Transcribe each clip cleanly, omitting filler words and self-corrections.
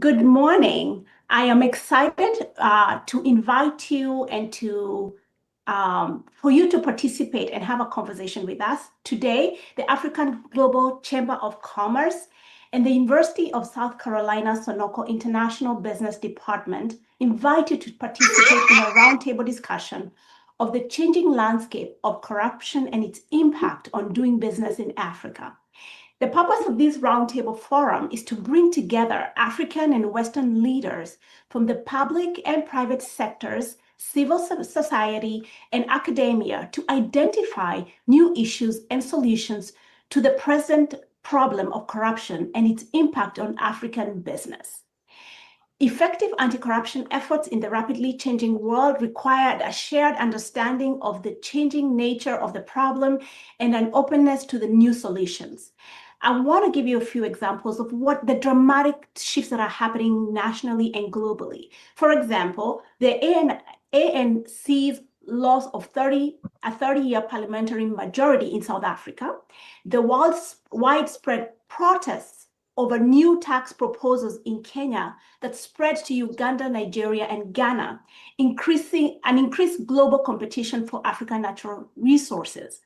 Good morning. I am excited to invite you and for you to participate and have a conversation with us. Today, the African Global Chamber of Commerce and the University of South Carolina Sunoco International Business Department invite you to participate in a roundtable discussion of the changing landscape of corruption and its impact on doing business in Africa. The purpose of this roundtable forum is to bring together African and Western leaders from the public and private sectors, civil society, and academia to identify new issues and solutions to the present problem of corruption and its impact on African business. Effective anti-corruption efforts in the rapidly changing world require a shared understanding of the changing nature of the problem and an openness to the new solutions. I want to give you a few examples of what the dramatic shifts that are happening nationally and globally. For example, the ANC's loss of a 30-year parliamentary majority in South Africa, the widespread protests over new tax proposals in Kenya that spread to Uganda, Nigeria, and Ghana, increased global competition for African natural resources.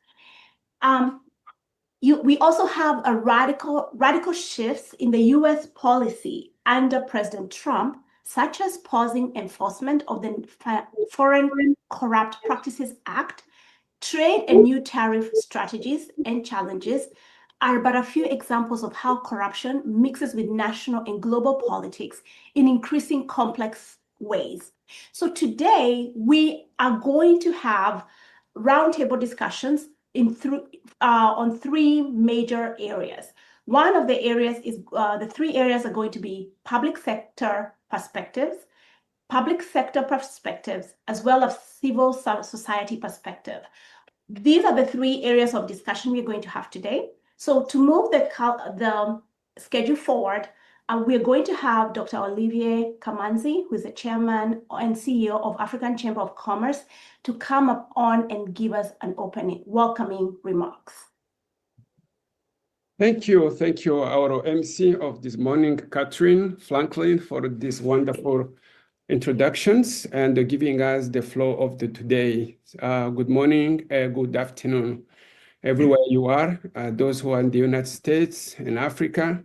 We also have a radical shifts in the U.S. policy under President Trump, such as pausing enforcement of the Foreign Corrupt Practices Act. Trade and new tariff strategies and challenges are but a few examples of how corruption mixes with national and global politics in increasing complex ways. So today, we are going to have roundtable discussions on three major areas. One of the areas is, the three areas are going to be public sector perspectives, as well as civil society perspective. These are the three areas of discussion we're going to have today. So to move the schedule forward, we're going to have Dr. Olivier Kamanzi, who is the chairman and CEO of African Chamber of Commerce, to come up on and give us an welcoming remarks. Thank you, our MC of this morning, Catherine Franklin, for these wonderful introductions and giving us the flow of the today. Good morning, good afternoon, everywhere you are. Those who are in the United States and Africa,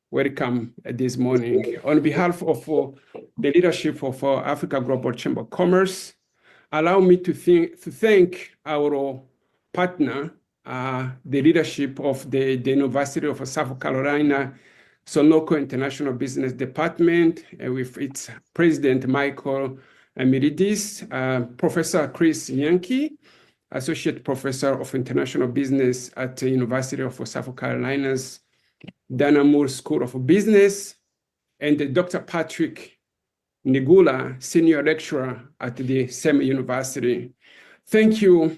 welcome this morning. On behalf of the leadership of Africa Global Chamber of Commerce, allow me to thank our partner, the leadership of the University of South Carolina Sunoco International Business Department, with its president, Michael Miridis, Professor Chris Yankee, Associate Professor of International Business at the University of South Carolina's Dana Moore School of Business, and Dr. Patrick Nigula, Senior Lecturer at the same university. Thank you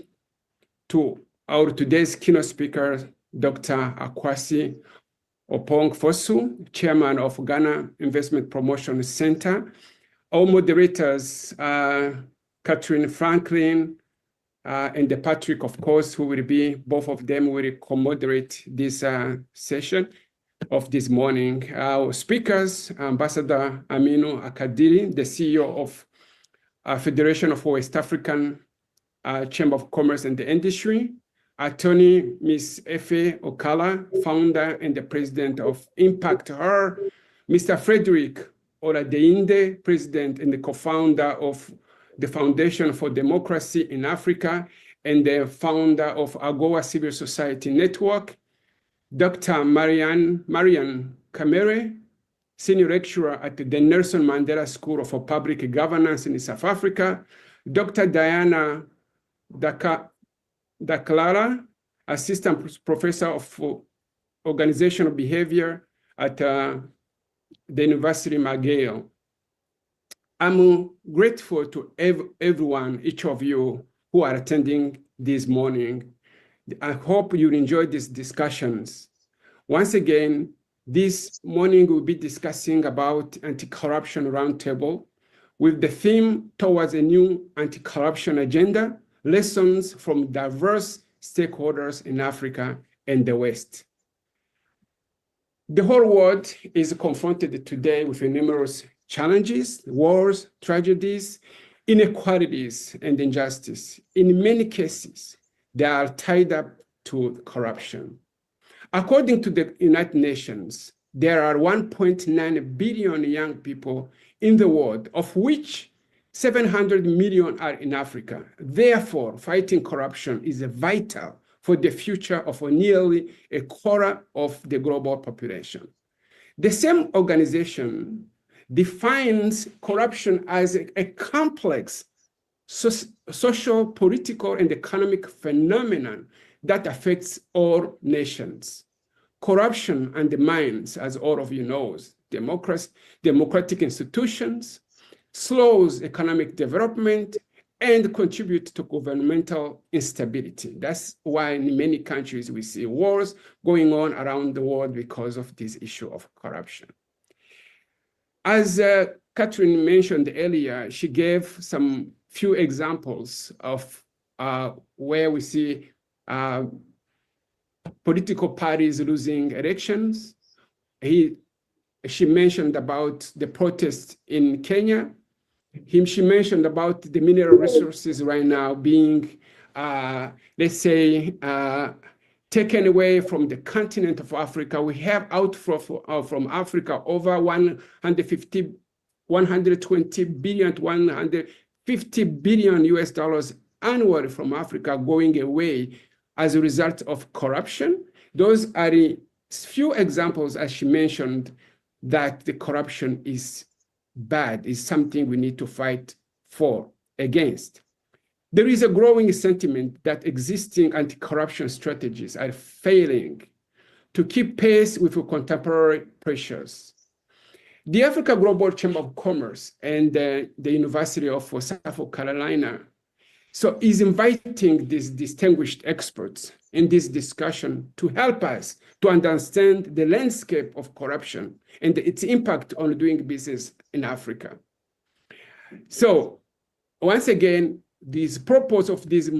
to our today's keynote speaker, Dr. Akwasi Opong-Fosu, Chairman of Ghana Investment Promotion Center. Our moderators, Catherine Franklin and Patrick, of course, who will be, both of them will co-moderate this session of this morning. Our speakers, Ambassador Aminu Akadiri, the CEO of Federation of West African Chamber of Commerce and the Industry, Attorney Ms. Efe Okala, founder and the president of Impact Her, Mr. Frederick Oladeinde, president and the co-founder of the Foundation for Democracy in Africa and the founder of AGOA Civil Society Network, Dr. Marian Kamere, senior lecturer at the Nelson Mandela School of Public Governance in South Africa, Dr. Diana Daklara, assistant professor of organizational behavior at the University of McGill. I'm grateful to everyone, each of you who are attending this morning. I hope you'll enjoy these discussions. Once again, this morning we'll be discussing about anti-corruption roundtable with the theme towards a new anti-corruption agenda, lessons from diverse stakeholders in Africa and the West. The whole world is confronted today with numerous challenges, wars, tragedies, inequalities, and injustice. In many cases, they are tied up to corruption. According to the United Nations, there are 1.9 billion young people in the world, of which 700 million are in Africa. Therefore, fighting corruption is vital for the future of nearly a quarter of the global population. The same organization defines corruption as a complex social, political, and economic phenomenon that affects all nations. Corruption undermines, as all of you know, democratic institutions, slows economic development, and contributes to governmental instability. That's why in many countries we see wars going on around the world because of this issue of corruption. As Catherine mentioned earlier, she gave some few examples of where we see political parties losing elections. She mentioned about the protests in Kenya. She mentioned about the mineral resources right now being, let's say, taken away from the continent of Africa. We have outflow from Africa over 120 billion to 150 billion US dollars annually from Africa going away as a result of corruption. Those are the few examples, as she mentioned, that the corruption is bad, is something we need to fight against. There is a growing sentiment that existing anti-corruption strategies are failing to keep pace with contemporary pressures. The Africa Global Chamber of Commerce and the University of South Carolina is inviting these distinguished experts in this discussion to help us to understand the landscape of corruption and its impact on doing business in Africa. So once again, this purpose of these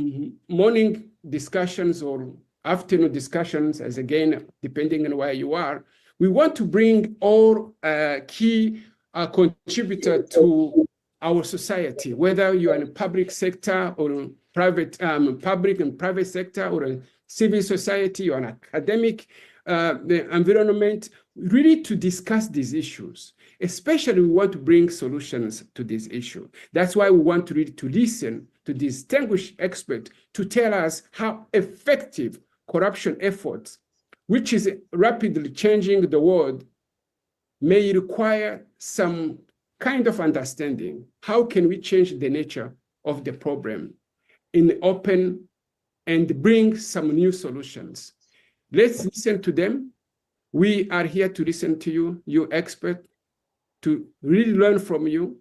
morning discussions or afternoon discussions, as again, depending on where you are, we want to bring all key contributors to our society, whether you are in the public sector or private, public and private sector, or a civil society or an academic environment, really to discuss these issues. Especially, we want to bring solutions to this issue. That's why we want to really to listen to distinguished experts to tell us how effective corruption efforts, which is rapidly changing the world, may require some kind of understanding. How can we change the nature of the problem in the open and bring some new solutions? Let's listen to them. We are here to listen to you, you expert, to really learn from you.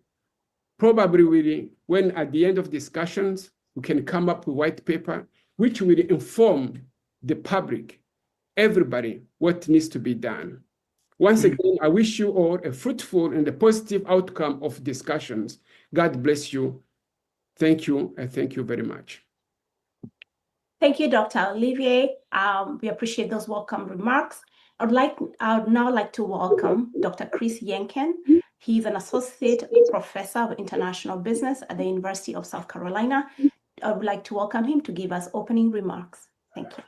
Probably when at the end of discussions, we can come up with white paper, which will inform the public, everybody, what needs to be done. Once again, I wish you all a fruitful and a positive outcome of discussions. God bless you. Thank you, and thank you very much. Thank you, Dr. Olivier. We appreciate those welcome remarks. I would now like to welcome Dr. Chris Yenken. He's an associate professor of international business at the University of South Carolina. I would like to welcome him to give us opening remarks. Thank you.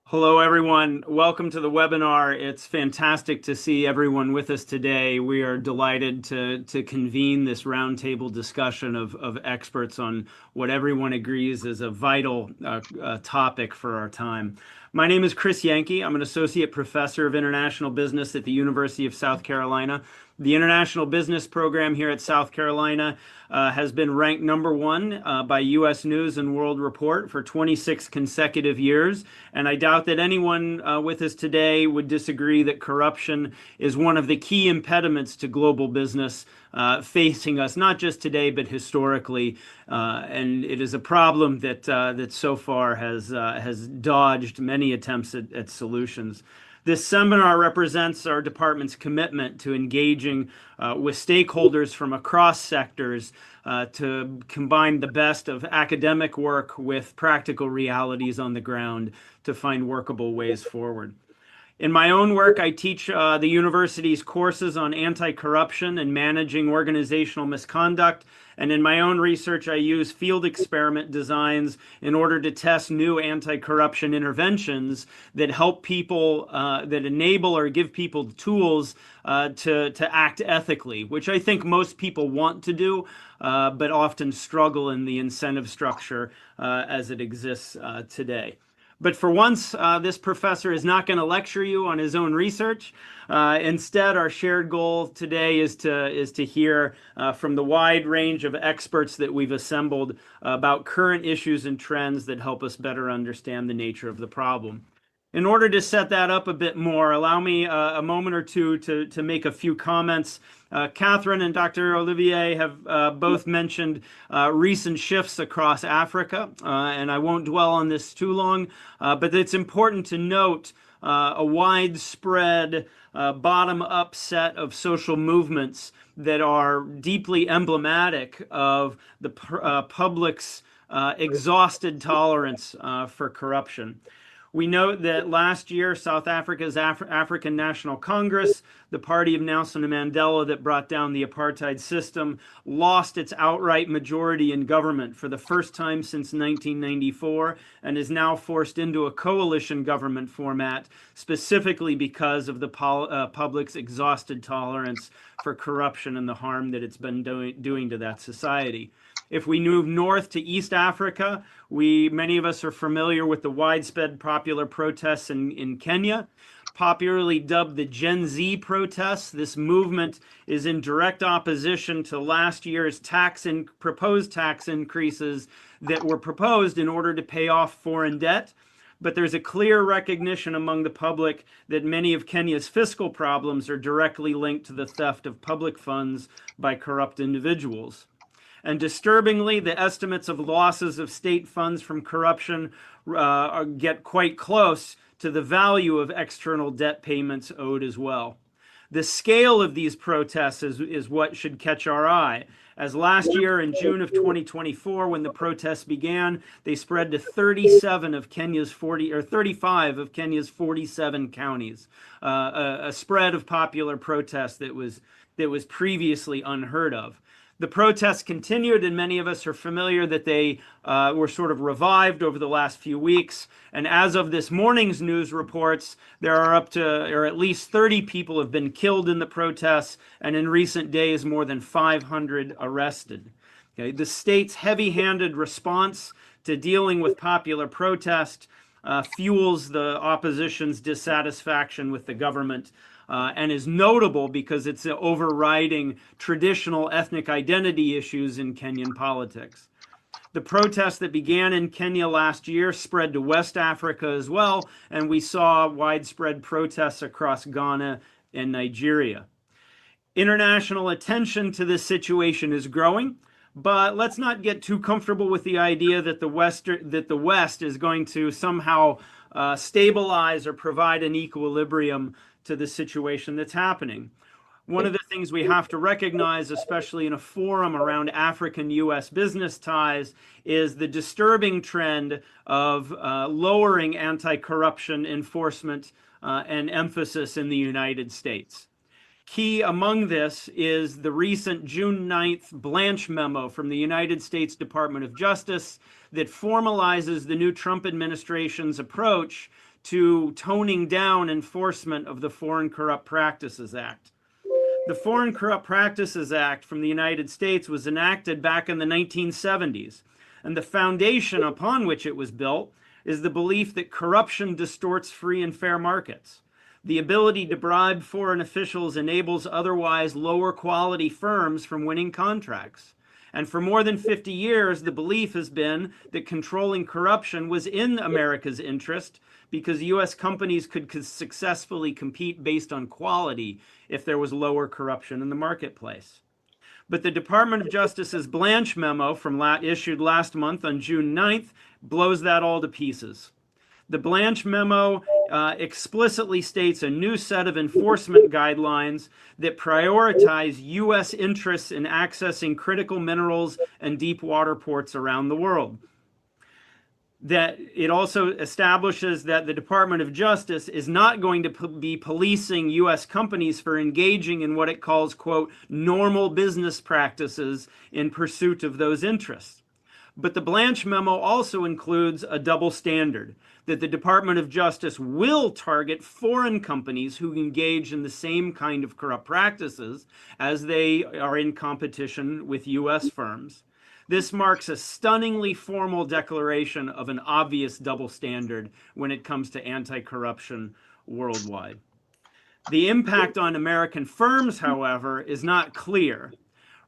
Hello, everyone. Welcome to the webinar. It's fantastic to see everyone with us today. We are delighted to convene this roundtable discussion of experts on what everyone agrees is a vital topic for our time. My name is Chris Yankee. I'm an associate professor of international business at the University of South Carolina. The international business program here at South Carolina has been ranked #1 by U.S. News and World Report for 26 consecutive years. And I doubt that anyone with us today would disagree that corruption is one of the key impediments to global business facing us, not just today, but historically. And it is a problem that so far has dodged many attempts at solutions. This seminar represents our department's commitment to engaging with stakeholders from across sectors to combine the best of academic work with practical realities on the ground to find workable ways forward. In my own work, I teach the university's courses on anti-corruption and managing organizational misconduct. And in my own research, I use field experiment designs in order to test new anti-corruption interventions that help people, that enable or give people tools to act ethically, which I think most people want to do, but often struggle in the incentive structure as it exists today. But for once, this professor is not going to lecture you on his own research. Instead, our shared goal today is to hear from the wide range of experts that we've assembled about current issues and trends that help us better understand the nature of the problem. In order to set that up a bit more, allow me a moment or two to make a few comments. Catherine and Dr. Olivier have both mentioned recent shifts across Africa, and I won't dwell on this too long, but it's important to note a widespread bottom-up set of social movements that are deeply emblematic of the public's exhausted tolerance for corruption. We note that last year, South Africa's African National Congress, the party of Nelson Mandela that brought down the apartheid system, lost its outright majority in government for the first time since 1994 and is now forced into a coalition government format, specifically because of the public's exhausted tolerance for corruption and the harm that it's been doing to that society. If we move north to East Africa, many of us are familiar with the widespread popular protests in Kenya. Popularly dubbed the Gen Z protests, this movement is in direct opposition to last year's proposed tax increases that were proposed in order to pay off foreign debt. But there's a clear recognition among the public that many of Kenya's fiscal problems are directly linked to the theft of public funds by corrupt individuals. And disturbingly, the estimates of losses of state funds from corruption get quite close to the value of external debt payments owed as well. The scale of these protests is what should catch our eye. As last year in June of 2024, when the protests began, they spread to 35 of Kenya's 47 counties, a spread of popular protests that was previously unheard of. The protests continued, and many of us are familiar that they were sort of revived over the last few weeks. And as of this morning's news reports, there are at least 30 people have been killed in the protests, and in recent days, more than 500 arrested. Okay? The state's heavy-handed response to dealing with popular protest fuels the opposition's dissatisfaction with the government. And is notable because it's overriding traditional ethnic identity issues in Kenyan politics. The protests that began in Kenya last year spread to West Africa as well, and we saw widespread protests across Ghana and Nigeria. International attention to this situation is growing, but let's not get too comfortable with the idea that the West is going to somehow stabilize or provide an equilibrium to the situation that's happening. One of the things we have to recognize, especially in a forum around African-U.S. business ties, is the disturbing trend of lowering anti-corruption enforcement and emphasis in the United States. Key among this is the recent June 9th Blanche memo from the United States Department of Justice that formalizes the new Trump administration's approach to toning down enforcement of the Foreign Corrupt Practices Act. The Foreign Corrupt Practices Act from the United States was enacted back in the 1970s, and the foundation upon which it was built is the belief that corruption distorts free and fair markets. The ability to bribe foreign officials enables otherwise lower quality firms from winning contracts. And for more than 50 years, the belief has been that controlling corruption was in America's interest because U.S. companies could successfully compete based on quality if there was lower corruption in the marketplace. But the Department of Justice's Blanche memo issued last month on June 9th blows that all to pieces. The Blanche memo explicitly states a new set of enforcement guidelines that prioritize U.S. interests in accessing critical minerals and deep water ports around the world. That it also establishes that the Department of Justice is not going to be policing U.S. companies for engaging in what it calls, quote, normal business practices in pursuit of those interests. But the Blanche memo also includes a double standard, that the Department of Justice will target foreign companies who engage in the same kind of corrupt practices as they are in competition with U.S. firms. This marks a stunningly formal declaration of an obvious double standard when it comes to anti-corruption worldwide. The impact on American firms, however, is not clear.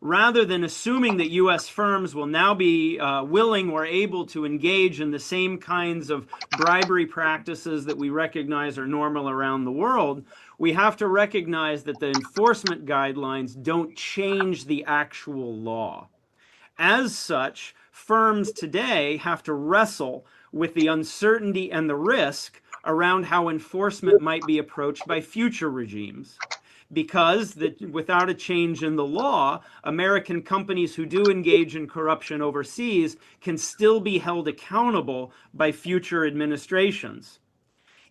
Rather than assuming that U.S. firms will now be willing or able to engage in the same kinds of bribery practices that we recognize are normal around the world, we have to recognize that the enforcement guidelines don't change the actual law. As such, firms today have to wrestle with the uncertainty and the risk around how enforcement might be approached by future regimes. Because without a change in the law, American companies who do engage in corruption overseas can still be held accountable by future administrations.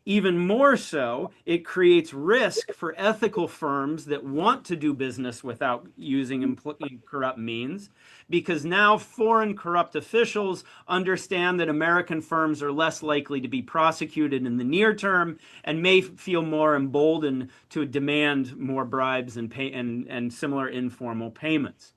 Even more so, it creates risk for ethical firms that want to do business without using corrupt means, because now foreign corrupt officials understand that American firms are less likely to be prosecuted in the near term and may feel more emboldened to demand more bribes and similar informal payments.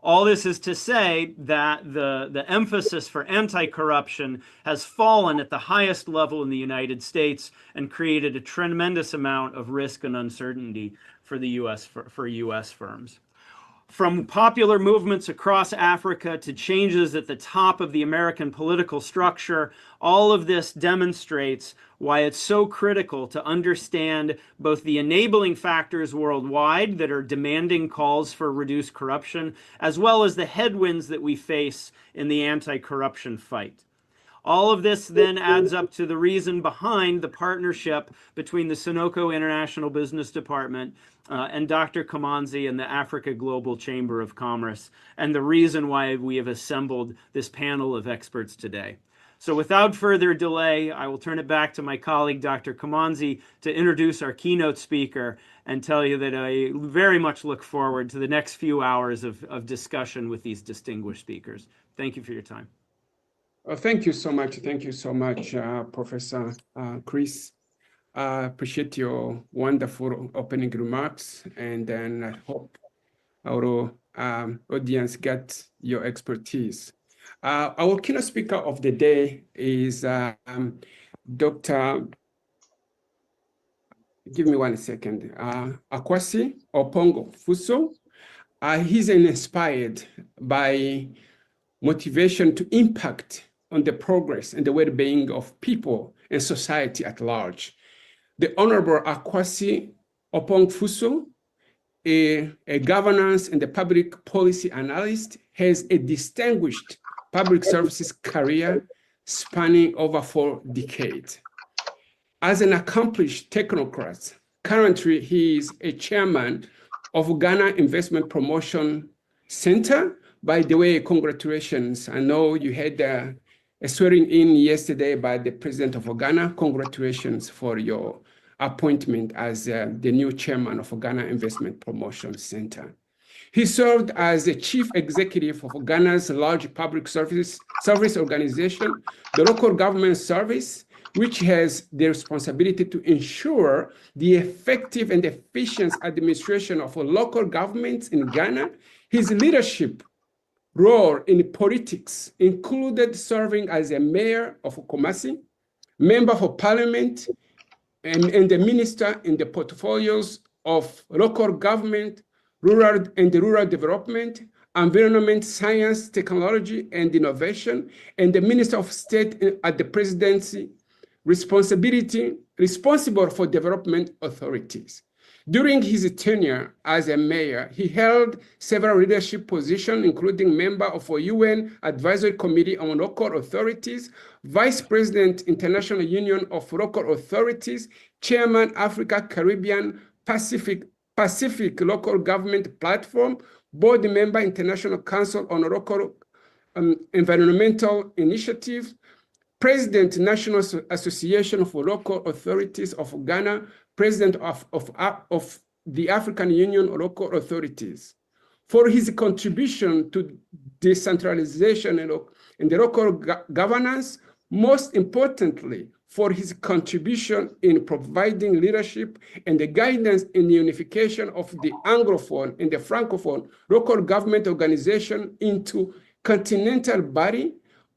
All this is to say that the emphasis for anti-corruption has fallen at the highest level in the United States and created a tremendous amount of risk and uncertainty for the U.S. firms. From popular movements across Africa to changes at the top of the American political structure, all of this demonstrates why it's so critical to understand both the enabling factors worldwide that are demanding calls for reduced corruption, as well as the headwinds that we face in the anti-corruption fight. All of this then adds up to the reason behind the partnership between the Sunoco International Business Department and Dr. Kamanzi and the Africa Global Chamber of Commerce, and the reason why we have assembled this panel of experts today. So without further delay, I will turn it back to my colleague, Dr. Kamanzi, to introduce our keynote speaker and tell you that I very much look forward to the next few hours of discussion with these distinguished speakers. Thank you for your time. Thank you so much. Thank you so much, Professor Chris. I appreciate your wonderful opening remarks, and then I hope our audience gets your expertise. Our keynote speaker of the day is Dr. Give me 1 second. Akwasi Opongo Fuso. He's inspired by motivation to impact on the progress and the well-being of people and society at large. The Honorable Akwasi Opongo Fuso, a governance and a public policy analyst, has a distinguished public services career spanning over 4 decades. As an accomplished technocrat, currently he is a chairman of Ghana Investment Promotion Center. By the way, congratulations. I know you had a swearing in yesterday by the president of Ghana. Congratulations for your appointment as the new chairman of Ghana Investment Promotion Center. He served as the chief executive of Ghana's large public service organization, the Local Government Service, which has the responsibility to ensure the effective and efficient administration of local governments in Ghana. His leadership role in politics included serving as a mayor of Kumasi, member of parliament, and the minister in the portfolios of local government, rural development, environment, science, technology, and innovation, and the minister of state at the presidency, responsible for development authorities. During his tenure as a mayor, he held several leadership positions, including member of a UN Advisory Committee on Local Authorities, Vice President, International Union of Local Authorities, Chairman, Africa, Caribbean, Pacific Local Government Platform, Board Member, International Council on Local Environmental Initiatives, President, National Association for Local Authorities of Ghana, President of the African Union Local Authorities, for his contribution to decentralization and the local governance, most importantly, for his contribution in providing leadership and the guidance in the unification of the Anglophone and the Francophone local government organization into continental body.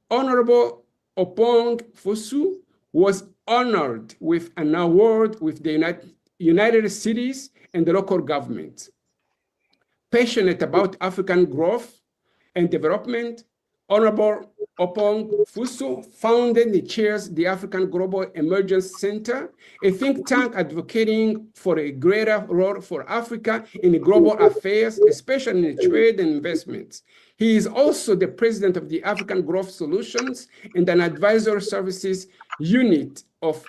Honorable Opong Fusu was honored with an award with the United Cities and the local government. Passionate about African growth and development, Honorable Opong Fusu founded and chairs the African Global Emergence Center, a think tank advocating for a greater role for Africa in global affairs, especially in trade and investments. He is also the president of the African Growth Solutions and an advisory services unit of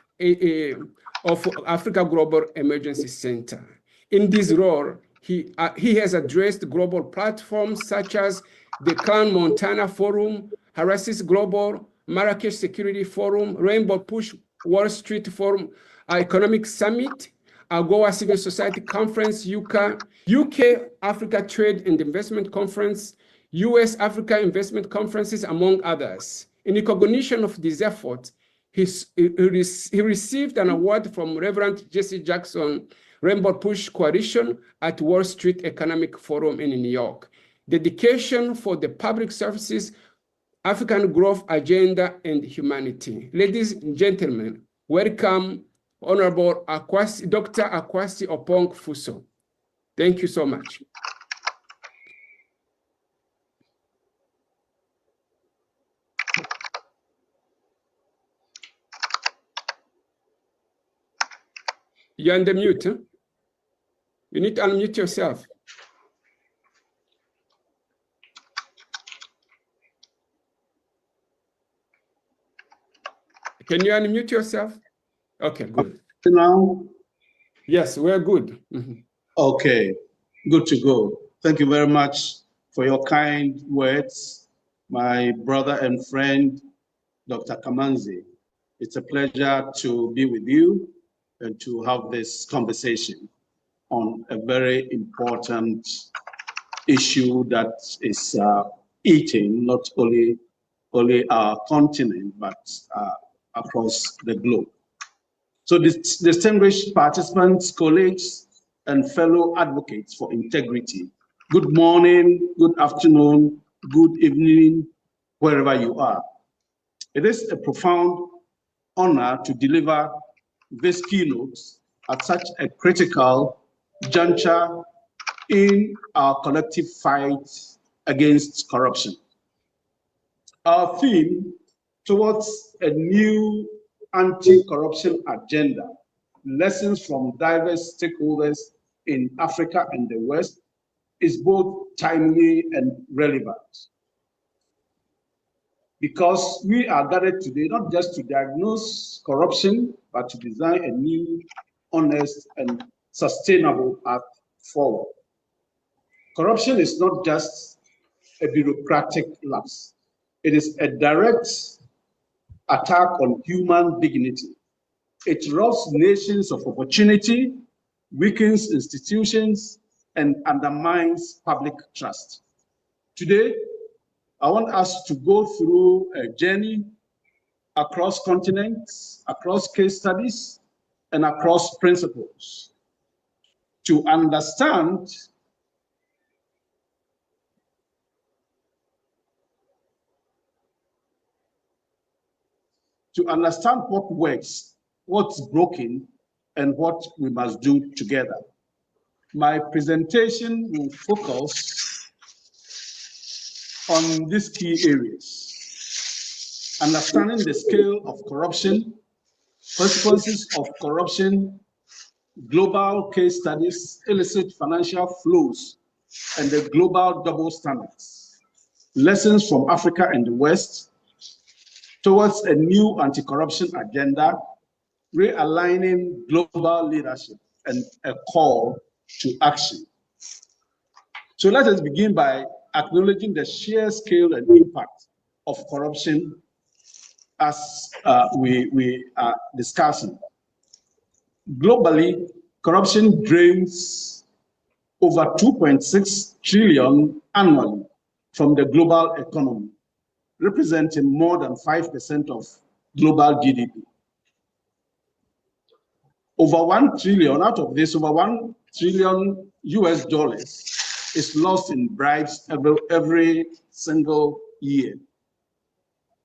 Africa Global Emergency Center. In this role, he has addressed global platforms such as the Clan Montana Forum, Harassis Global, Marrakesh Security Forum, Rainbow Push Wall Street Forum, Economic Summit, AGOA Civil Society Conference, UK Africa Trade and Investment Conference, US Africa Investment Conferences, among others. In recognition of this effort, he received an award from Reverend Jesse Jackson, Rainbow Push Coalition at Wall Street Economic Forum in New York. Dedication for the public services, African growth agenda, and humanity. Ladies and gentlemen, welcome Honorable Dr. Akwasi Opong Fuso. Thank you so much. You're on the mute. Huh? You need to unmute yourself. Can you unmute yourself? Okay, good. Now? Yes, we're good. Mm-hmm. Okay, good to go. Thank you very much for your kind words, my brother and friend, Dr. Kamanzi. It's a pleasure to be with you and to have this conversation on a very important issue that is eating not only our continent, but across the globe. So distinguished participants, colleagues, and fellow advocates for integrity, good morning, good afternoon, good evening, wherever you are. It is a profound honor to deliver this keynote at such a critical juncture in our collective fight against corruption. Our theme, towards a new anti-corruption agenda, lessons from diverse stakeholders in Africa and the West, is both timely and relevant. Because we are gathered today not just to diagnose corruption, but to design a new, honest, and sustainable path forward. Corruption is not just a bureaucratic lapse. It is a direct attack on human dignity. It robs nations of opportunity, weakens institutions, and undermines public trust. Today, I want us to go through a journey across continents, across case studies, and across principles to understand what works, what's broken, and what we must do together. My presentation will focus on these key areas: understanding the scale of corruption, consequences of corruption, global case studies, illicit financial flows, and the global double standards, lessons from Africa and the West, towards a new anti-corruption agenda, realigning global leadership, and a call to action. So let us begin by acknowledging the sheer scale and impact of corruption as we are discussing. Globally, corruption drains over 2.6 trillion annually from the global economy, representing more than 5% of global GDP. Over 1 trillion, out of this, over 1 trillion US dollars is lost in bribes every single year.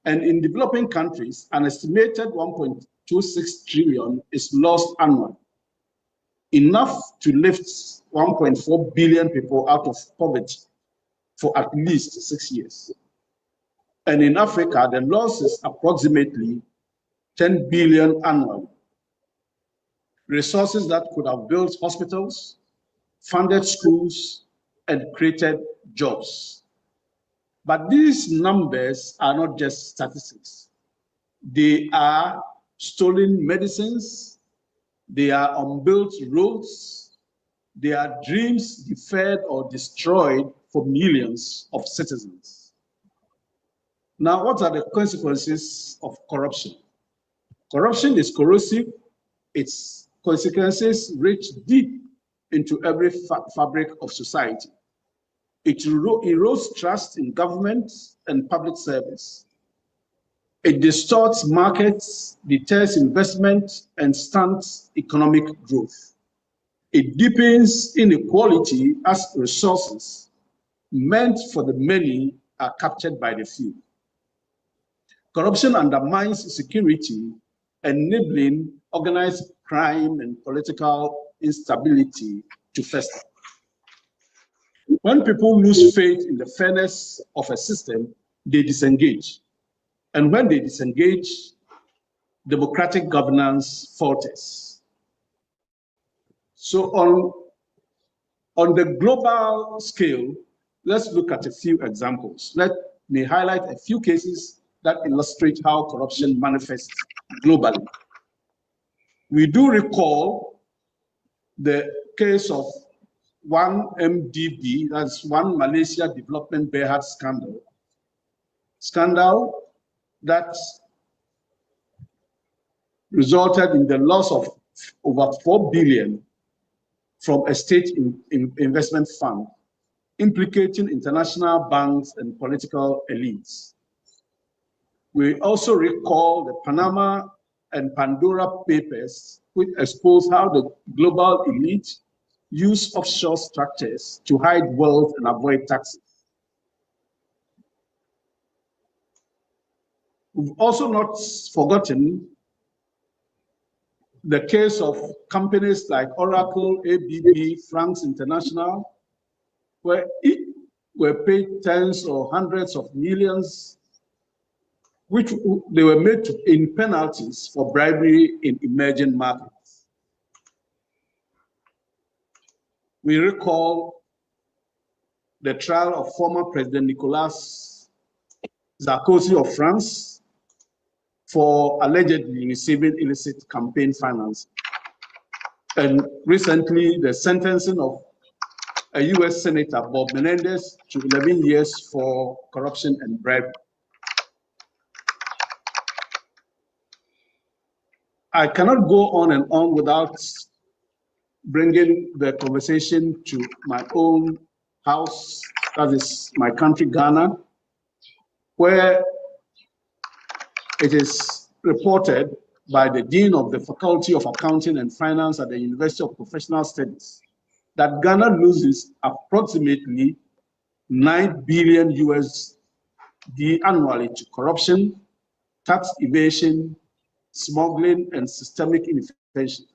And in developing countries, an estimated 1.26 trillion is lost annually, enough to lift 1.4 billion people out of poverty for at least 6 years. And in Africa, the loss is approximately 10 billion annually. Resources that could have built hospitals, funded schools, and created jobs. But these numbers are not just statistics. They are stolen medicines, they are unbuilt roads, they are dreams deferred or destroyed for millions of citizens. Now, what are the consequences of corruption? Corruption is corrosive. Its consequences reach deep into every fabric of society. It erodes trust in government and public service. It distorts markets, deters investment, and stunts economic growth. It deepens inequality as resources meant for the many are captured by the few. Corruption undermines security, enabling organized crime and political instability to fester. When people lose faith in the fairness of a system, they disengage. And when they disengage, democratic governance falters. So on the global scale, let's look at a few examples. Let me highlight a few cases that illustrate how corruption manifests globally. We do recall the case of 1MDB, that's One Malaysia Development Berhad scandal that resulted in the loss of over 4 billion from a state investment fund, implicating international banks and political elites. We also recall the Panama and Pandora Papers, which exposed how the global elite use offshore structures to hide wealth and avoid taxes. We've also not forgotten the case of companies like Oracle, ABB, Franks International, where it were paid tens or hundreds of millions, which they were made in penalties for bribery in emerging markets. We recall the trial of former President Nicolas Sarkozy of France for allegedly receiving illicit campaign finance. And recently, the sentencing of a US Senator, Bob Menendez, to 11 years for corruption and bribery. I cannot go on and on without bringing the conversation to my own house, that is my country, Ghana, where it is reported by the Dean of the Faculty of Accounting and Finance at the University of Professional Studies that Ghana loses approximately 9 billion USD annually to corruption, tax evasion, smuggling, and systemic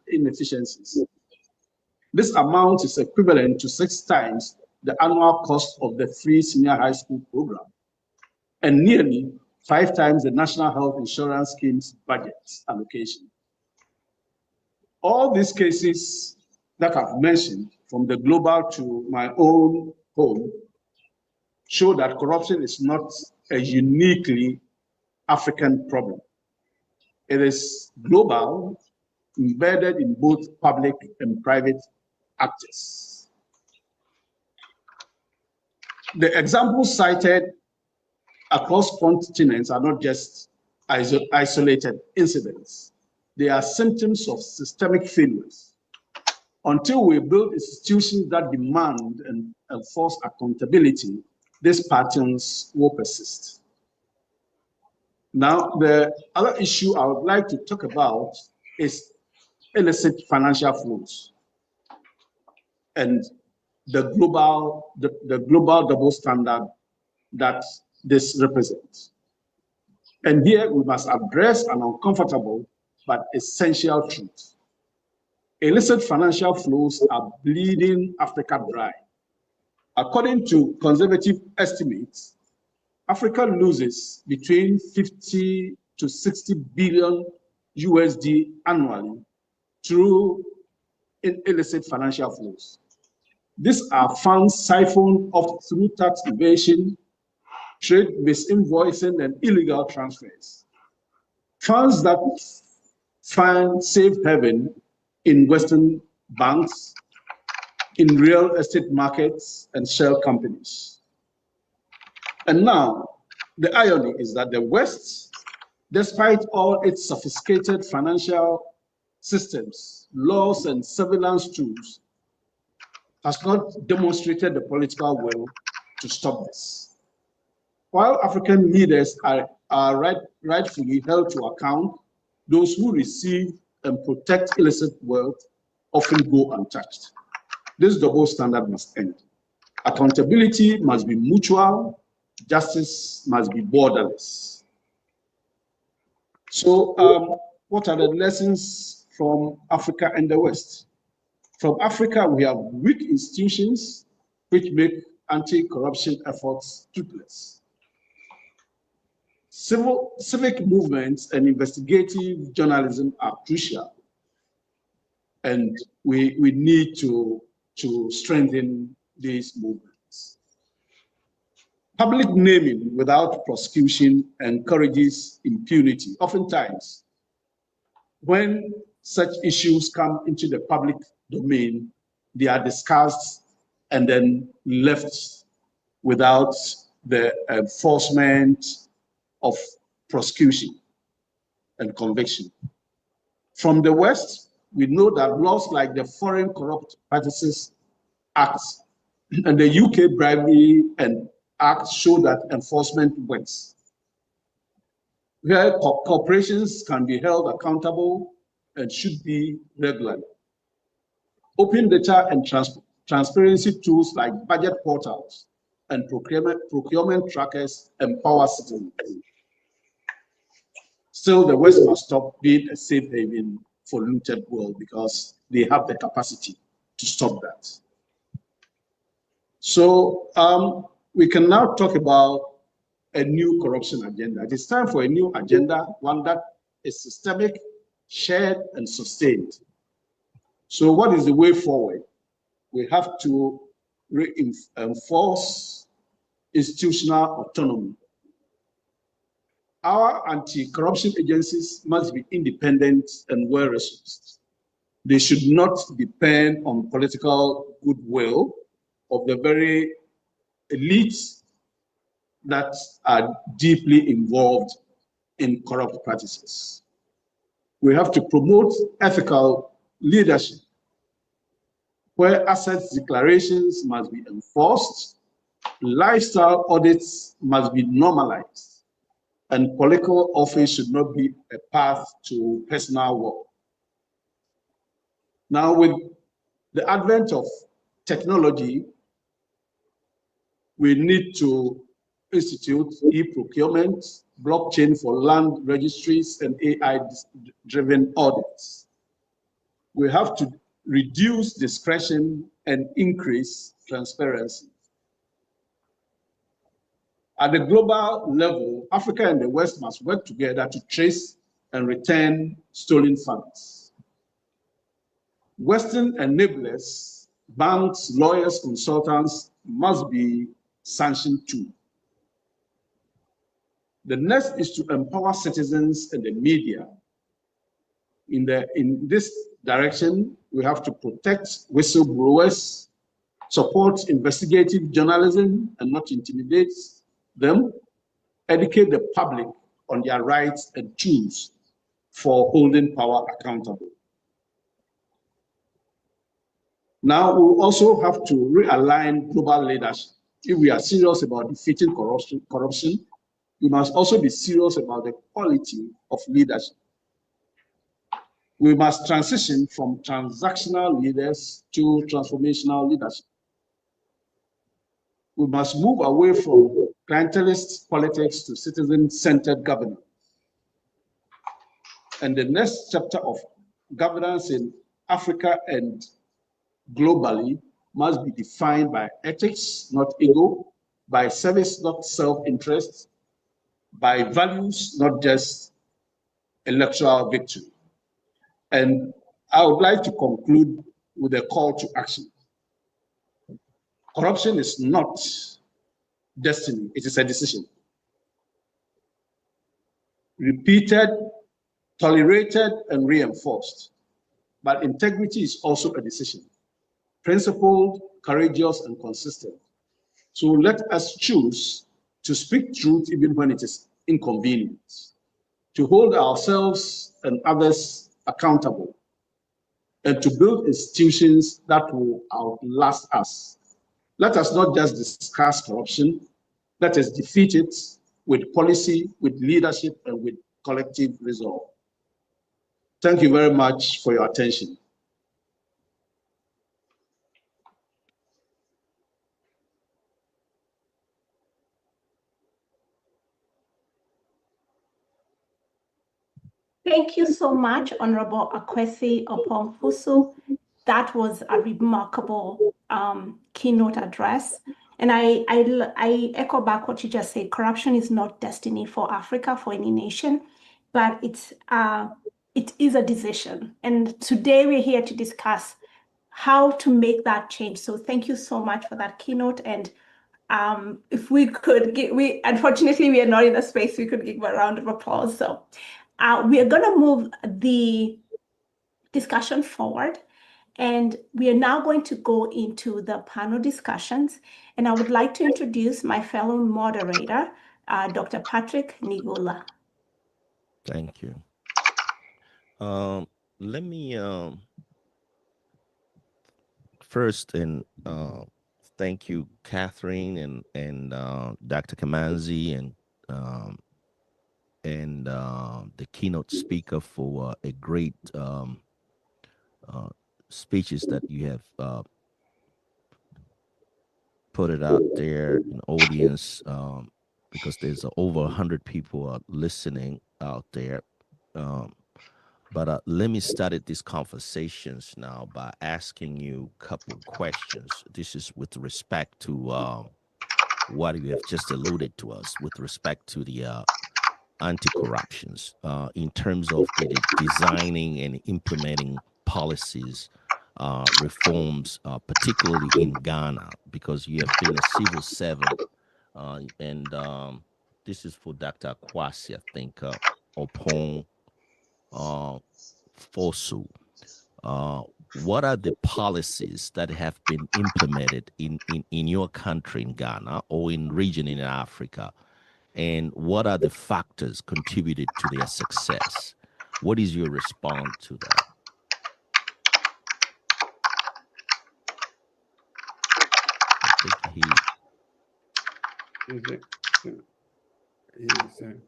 inefficiencies. This amount is equivalent to 6 times the annual cost of the free senior high school program, and nearly 5 times the National Health Insurance Scheme's budget allocation. All these cases that I've mentioned, from the global to my own home, show that corruption is not a uniquely African problem. It is global, embedded in both public and private actors. The examples cited across continents are not just isolated incidents. They are symptoms of systemic failures. Until we build institutions that demand and enforce accountability, these patterns will persist. Now, the other issue I would like to talk about is illicit financial flows and the global double standard that this represents. And here we must address an uncomfortable but essential truth. Illicit financial flows are bleeding Africa dry. According to conservative estimates, Africa loses between 50 to 60 billion USD annually through illicit financial flows. These are funds siphoned off through tax evasion, trade misinvoicing, and illegal transfers. Funds that find safe haven in Western banks, in real estate markets, and shell companies. And now, the irony is that the West, despite all its sophisticated financial systems, laws, and surveillance tools, has not demonstrated the political will to stop this. While African leaders are rightfully held to account, those who receive and protect illicit wealth often go untouched. This double standard must end. Accountability must be mutual, justice must be borderless. So what are the lessons from Africa and the West? From Africa, we have weak institutions which make anti-corruption efforts toothless. Civic movements and investigative journalism are crucial, and we need to strengthen these movements. Public naming without prosecution encourages impunity. Oftentimes, when such issues come into the public domain, they are discussed and then left without the enforcement of prosecution and conviction. From the West, we know that laws like the Foreign Corrupt Practices Act and the UK Bribery and Act show that enforcement works. Where corporations can be held accountable and should be regularly. Open data and transparency tools like budget portals and procurement trackers empower citizens. Still, the West must stop being a safe haven for looted gold because they have the capacity to stop that. So we can now talk about a new corruption agenda. It is time for a new agenda, one that is systemic, shared, and sustained. So what is the way forward? We have to reinforce institutional autonomy. Our anti-corruption agencies must be independent and well-resourced. They should not depend on political goodwill of the very elites that are deeply involved in corrupt practices. We have to promote ethical leadership, where assets declarations must be enforced, lifestyle audits must be normalized, and political office should not be a path to personal wealth. Now, with the advent of technology, we need to institute e-procurement, blockchain for land registries, and AI-driven audits. We have to reduce discretion and increase transparency. At the global level, Africa and the West must work together to trace and return stolen funds. Western enablers, banks, lawyers, consultants must be sanctioned too. The next is to empower citizens and the media. In this direction, we have to protect whistleblowers, support investigative journalism and not intimidate them, educate the public on their rights and tools for holding power accountable. Now, we also have to realign global leadership. If we are serious about defeating corruption, we must also be serious about the quality of leadership. We must transition from transactional leaders to transformational leadership. We must move away from clientelist politics to citizen-centered governance. And the next chapter of governance in Africa and globally must be defined by ethics, not ego, by service, not self-interest, by values, not just electoral victory. And I would like to conclude with a call to action. Corruption is not destiny, it is a decision. Repeated, tolerated, and reinforced. But integrity is also a decision. Principled, courageous, and consistent. So let us choose to speak truth even when it is inconvenient, to hold ourselves and others accountable, and to build institutions that will outlast us. Let us not just discuss corruption, let us defeat it with policy, with leadership, and with collective resolve. Thank you very much for your attention. Thank you so much, Honorable Akwesi Opon-Fusu. That was a remarkable keynote address. And I echo back what you just said. Corruption is not destiny for Africa, for any nation, but it is a decision. And today we're here to discuss how to make that change. So thank you so much for that keynote. And if we could unfortunately, we are not in a space we could give a round of applause. So we are going to move the discussion forward, and we are now going to go into the panel discussions. And I would like to introduce my fellow moderator, Dr. Patrick Nigula. Thank you. Let me first thank you, Catherine and Dr. Kamanzi and the keynote speaker for a great speeches that you have put it out there in audience, because there's over 100 people listening out there. But let me start these conversations now by asking you a couple questions. This is with respect to what you have just alluded to us with respect to the anti-corruptions in terms of the designing and implementing policies, reforms, particularly in Ghana, because you have been a civil servant. And this is for Dr. Akwasi, I think, Opon Fosu. What are the policies that have been implemented in your country, in Ghana, or in region in Africa? And what are the factors contributed to their success? What is your response to that? I think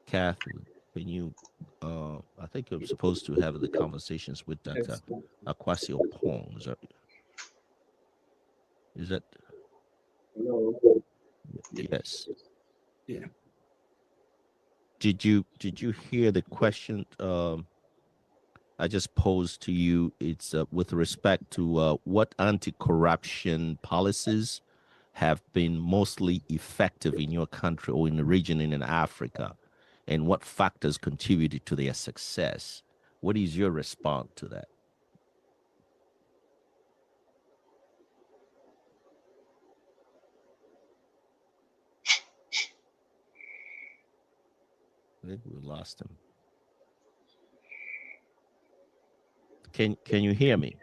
Kathy, when you, I think you're supposed to have the conversations with Dr. Akwasi Opon. Is that? Hello. Yes. Yeah. Did you hear the question I just posed to you? It's with respect to what anti-corruption policies have been mostly effective in your country or in the region and in Africa, and what factors contributed to their success. What is your response to that? I think we lost him. Can you hear me?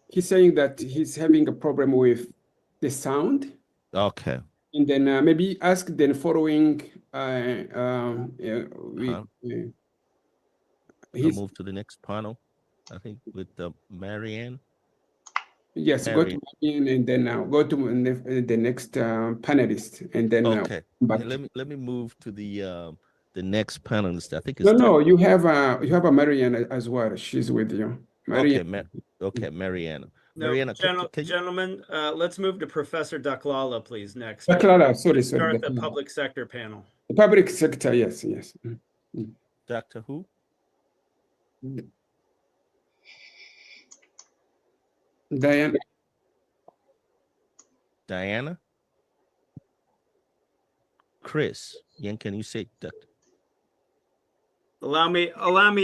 he's saying that he's having a problem with the sound. Okay. And then maybe ask the following. I'll move to the next panel, I think, with Marianne. Yes, go to Marianne and then go to the next panelist, and then okay. back. Let me move to the next panelist. I think it's no, you have a Marianne as well. She's with you. Marianne. Okay, Marianne. No, Marianne, gentlemen, let's move to Professor Daklala, please, next. Daklala, sorry. Start the public sector panel. The public sector, yes. Dr. who? Diana? Chris, can you say that? Allow me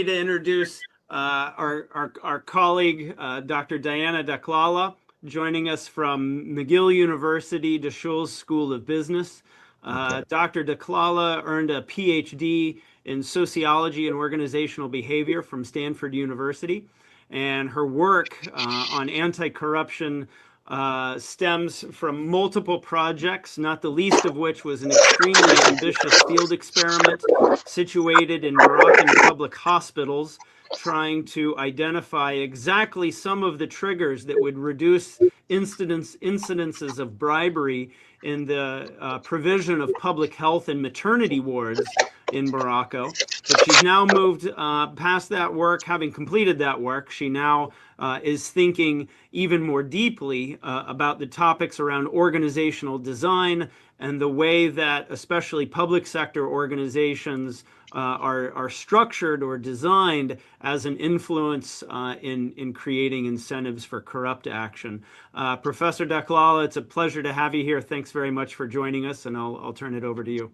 to introduce our colleague, Dr. Diana Daklala, joining us from McGill University DeShul's School of Business. Dr. Daklala earned a PhD in sociology and organizational behavior from Stanford University, and her work on anti-corruption stems from multiple projects, not the least of which was an extremely ambitious field experiment situated in Moroccan public hospitals, trying to identify exactly some of the triggers that would reduce incidences of bribery in the provision of public health and maternity wards in Morocco. But she's now moved past that work. Having completed that work, she now is thinking even more deeply about the topics around organizational design and the way that especially public sector organizations are structured or designed as an influence in creating incentives for corrupt action. Professor Daklala, it's a pleasure to have you here. Thanks very much for joining us, and I'll turn it over to you.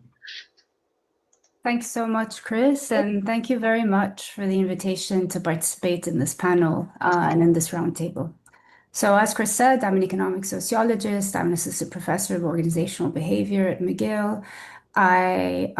Thanks so much, Chris, and thank you very much for the invitation to participate in this panel and in this roundtable. So as Chris said, I'm an economic sociologist. I'm an assistant professor of organizational behavior at McGill. I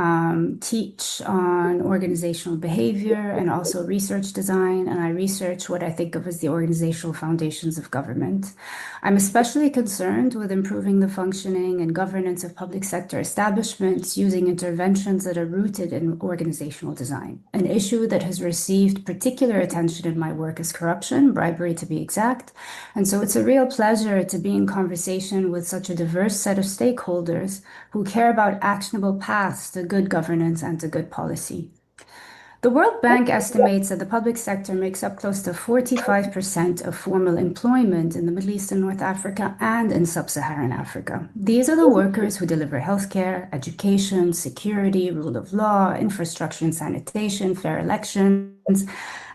teach on organizational behavior and also research design, and I research what I think of as the organizational foundations of government. I'm especially concerned with improving the functioning and governance of public sector establishments using interventions that are rooted in organizational design. An issue that has received particular attention in my work is corruption, bribery to be exact. And so it's a real pleasure to be in conversation with such a diverse set of stakeholders who care about actionable paths to good governance and to good policy. The World Bank estimates that the public sector makes up close to 45% of formal employment in the Middle East and North Africa and in sub-Saharan Africa. These are the workers who deliver healthcare, education, security, rule of law, infrastructure and sanitation, fair elections,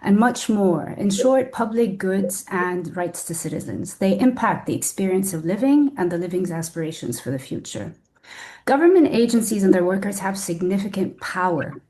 and much more. In short, public goods and rights to citizens. They impact the experience of living and the living's aspirations for the future. Government agencies and their workers have significant power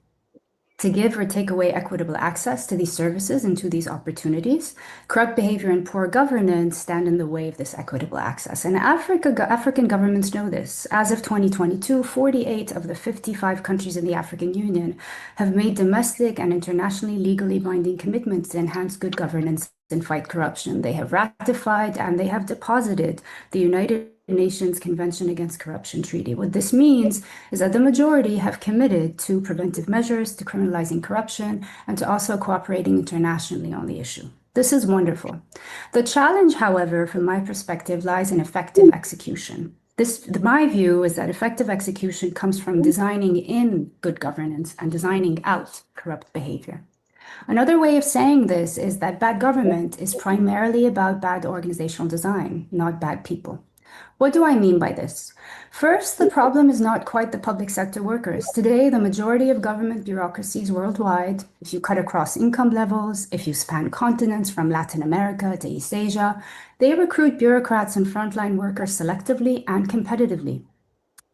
to give or take away equitable access to these services and to these opportunities. Corrupt behavior and poor governance stand in the way of this equitable access. And African governments know this. As of 2022, 48 of the 55 countries in the African Union have made domestic and internationally legally binding commitments to enhance good governance and fight corruption. They have ratified and they have deposited the United Nations Convention Against Corruption Treaty. What this means is that the majority have committed to preventive measures, to criminalizing corruption, and to also cooperating internationally on the issue. This is wonderful. The challenge, however, from my perspective, lies in effective execution. My view is that effective execution comes from designing in good governance and designing out corrupt behavior. Another way of saying this is that bad government is primarily about bad organizational design, not bad people. What do I mean by this? First, the problem is not quite the public sector workers. Today, the majority of government bureaucracies worldwide, if you cut across income levels, if you span continents from Latin America to East Asia, they recruit bureaucrats and frontline workers selectively and competitively.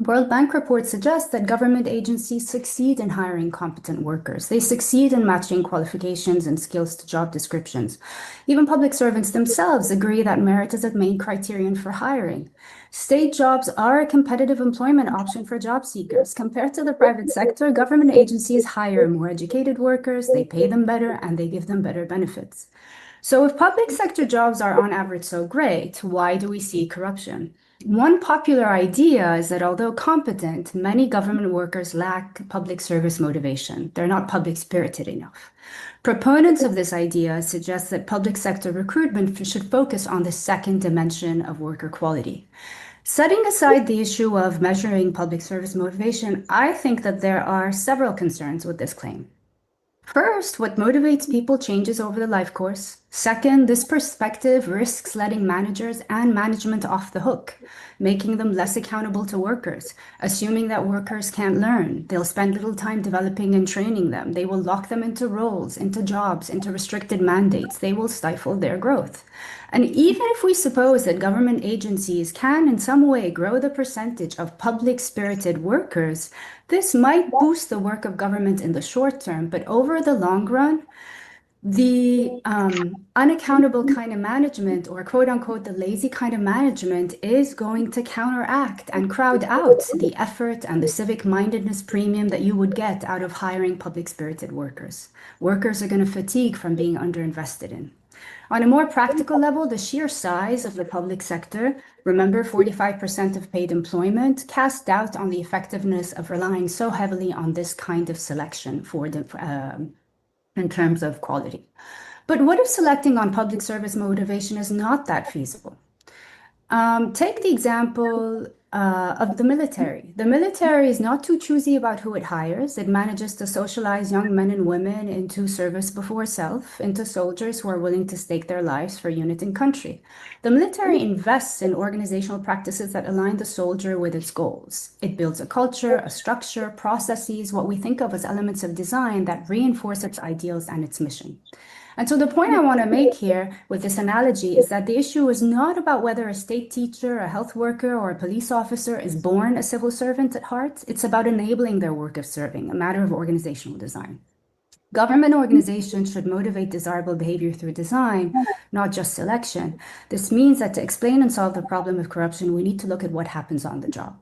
World Bank reports suggest that government agencies succeed in hiring competent workers. They succeed in matching qualifications and skills to job descriptions. Even public servants themselves agree that merit is a main criterion for hiring. State jobs are a competitive employment option for job seekers. Compared to the private sector, government agencies hire more educated workers, they pay them better, and they give them better benefits. So if public sector jobs are on average so great, why do we see corruption? One popular idea is that although competent, many government workers lack public service motivation. They're not public spirited enough. Proponents of this idea suggest that public sector recruitment should focus on the second dimension of worker quality. Setting aside the issue of measuring public service motivation, I think that there are several concerns with this claim. First, what motivates people changes over the life course. Second, this perspective risks letting managers and management off the hook, making them less accountable to workers, assuming that workers can't learn. They'll spend little time developing and training them. They will lock them into roles, into jobs, into restricted mandates. They will stifle their growth. And even if we suppose that government agencies can in some way grow the percentage of public-spirited workers, this might boost the work of government in the short term, but over the long run, the unaccountable kind of management, or quote unquote, the lazy kind of management, is going to counteract and crowd out the effort and the civic mindedness premium that you would get out of hiring public-spirited workers. Workers are going to fatigue from being underinvested in. On a more practical level, the sheer size of the public sector, remember 45% of paid employment, cast doubt on the effectiveness of relying so heavily on this kind of selection for the, in terms of quality. But what if selecting on public service motivation is not that feasible? Take the example of the military. The military is not too choosy about who it hires. It manages to socialize young men and women into service before self, into soldiers who are willing to stake their lives for unit and country. The military invests in organizational practices that align the soldier with its goals. It builds a culture, a structure, processes, what we think of as elements of design that reinforce its ideals and its mission. And so the point I want to make here with this analogy is that the issue is not about whether a state teacher, a health worker, or a police officer is born a civil servant at heart. It's about enabling their work of serving, a matter of organizational design. Government organizations should motivate desirable behavior through design, not just selection. This means that to explain and solve the problem of corruption, we need to look at what happens on the job.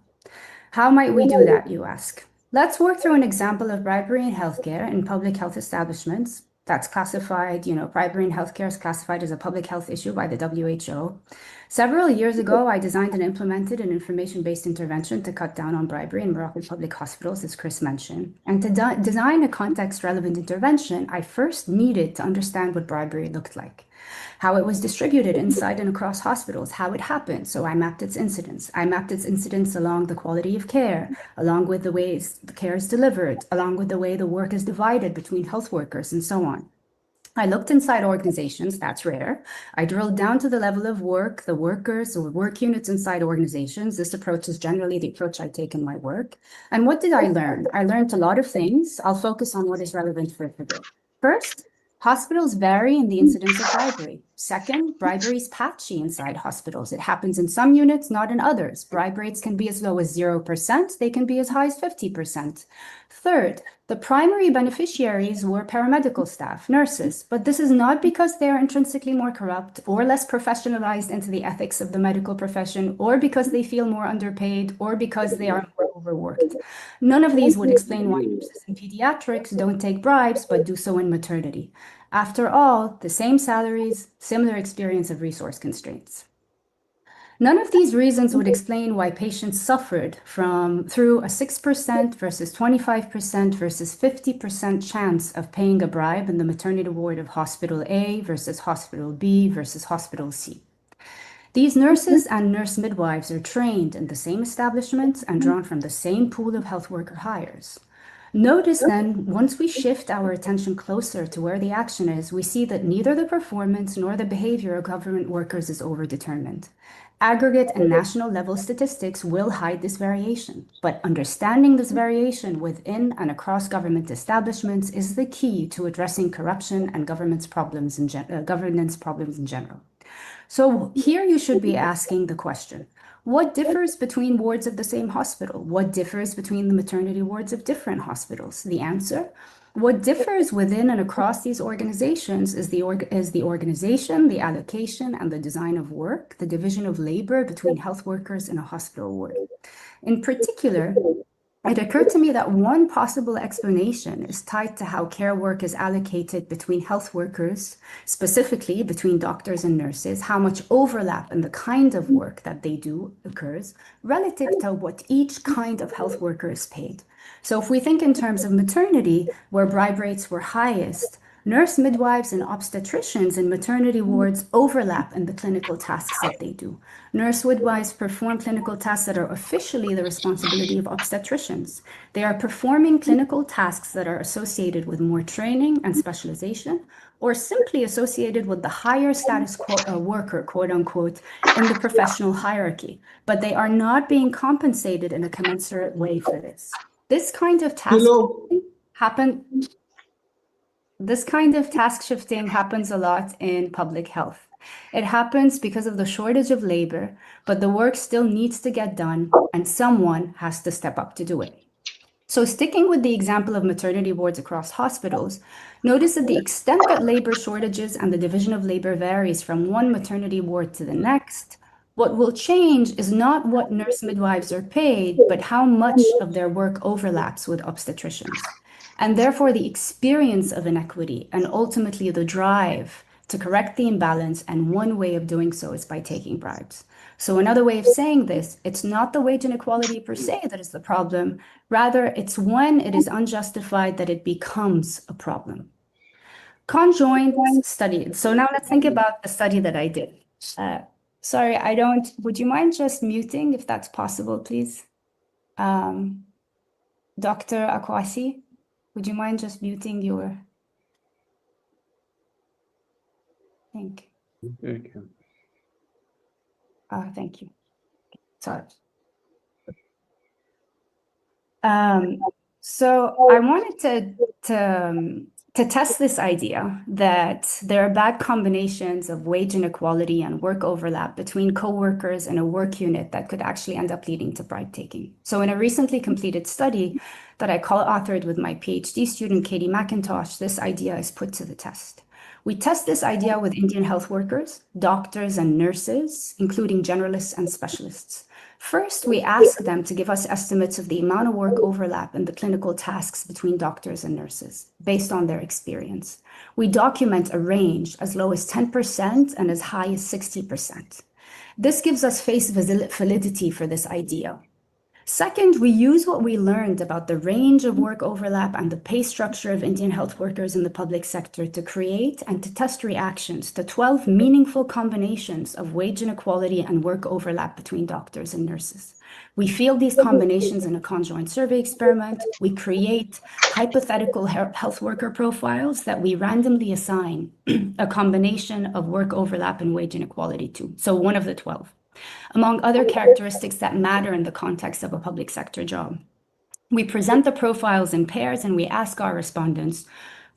How might we do that, you ask? Let's work through an example of bribery in healthcare in public health establishments. That's classified, bribery in healthcare is classified as a public health issue by the WHO. Several years ago, I designed and implemented an information-based intervention to cut down on bribery in Moroccan public hospitals, as Chris mentioned. And to design a context-relevant intervention, I first needed to understand what bribery looked like, how it was distributed inside and across hospitals, how it happened. So I mapped its incidence. I mapped its incidence along the quality of care, along with the ways the care is delivered, along with the way the work is divided between health workers, and so on. I looked inside organizations, that's rare. I drilled down to the level of work, the workers or work units inside organizations. This approach is generally the approach I take in my work. And what did I learn? I learned a lot of things. I'll focus on what is relevant for today. First, hospitals vary in the incidence of bribery. Second, bribery is patchy inside hospitals. It happens in some units, not in others. Bribe rates can be as low as 0%. They can be as high as 50%. Third, the primary beneficiaries were paramedical staff, nurses, but this is not because they are intrinsically more corrupt or less professionalized into the ethics of the medical profession, or because they feel more underpaid, or because they are more overworked. None of these would explain why nurses in pediatrics don't take bribes, but do so in maternity. After all, the same salaries, similar experience of resource constraints. None of these reasons would explain why patients suffered through a 6% versus 25% versus 50% chance of paying a bribe in the maternity ward of Hospital A versus Hospital B versus Hospital C. These nurses and nurse midwives are trained in the same establishments and drawn from the same pool of health worker hires. Notice then, once we shift our attention closer to where the action is, we see that neither the performance nor the behavior of government workers is overdetermined. Aggregate and national level statistics will hide this variation, but understanding this variation within and across government establishments is the key to addressing corruption and governance problems in general. So here you should be asking the question, what differs between wards of the same hospital? What differs between the maternity wards of different hospitals? The answer, what differs within and across these organizations is the organization, the allocation, and the design of work, the division of labor between health workers in a hospital ward. In particular, it occurred to me that one possible explanation is tied to how care work is allocated between health workers, specifically between doctors and nurses, how much overlap in the kind of work that they do occurs relative to what each kind of health worker is paid. So if we think in terms of maternity, where bribe rates were highest, nurse midwives and obstetricians in maternity wards overlap in the clinical tasks that they do. Nurse midwives perform clinical tasks that are officially the responsibility of obstetricians. They are performing clinical tasks that are associated with more training and specialization, or simply associated with the higher status worker, quote unquote, in the professional hierarchy, but they are not being compensated in a commensurate way for this. This kind of task shifting happens a lot in public health. It happens because of the shortage of labor, but the work still needs to get done and someone has to step up to do it. So sticking with the example of maternity wards across hospitals, notice that the extent that labor shortages and the division of labor varies from one maternity ward to the next. What will change is not what nurse midwives are paid, but how much of their work overlaps with obstetricians. And therefore the experience of inequity and ultimately the drive to correct the imbalance, and one way of doing so is by taking bribes. So another way of saying this, it's not the wage inequality per se that is the problem, rather it's when it is unjustified that it becomes a problem. Conjoint study. So now let's think about the study that I did. Sorry, would you mind just muting if that's possible, please? Dr. Akwasi, would you mind just muting your... Thank you. Thank you. Sorry. So I wanted to test this idea that there are bad combinations of wage inequality and work overlap between co-workers in a work unit that could actually end up leading to bribe taking. So in a recently completed study that I co-authored with my PhD student, Katie McIntosh, this idea is put to the test. We test this idea with Indian health workers, doctors and nurses, including generalists and specialists. First, we ask them to give us estimates of the amount of work overlap in the clinical tasks between doctors and nurses, based on their experience. We document a range as low as 10% and as high as 60%. This gives us face validity for this idea. Second, we use what we learned about the range of work overlap and the pay structure of Indian health workers in the public sector to create and to test reactions to 12 meaningful combinations of wage inequality and work overlap between doctors and nurses. We field these combinations in a conjoint survey experiment. We create hypothetical health worker profiles that we randomly assign a combination of work overlap and wage inequality to, so one of the 12. Among other characteristics that matter in the context of a public sector job. We present the profiles in pairs and we ask our respondents,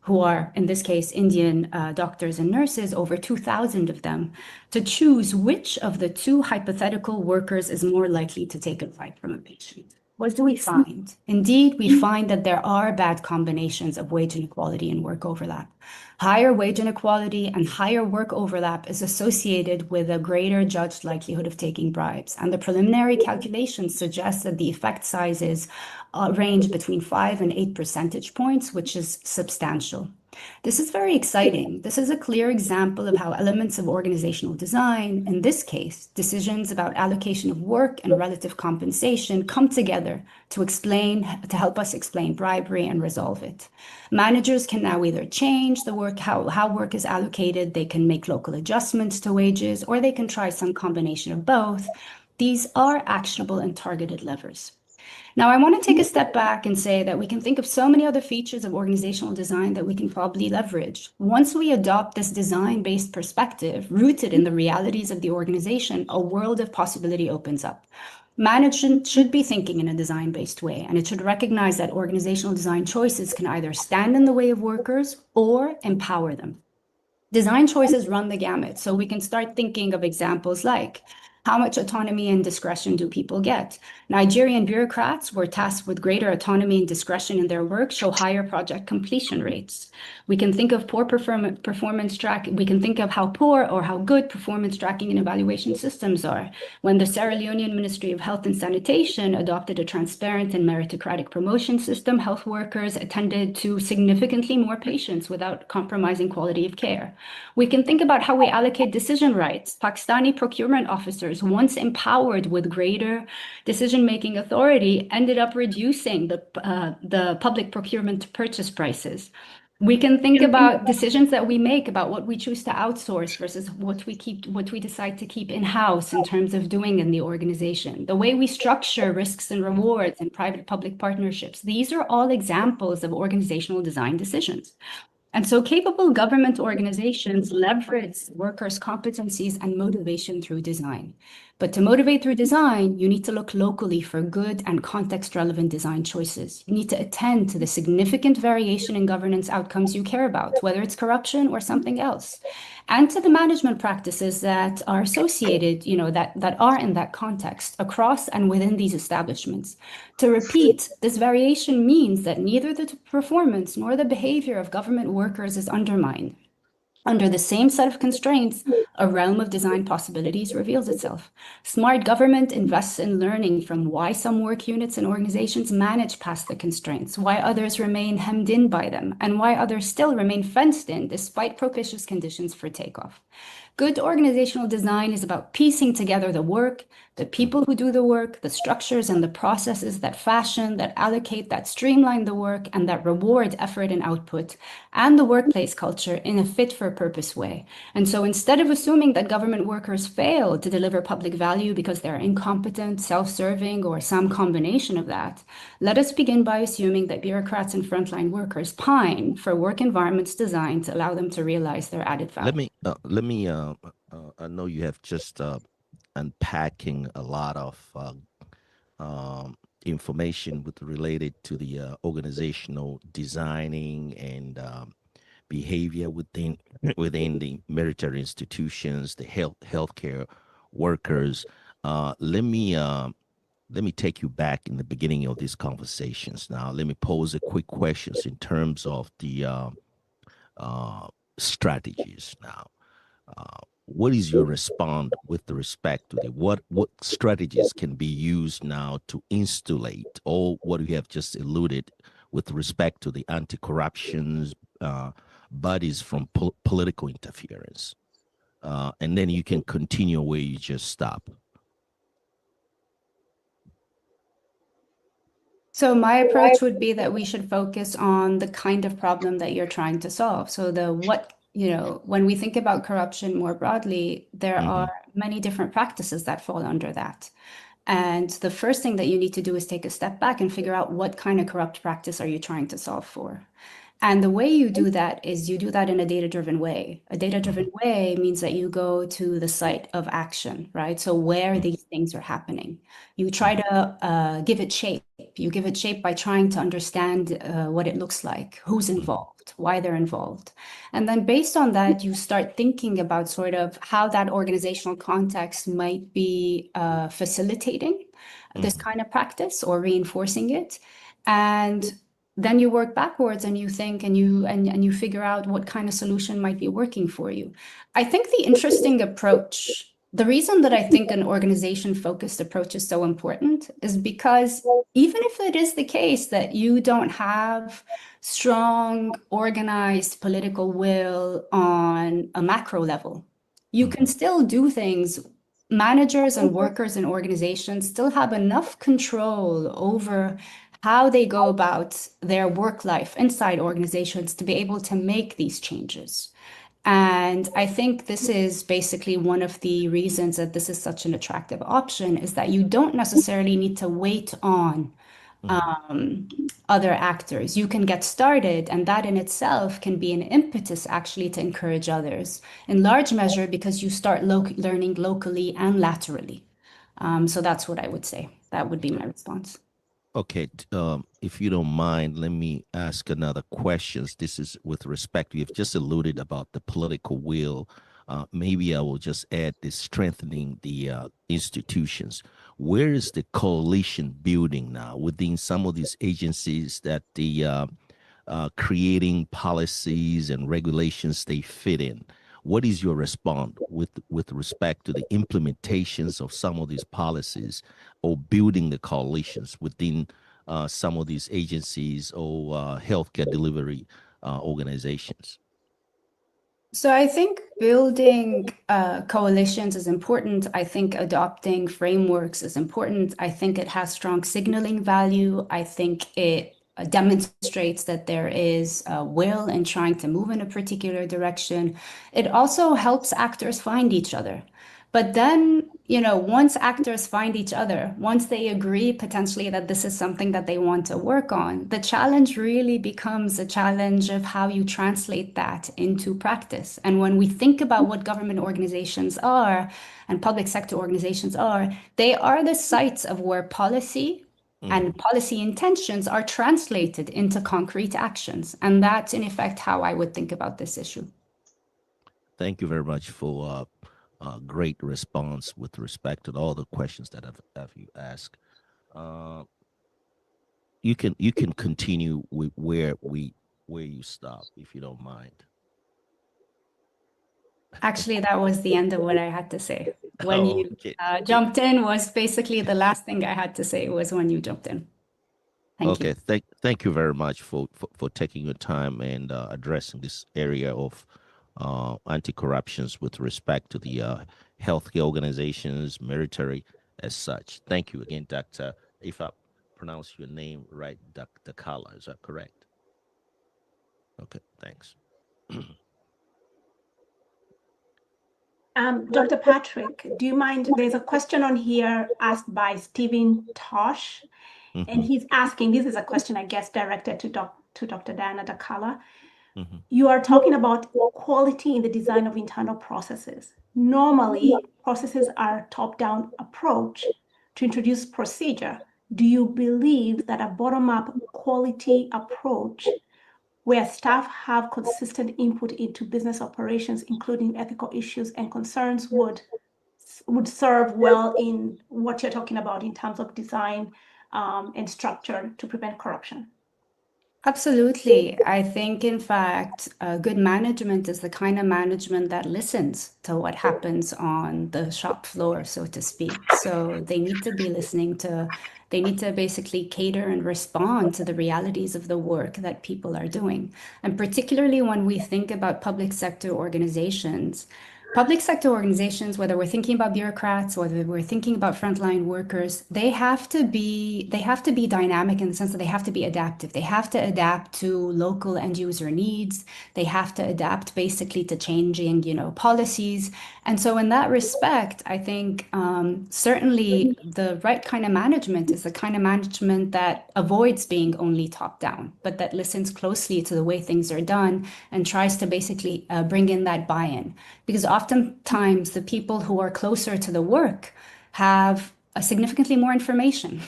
who are, in this case, Indian doctors and nurses, over 2,000 of them, to choose which of the two hypothetical workers is more likely to take a bribe from a patient. What do we find? Indeed, we find that there are bad combinations of wage inequality and work overlap. Higher wage inequality and higher work overlap is associated with a greater judged likelihood of taking bribes. And the preliminary calculations suggest that the effect sizes range between 5 and 8 percentage points, which is substantial. This is very exciting. This is a clear example of how elements of organizational design, in this case, decisions about allocation of work and relative compensation, come together to help us explain bribery and resolve it. Managers can now either change the work, how work is allocated, they can make local adjustments to wages, or they can try some combination of both. These are actionable and targeted levers. Now, I want to take a step back and say that we can think of so many other features of organizational design that we can probably leverage. Once we adopt this design-based perspective, rooted in the realities of the organization, a world of possibility opens up. Management should be thinking in a design-based way, and it should recognize that organizational design choices can either stand in the way of workers or empower them. Design choices run the gamut, so we can start thinking of examples like, How much autonomy and discretion do people get? Nigerian bureaucrats were tasked with greater autonomy and discretion in their work, show higher project completion rates. We can think of performance tracking. We can think of how poor or how good performance tracking and evaluation systems are. When the Sierra Leonean Ministry of Health and Sanitation adopted a transparent and meritocratic promotion system, health workers attended to significantly more patients without compromising quality of care. We can think about how we allocate decision rights. Pakistani procurement officers, once empowered with greater decision-making authority, ended up reducing the public procurement to purchase prices. We can think about decisions that we make about what we choose to outsource versus what we decide to keep in-house in terms of doing in the organization. The way we structure risks and rewards and private-public partnerships. These are all examples of organizational design decisions. And so capable government organizations leverage workers' competencies and motivation through design. But to motivate through design, you need to look locally for good and context-relevant design choices. You need to attend to the significant variation in governance outcomes you care about, whether it's corruption or something else, and to the management practices that are associated, that are in that context across and within these establishments. To repeat, this variation means that neither the performance nor the behavior of government workers is undermined. Under the same set of constraints, a realm of design possibilities reveals itself. Smart government invests in learning from why some work units and organizations manage past the constraints, why others remain hemmed in by them, and why others still remain fenced in despite propitious conditions for takeoff. Good organizational design is about piecing together the work, the people who do the work, the structures and the processes that fashion, that allocate, that streamline the work, and that reward effort and output, and the workplace culture in a fit-for-purpose way. And so instead of assuming that government workers fail to deliver public value because they're incompetent, self-serving, or some combination of that, let us begin by assuming that bureaucrats and frontline workers pine for work environments designed to allow them to realize their added value. I know you have just unpacking a lot of information related to the organizational designing and behavior within the military institutions, the healthcare workers. Let me take you back in the beginning of these conversations. Now, let me pose a quick questions in terms of the strategies. Now, what is your response with the respect to the what strategies can be used now to insulate all what you have just alluded with respect to the anti-corruptions bodies from political interference, and then you can continue where you just stop. So my approach would be that we should focus on the kind of problem that you're trying to solve. So when we think about corruption more broadly, there are many different practices that fall under that. And the first thing that you need to do is take a step back and figure out what kind of corrupt practice are you trying to solve for. And the way you do that is you do that in a data-driven way. A data-driven way means that you go to the site of action, right? So where these things are happening. You try to give it shape. You give it shape by trying to understand what it looks like, who's involved, why they're involved. And then based on that, you start thinking about sort of how that organizational context might be facilitating this kind of practice or reinforcing it. And then you work backwards and you think and you figure out what kind of solution might be working for you. I think the interesting approach, the reason that I think an organization-focused approach is so important is because even if it is the case that you don't have strong, organized political will on a macro level, you can still do things. Managers and workers in organizations still have enough control over how they go about their work life inside organizations to be able to make these changes. And I think this is basically one of the reasons that this is such an attractive option, is that you don't necessarily need to wait on other actors. You can get started, and that in itself can be an impetus actually to encourage others, in large measure because you start learning locally and laterally. So that's what I would say. That would be my response. Okay, if you don't mind, let me ask another question. This is with respect, you've just alluded about the political will maybe I will just add this strengthening the institutions. Where is the coalition building now within some of these agencies that the creating policies and regulations they fit in? What is your response with respect to the implementations of some of these policies or building the coalitions within some of these agencies or healthcare delivery organizations? So I think building coalitions is important. I think adopting frameworks is important. I think it has strong signaling value. I think it demonstrates that there is a will in trying to move in a particular direction. It also helps actors find each other. But then, once actors find each other, once they agree potentially that this is something that they want to work on, the challenge really becomes a challenge of how you translate that into practice. And when we think about what government organizations are and public sector organizations are, they are the sites of where policy and policy intentions are translated into concrete actions. And that's in effect how I would think about this issue. Thank you very much for a great response with respect to all the questions that have you asked. You can continue with where you stop, if you don't mind. Actually, that was the end of what I had to say. When you jumped in was basically the last thing I had to say was when you jumped in. Thank you. Thank you very much for taking your time and addressing this area of anti-corruptions with respect to the healthcare organizations, military as such. Thank you again, Dr. If I pronounce your name right, Dr. Kala, is that correct? Okay, thanks. Dr. Patrick, do you mind? There's a question on here asked by Stephen Tosh, and he's asking, this is a question, I guess, directed to Dr. Diana Dakala. You are talking about quality in the design of internal processes. Normally, processes are a top-down approach to introduce procedure. Do you believe that a bottom-up quality approach where staff have consistent input into business operations, including ethical issues and concerns, would serve well in what you're talking about in terms of design and structure to prevent corruption? Absolutely. I think, in fact, good management is the kind of management that listens to what happens on the shop floor, so to speak. So they need to be they need to basically cater and respond to the realities of the work that people are doing. And particularly when we think about public sector organizations, whether we're thinking about bureaucrats, whether we're thinking about frontline workers, they have to be dynamic in the sense that they have to be adaptive. They have to adapt to local end user needs. They have to adapt basically to changing, policies. And so in that respect, I think certainly the right kind of management is the kind of management that avoids being only top down, but that listens closely to the way things are done and tries to basically bring in that buy-in. Because oftentimes the people who are closer to the work have significantly more information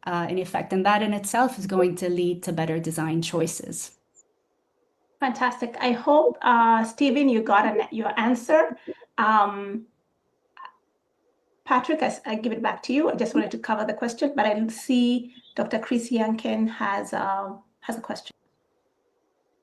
in effect, and that in itself is going to lead to better design choices. Fantastic. I hope, Stephen, you got your answer. Patrick, I give it back to you. I just wanted to cover the question, but I didn't see Dr. Chris Yankin has a question.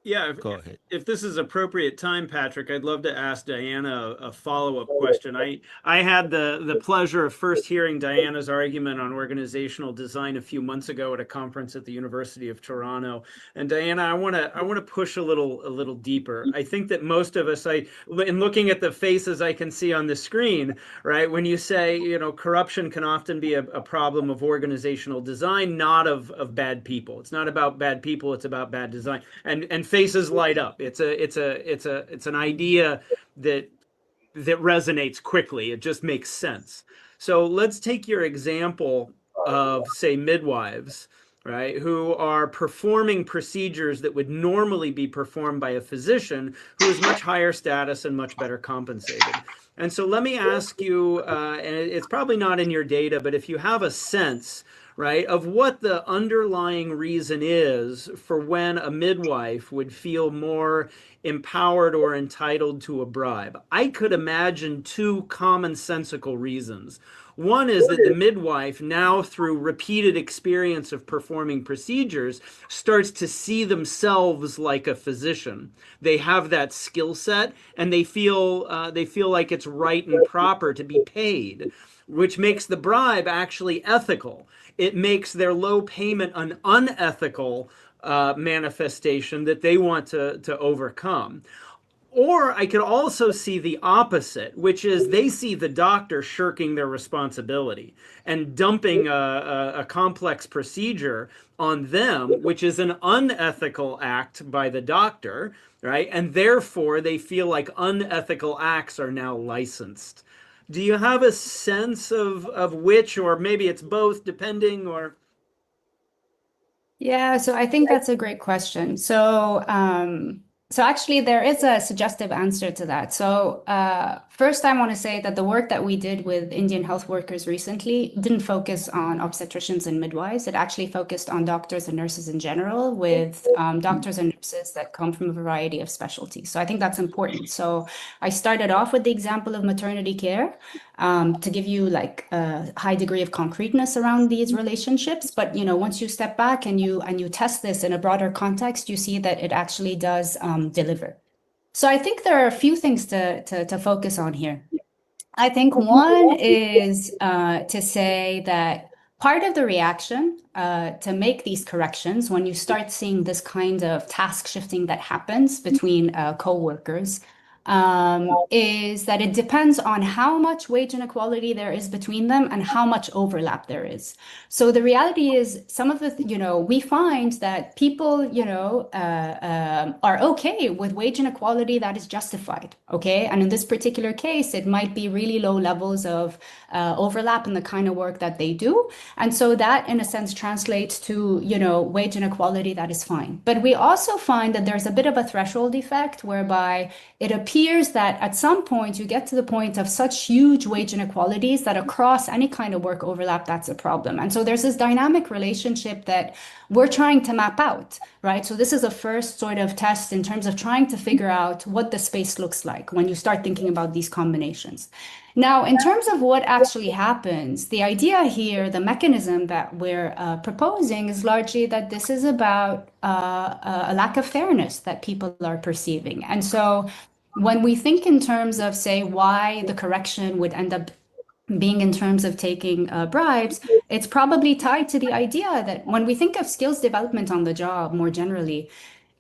Yeah, Go ahead. If this is appropriate time, Patrick, I'd love to ask Diana a follow-up question. I had the pleasure of first hearing Diana's argument on organizational design a few months ago at a conference at the University of Toronto. And Diana, I want to push a little deeper. I think that most of us, in looking at the faces I can see on the screen, right, when you say, corruption can often be a problem of organizational design, not of bad people. It's not about bad people, it's about bad design. And faces light up. It's an idea that resonates quickly. It just makes sense. So let's take your example of, say, midwives, right, who are performing procedures that would normally be performed by a physician who is much higher status and much better compensated. And so let me ask you, and it's probably not in your data, but if you have a sense, right, of what the underlying reason is for when a midwife would feel more empowered or entitled to a bribe. I could imagine two commonsensical reasons. One is that the midwife, now through repeated experience of performing procedures, starts to see themselves like a physician. They have that skill set, and they feel like it's right and proper to be paid, which makes the bribe actually ethical. It makes their low payment an unethical manifestation that they want to overcome. Or I could also see the opposite, which is they see the doctor shirking their responsibility and dumping a complex procedure on them, which is an unethical act by the doctor, right? And therefore they feel like unethical acts are now licensed. Do you have a sense of which, or maybe it's both, depending, or? Yeah, so I think that's a great question. So actually, there is a suggestive answer to that. So first, I want to say that the work that we did with Indian health workers recently didn't focus on obstetricians and midwives. It actually focused on doctors and nurses in general, with doctors and nurses that come from a variety of specialties. So I think that's important. So I started off with the example of maternity care, to give you like a high degree of concreteness around these relationships. But once you step back and you test this in a broader context, you see that it actually does deliver. So I think there are a few things to focus on here. I think one is to say that part of the reaction to make these corrections, when you start seeing this kind of task shifting that happens between co-workers, is that it depends on how much wage inequality there is between them and how much overlap there is. So the reality is, some of the, we find that people, are okay with wage inequality that is justified, okay? And in this particular case, it might be really low levels of overlap in the kind of work that they do. And so that, in a sense, translates to, wage inequality that is fine. But we also find that there's a bit of a threshold effect whereby it appears that at some point you get to the point of such huge wage inequalities that across any kind of work overlap, that's a problem. And so there's this dynamic relationship that we're trying to map out, right? So this is a first sort of test in terms of trying to figure out what the space looks like when you start thinking about these combinations. Now, in terms of what actually happens, the idea here, the mechanism that we're proposing is largely that this is about a lack of fairness that people are perceiving. And so when we think in terms of, say, why the correction would end up being in terms of taking bribes, it's probably tied to the idea that when we think of skills development on the job more generally,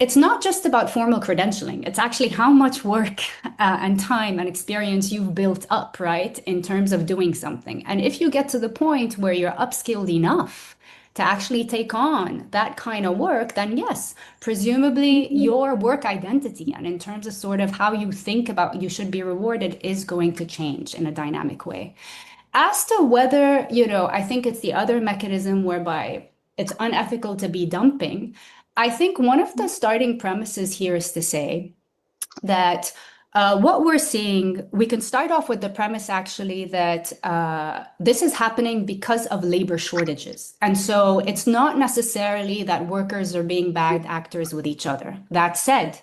it's not just about formal credentialing. It's actually how much work and time and experience you've built up, right, in terms of doing something. And if you get to the point where you're upskilled enough to actually take on that kind of work, then yes, presumably your work identity and in terms of sort of how you think about you should be rewarded is going to change in a dynamic way. As to whether, I think it's the other mechanism whereby it's unethical to be dumping. I think one of the starting premises here is to say that what we're seeing, we can start off with the premise actually that this is happening because of labor shortages. And so it's not necessarily that workers are being bad actors with each other. That said,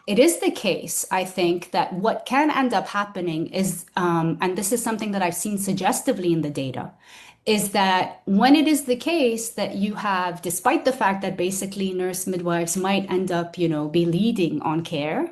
it is the case, I think, that what can end up happening is, and this is something that I've seen suggestively in the data, is that when it is the case that you have, despite the fact that basically nurse midwives might end up, be leading on care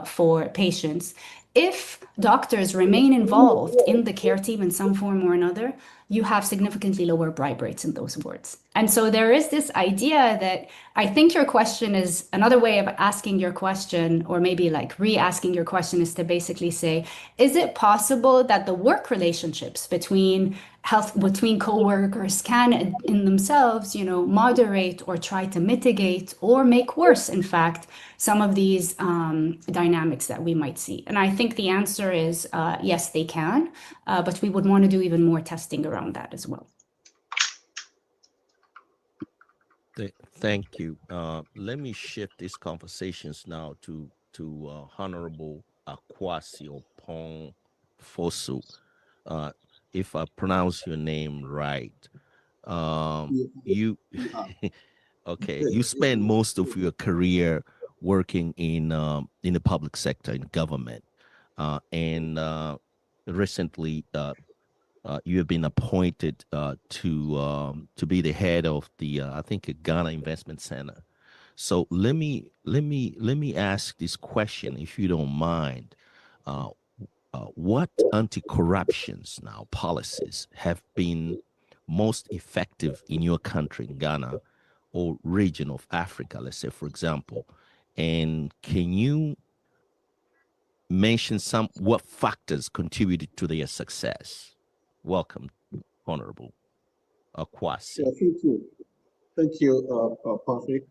for patients, if doctors remain involved in the care team in some form or another, you have significantly lower bribe rates in those wards. And so there is this idea that I think your question is another way of asking your question, or maybe like re-asking your question, is to basically say, is it possible that the work relationships between co-workers can in themselves, moderate or try to mitigate or make worse, in fact, some of these dynamics that we might see? And I think the answer is yes, they can, but we would want to do even more testing around that as well. Thank you. Let me shift these conversations now to Honorable Akwasi Opon Fosu. If I pronounce your name right, you okay, you spend most of your career working in the public sector, in government, and recently you have been appointed to be the head of the I think Ghana Investment Center. So let me ask this question, if you don't mind. What anti-corruptions now policies have been most effective in your country, in Ghana, or region of Africa, let's say, for example? And can you mention what factors contributed to their success? Welcome, Honorable Akwasi. Yeah, thank you. Thank you, Patrick.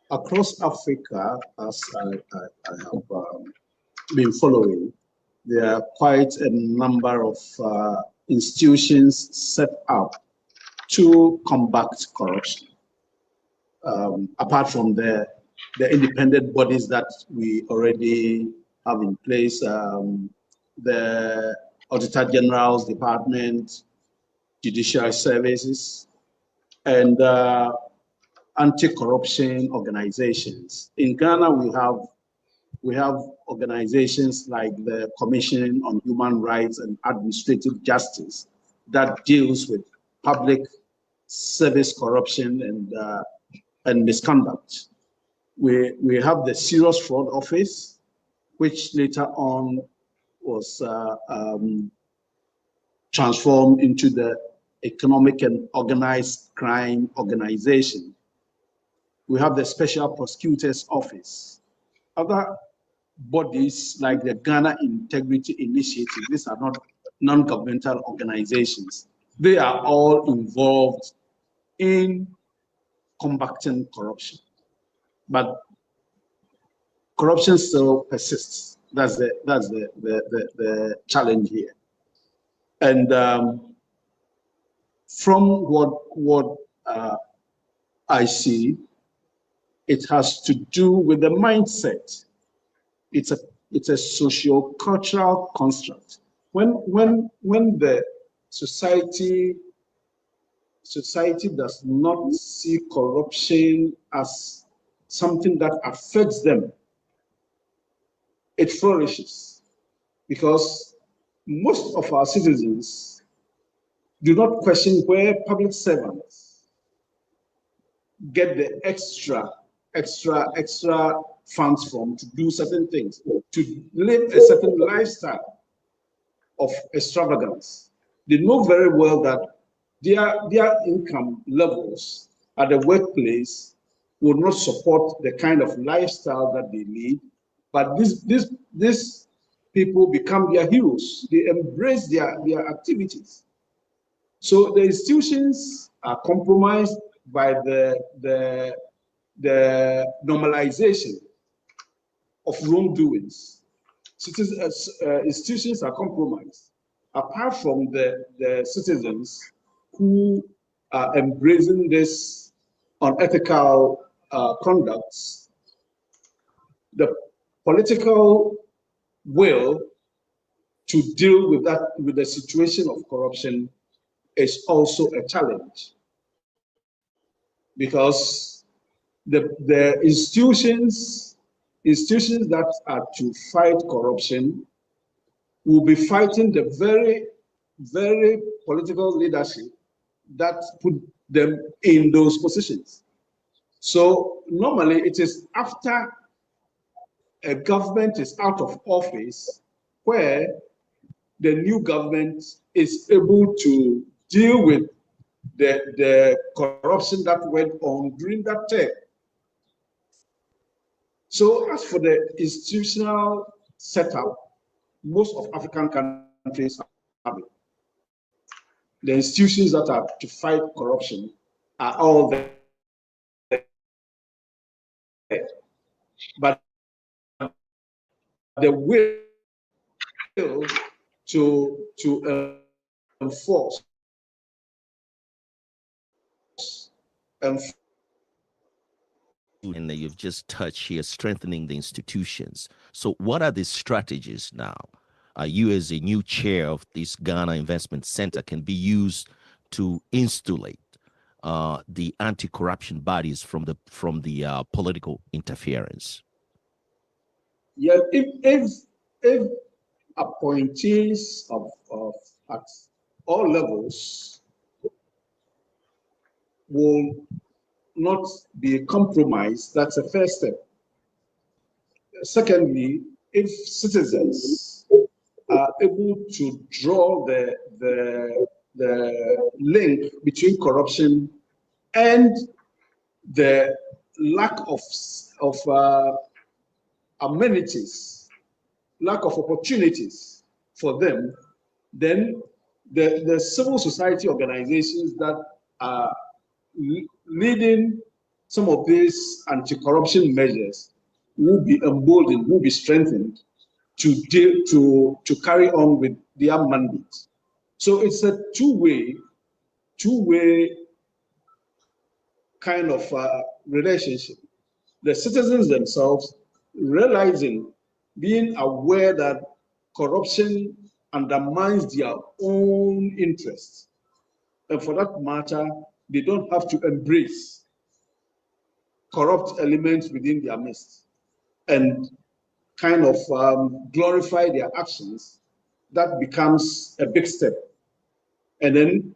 Across Africa, as I have been following, there are quite a number of institutions set up to combat corruption. Apart from the independent bodies that we already have in place, the Auditor General's Department, Judicial Services, and anti-corruption organizations. In Ghana, we have organizations like the Commission on Human Rights and Administrative Justice that deals with public service corruption and misconduct. We have the Serious Fraud Office, which later on was transformed into the Economic and Organized Crime Organization. We have the Special Prosecutor's Office. Other bodies like the Ghana Integrity Initiative, these are not non-governmental organizations. They are all involved in combating corruption. But corruption still persists. That's the challenge here. And from what I see, it has to do with the mindset. It's a socio-cultural construct. When the society does not see corruption as something that affects them, it flourishes, because most of our citizens do not question where public servants get the extra funds from to do certain things, to live a certain lifestyle of extravagance. They know very well that their income levels at the workplace will not support the kind of lifestyle that they lead, but these people become their heroes. They embrace their activities. So the institutions are compromised by the normalization of wrongdoings. Institutions are compromised. Apart from the citizens who are embracing this unethical conducts, the political will to deal with the situation of corruption is also a challenge, because the institutions that are to fight corruption will be fighting the very, very political leadership that put them in those positions. So normally it is after a government is out of office where the new government is able to deal with the corruption that went on during that term. So as for the institutional setup, most of African countries have it. The institutions that are to fight corruption are all there. But the will to enforce and that you've just touched here, strengthening the institutions. So what are the strategies now? You as a new chair of this Ghana Investment Center can be used to insulate the anti-corruption bodies from the political interference? Yeah, if appointees at all levels will not be compromised, that's a first step. Secondly, if citizens are able to draw the link between corruption and the lack of amenities, lack of opportunities for them, then the civil society organizations that are leading some of these anti-corruption measures will be emboldened, will be strengthened to carry on with their mandate. So it's a two-way kind of relationship. The citizens themselves realizing, being aware that corruption undermines their own interests. And for that matter, they don't have to embrace corrupt elements within their midst and kind of glorify their actions. That becomes a big step. And then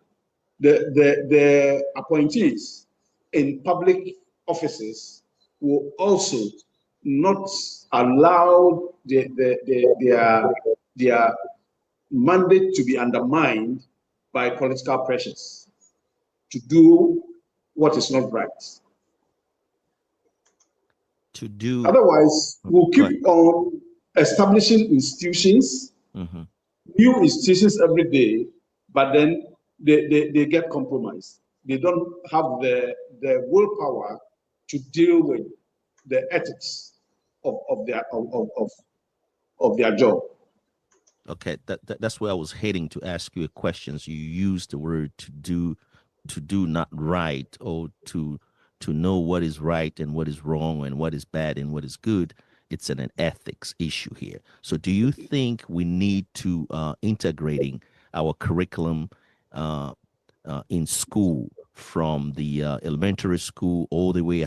the appointees in public offices will also not allow their mandate to be undermined by political pressures to do what is not right. Otherwise, we'll keep on establishing institutions, new institutions every day, but then they get compromised. They don't have the willpower to deal with the ethics of their job. Okay, that's where I was heading to ask you a question. So you used the word to do not right, or to know what is right and what is wrong and what is bad and what is good. It's an ethics issue here. So do you think we need to integrating our curriculum in school, from the elementary school all the way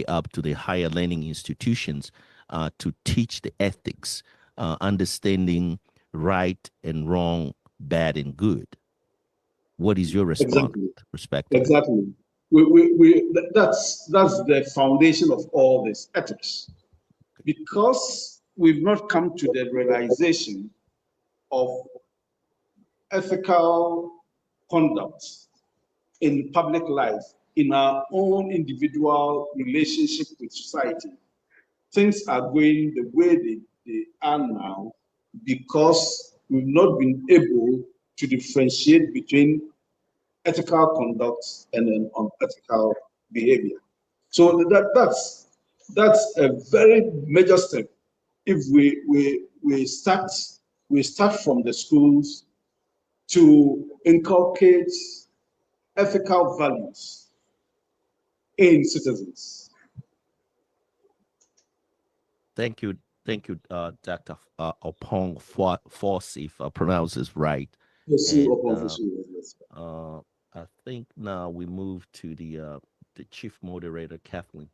up to the higher learning institutions, to teach the ethics, understanding right and wrong, bad and good? What is your perspective? Exactly. That's the foundation of all this, ethics. Because we've not come to the realization of ethical conduct in public life, in our own individual relationship with society. Things are going the way they are now because we've not been able to differentiate between ethical conduct and then unethical behavior. So that's a very major step. If we start from the schools to inculcate ethical values in citizens. Thank you, Dr. Opong Force, if I pronounce this right. I think now we move to the chief moderator, Kathleen.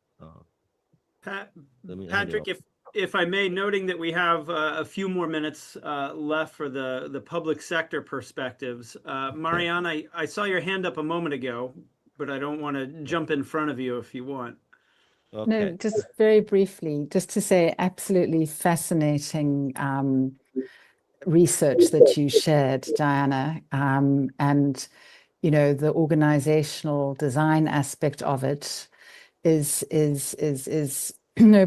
Patrick, if I may, noting that we have a few more minutes left for the public sector perspectives. Marianne, I saw your hand up a moment ago, but I don't want to jump in front of you if you want. Okay. No, just very briefly, just to say, absolutely fascinating research that you shared, Diana, and the organizational design aspect of it is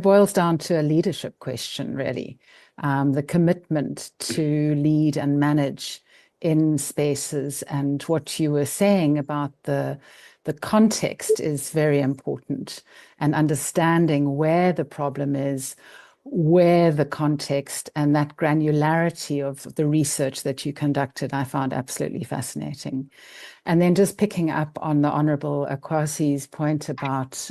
boils down to a leadership question, really. The commitment to lead and manage in spaces, and what you were saying about the context is very important, and understanding where the problem is, where the context, and that granularity of the research that you conducted, I found absolutely fascinating. And then just picking up on the Honorable Akwasi's point about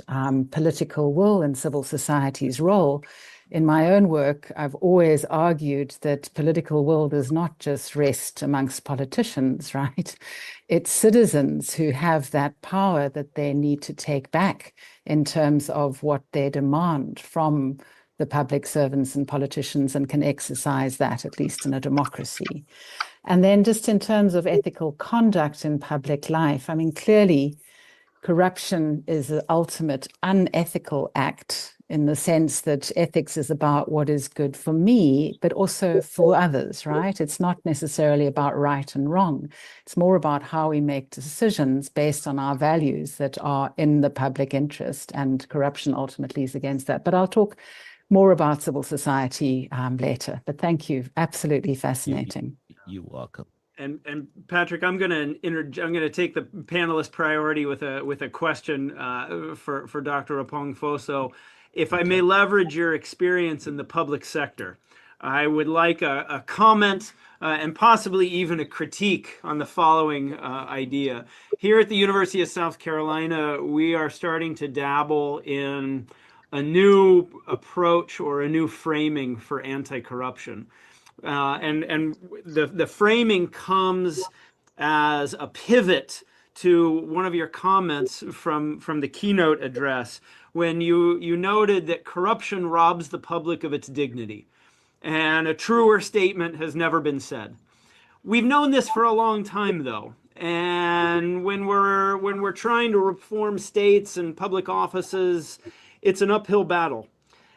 political will and civil society's role, in my own work, I've always argued that political will does not just rest amongst politicians, right? It's citizens who have that power that they need to take back in terms of what they demand from the public servants and politicians, and can exercise that, at least in a democracy. And then just in terms of ethical conduct in public life, I mean, clearly corruption is an ultimate unethical act, in the sense that ethics is about what is good for me, but also for others, right? It's not necessarily about right and wrong. It's more about how we make decisions based on our values that are in the public interest, and corruption ultimately is against that. But I'll talk more about civil society later. But thank you. Absolutely fascinating. You're welcome. And Patrick, I'm going to take the panelist priority with a question for Dr. Apong-Foso. If I may leverage your experience in the public sector, I would like a comment and possibly even a critique on the following idea. Here at the University of South Carolina, we are starting to dabble in a new approach or a new framing for anti-corruption. And the framing comes as a pivot to one of your comments from the keynote address, when you noted that corruption robs the public of its dignity. And a truer statement has never been said. We've known this for a long time, though. And when we're trying to reform states and public offices, it's an uphill battle.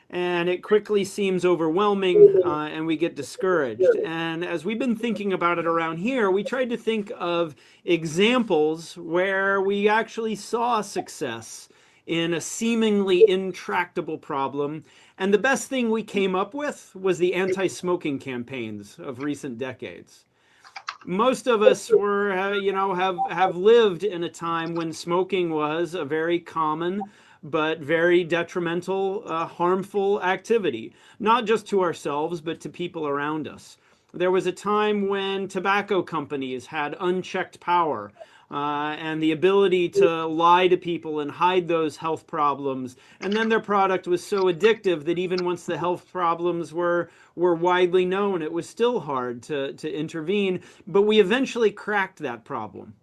And it quickly seems overwhelming, and we get discouraged. And as we've been thinking about it around here, we tried to think of examples where we actually saw success in a seemingly intractable problem. And the best thing we came up with was the anti-smoking campaigns of recent decades. Most of us have lived in a time when smoking was a very common but very detrimental, harmful activity, not just to ourselves, but to people around us. There was a time when tobacco companies had unchecked power and the ability to lie to people and hide those health problems. And then their product was so addictive that even once the health problems were widely known, it was still hard to intervene. But we eventually cracked that problem.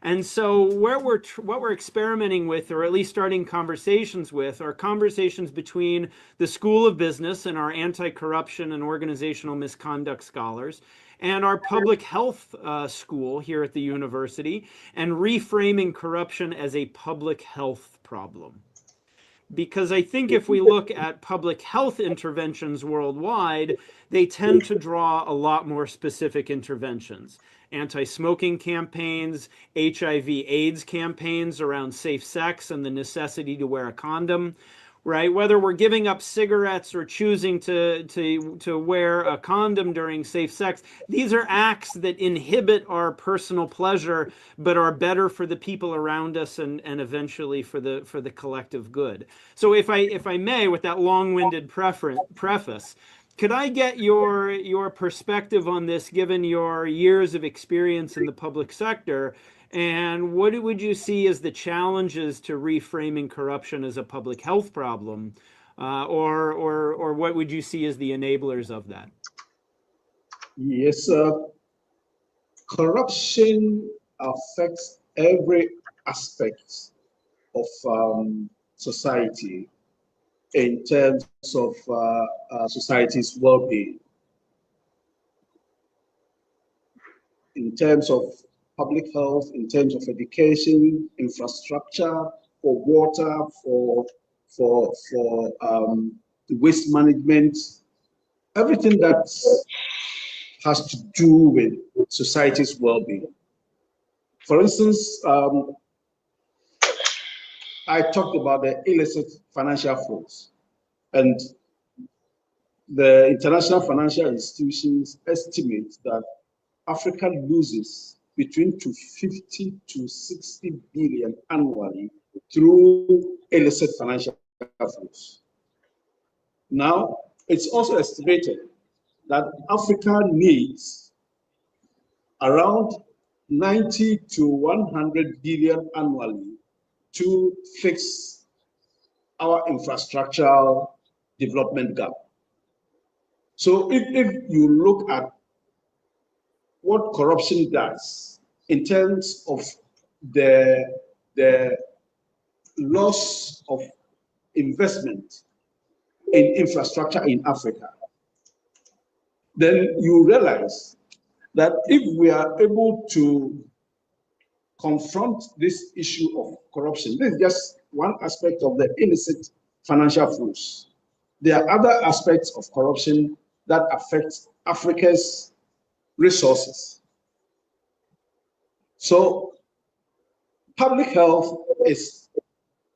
And so what we're experimenting with, or at least starting conversations with, are conversations between the School of Business and our anti-corruption and organizational misconduct scholars, and our public health school here at the university, and reframing corruption as a public health problem. Because I think if we look at public health interventions worldwide, they tend to draw a lot more specific interventions. Anti-smoking campaigns, HIV/AIDS campaigns around safe sex and the necessity to wear a condom, right? Whether we're giving up cigarettes or choosing to wear a condom during safe sex, these are acts that inhibit our personal pleasure, but are better for the people around us and eventually for the collective good. So if I may, with that long-winded preface, could I get your perspective on this, given your years of experience in the public sector? And what would you see as the challenges to reframing corruption as a public health problem? Or what would you see as the enablers of that? Yes, corruption affects every aspect of society in terms of society's well-being. In terms of public health, in terms of education, infrastructure, for water, for waste management, everything that has to do with society's well-being. For instance, I talked about the illicit financial flows, and the international financial institutions estimate that Africa loses between 250 to 60 billion annually through illicit financial flows. Now, it's also estimated that Africa needs around 90 to 100 billion annually to fix our infrastructural development gap. So if you look at what corruption does in terms of the loss of investment in infrastructure in Africa, then you realize that if we are able to confront this issue of corruption, this is just one aspect of the illicit financial flows. There are other aspects of corruption that affect Africa's resources. So public health is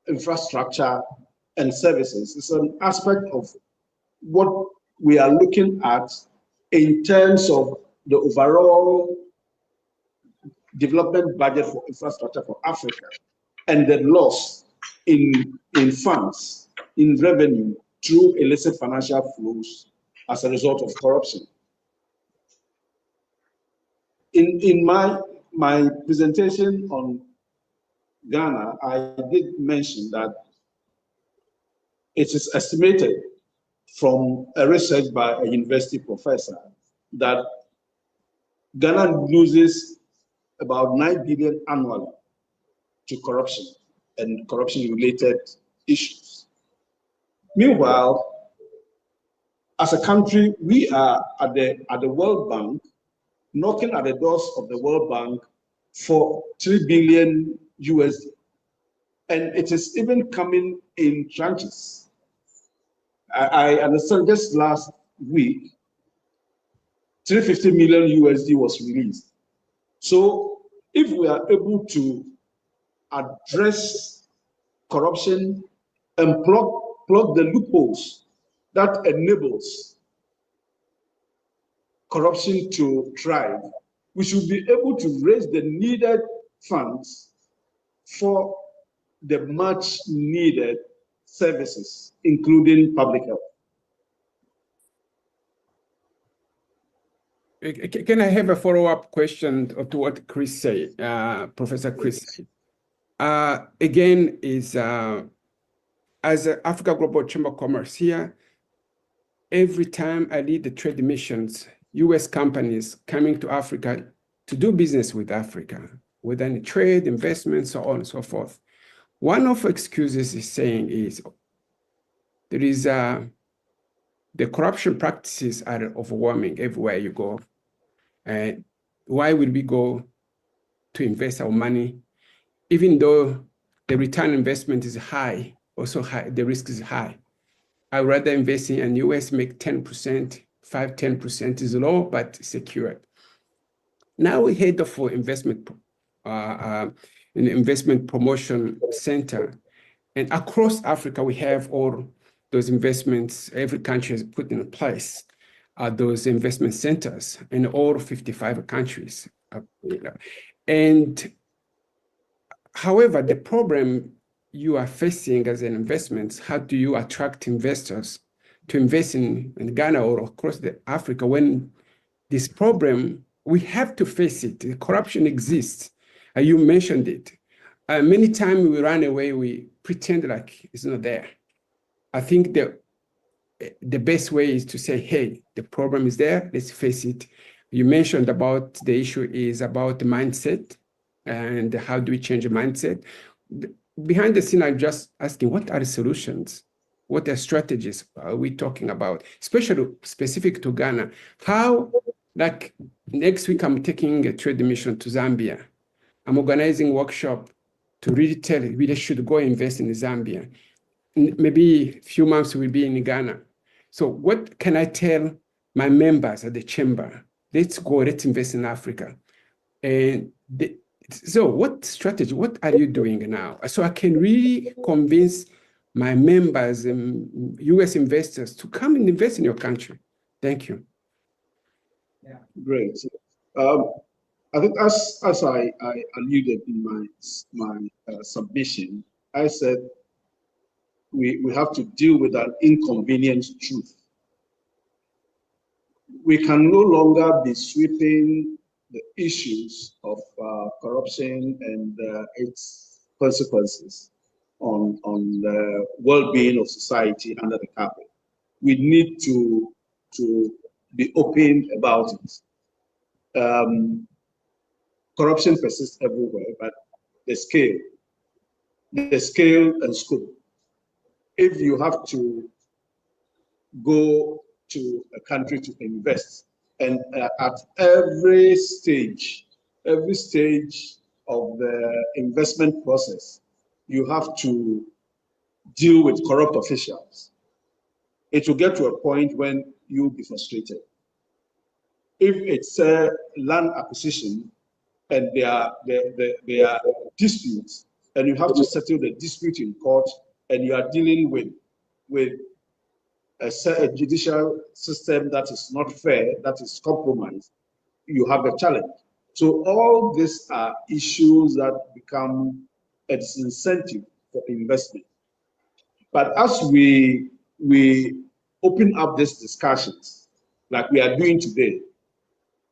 infrastructure and services. It's an aspect of what we are looking at in terms of the overall development budget for infrastructure for Africa and the loss in funds, in revenue through illicit financial flows as a result of corruption. In my presentation on Ghana, I did mention that it is estimated from a research by a university professor that Ghana loses about 9 billion annually to corruption and corruption-related issues. Meanwhile, as a country, we are at the World Bank, knocking at the doors of the World Bank for 3 billion USD. And it is even coming in tranches. I understand just last week, 350 million USD was released. So if we are able to address corruption and plug the loopholes that enables corruption to thrive, we should be able to raise the needed funds for the much needed services, including public health. Can I have a follow-up question to what Chris said, Professor Chris said? Again, as an Africa Global Chamber of Commerce here, every time I lead the trade missions, US companies coming to Africa to do business with Africa, whether in trade, investment, so on and so forth. One of the excuses is saying is there is the corruption practices are overwhelming everywhere you go. And why would we go to invest our money, even though the return investment is high, also high, the risk is high? I'd rather invest in the US, make 10%, 5-10% is low, but secured. Now we head for investment, an investment promotion center. And across Africa, we have all those investments, every country has put in place those investment centers in all 55 countries. And however, the problem you are facing as an investment, how do you attract investors to invest in Ghana or across Africa when this problem, we have to face it. The corruption exists. You mentioned it. Many times we run away, we pretend like it's not there. I think the best way is to say, hey, the problem is there, let's face it. You mentioned about the issue is about the mindset and how do we change the mindset. Behind the scene, I'm just asking, what are the solutions? What are strategies are we talking about, especially specific to Ghana? How, like next week, I'm taking a trade mission to Zambia. I'm organizing a workshop to really tell it, we should go invest in Zambia. Maybe a few months we'll be in Ghana. So what can I tell my members at the chamber? Let's go, let's invest in Africa. And so what strategy, what are you doing now? So I can really convince my members and US investors to come and invest in your country. Thank you. Yeah, great. I think as I alluded in my submission, I said we have to deal with an inconvenient truth. We can no longer be sweeping the issues of corruption and its consequences on the well-being of society under the carpet. we need to be open about it. Corruption persists everywhere, but the scale and scope. If you have to go to a country to invest, and at every stage of the investment process, you have to deal with corrupt officials, it will get to a point when you'll be frustrated. If it's a land acquisition and there are disputes, and you have to settle the dispute in court, and you are dealing with a judicial system that is not fair, that is compromised, you have a challenge. So all these are issues that become a disincentive for investment. But as we open up these discussions, like we are doing today,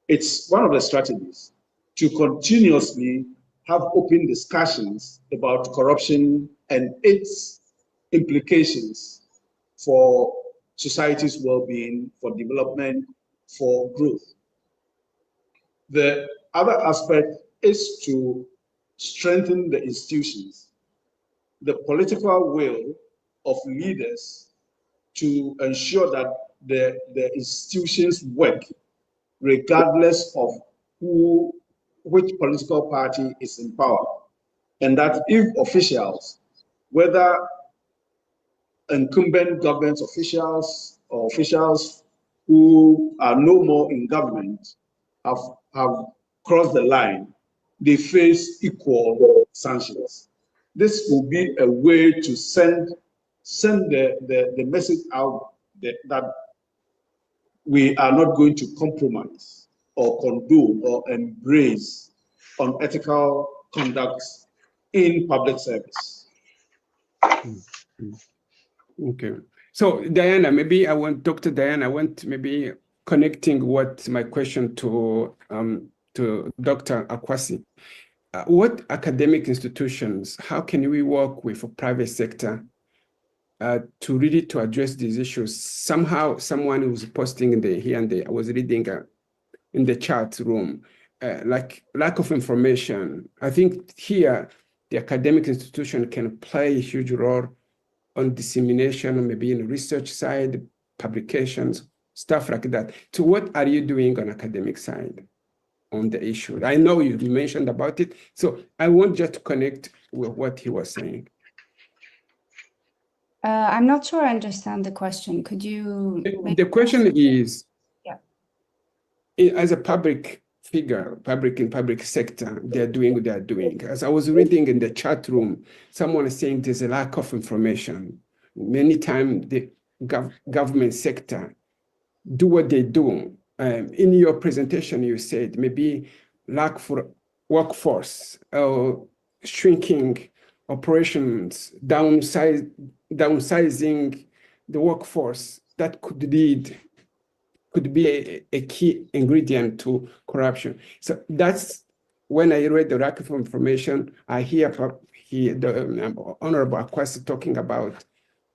it's one of the strategies to continuously have open discussions about corruption and its implications for society's well-being, for development, for growth. The other aspect is to strengthen the institutions, the political will of leaders to ensure that the institutions work regardless of which political party is in power. And that if officials, whether incumbent government officials or officials who are no more in government have crossed the line, they face equal sanctions. This will be a way to send the message out that we are not going to compromise or condone or embrace unethical conduct in public service. Okay. So Diana, maybe Dr. Diana, I want maybe connecting what my question to Dr. Akwasi. What academic institutions, how can we work with a private sector to really to address these issues? Somehow, someone who's posting in the here and there, I was reading in the chat room, like lack of information. I think here the academic institution can play a huge role on dissemination, maybe in the research side, publications, stuff like that. So what are you doing on academic side on the issue? I know you mentioned about it, so I want just to connect with what he was saying. I'm not sure I understand the question. Could you? The question is, yeah, as a public figure, public sector, they're doing what they're doing. As I was reading in the chat room, someone is saying there's a lack of information. Many times the government sector do what they do. In your presentation, you said maybe lack for workforce, shrinking operations, downsizing the workforce. That could be a key ingredient to corruption. So that's when I read the lack of information, I hear the Honorable Akwasi talking about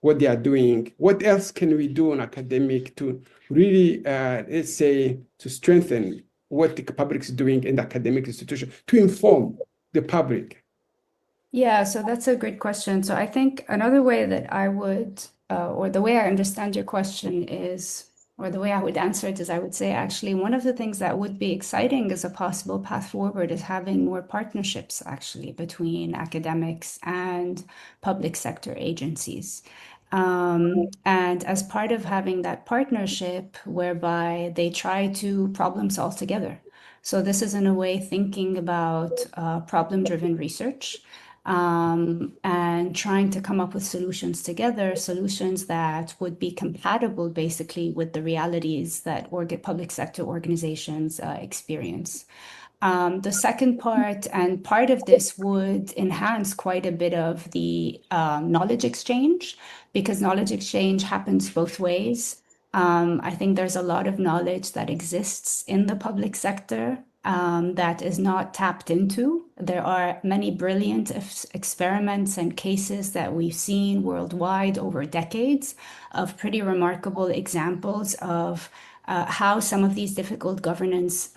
what they are doing. What else can we do on academic to really, let's say, to strengthen what the public is doing in the academic institution, to inform the public? Yeah, so that's a great question. So I think another way that I would, or the way I understand your question is, or the way I would answer it is, I would say actually one of the things that would be exciting as a possible path forward is having more partnerships actually between academics and public sector agencies. And as part of having that partnership whereby they try to problem solve together. So this is in a way thinking about problem-driven research and trying to come up with solutions together, solutions that would be compatible basically with the realities that public sector organizations experience. The second part, and part of this would enhance quite a bit of the knowledge exchange, because knowledge exchange happens both ways. I think there's a lot of knowledge that exists in the public sector that is not tapped into. There are many brilliant experiments and cases that we've seen worldwide over decades of pretty remarkable examples of how some of these difficult governance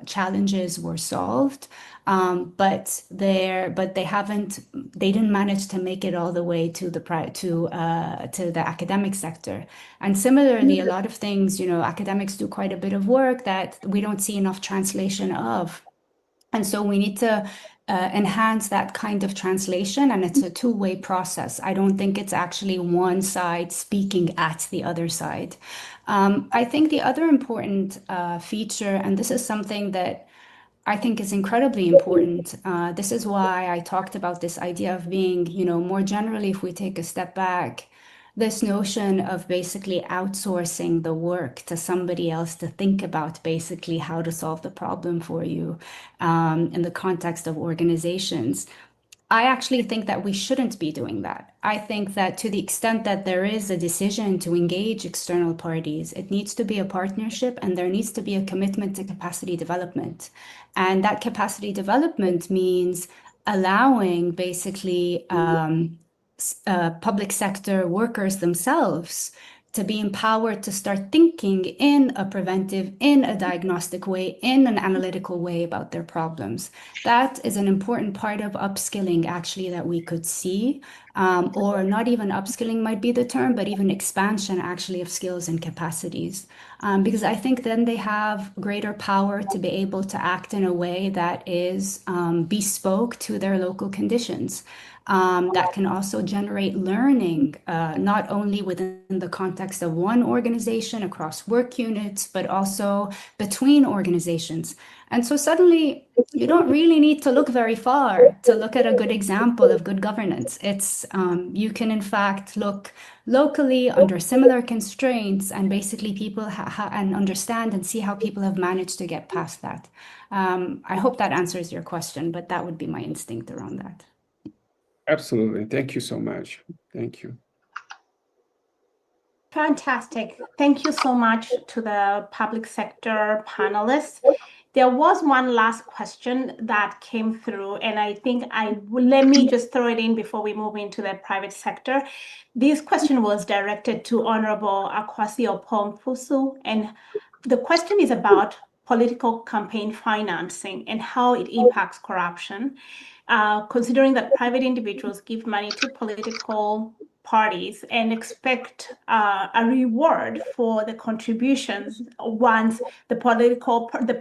challenges were solved. But they didn't manage to make it all the way to the academic sector. And similarly, a lot of things, academics do quite a bit of work that we don't see enough translation of. And so we need to enhance that kind of translation, and it's a two-way process. I don't think it's actually one side speaking at the other side. I think the other important feature, and this is something that I think is incredibly important. This is why I talked about this idea of being, more generally, if we take a step back, this notion of basically outsourcing the work to somebody else to think about basically how to solve the problem for you in the context of organizations. I actually think that we shouldn't be doing that. I think that to the extent that there is a decision to engage external parties, it needs to be a partnership and there needs to be a commitment to capacity development. And that capacity development means allowing basically public sector workers themselves to be empowered to start thinking in a preventive, in a diagnostic way, in an analytical way about their problems. That is an important part of upskilling, actually, that we could see, or not even upskilling might be the term, but even expansion, actually, of skills and capacities. Because I think then they have greater power to be able to act in a way that is bespoke to their local conditions. That can also generate learning, not only within the context of one organization across work units, but also between organizations. And so suddenly, you don't really need to look very far to look at a good example of good governance. You can, in fact, look locally under similar constraints and basically people and understand and see how people have managed to get past that. I hope that answers your question, but that would be my instinct around that. Absolutely. Thank you so much. Thank you. Fantastic. Thank you so much to the public sector panelists. There was one last question that came through, and I think let me just throw it in before we move into the private sector. This question was directed to Honorable Akwasi Opong-Fusu, and the question is about political campaign financing and how it impacts corruption, considering that private individuals give money to political parties and expect a reward for the contributions once the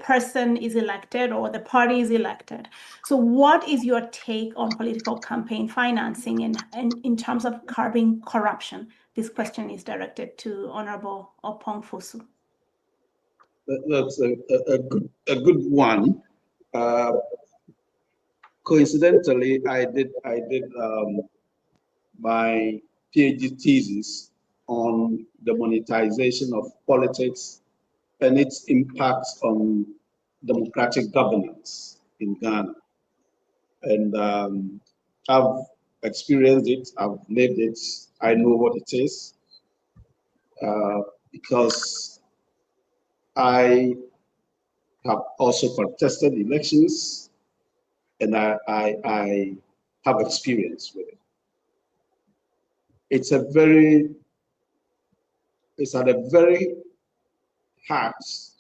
person is elected or the party is elected. So what is your take on political campaign financing and in terms of curbing corruption? This question is directed to Honorable Opong-Fusu. That's a good one. Coincidentally, I did my PhD thesis on the monetization of politics and its impact on democratic governance in Ghana. And I've experienced it, I've lived it, I know what it is, because I have also contested elections and I have experience with it. It's at the very heart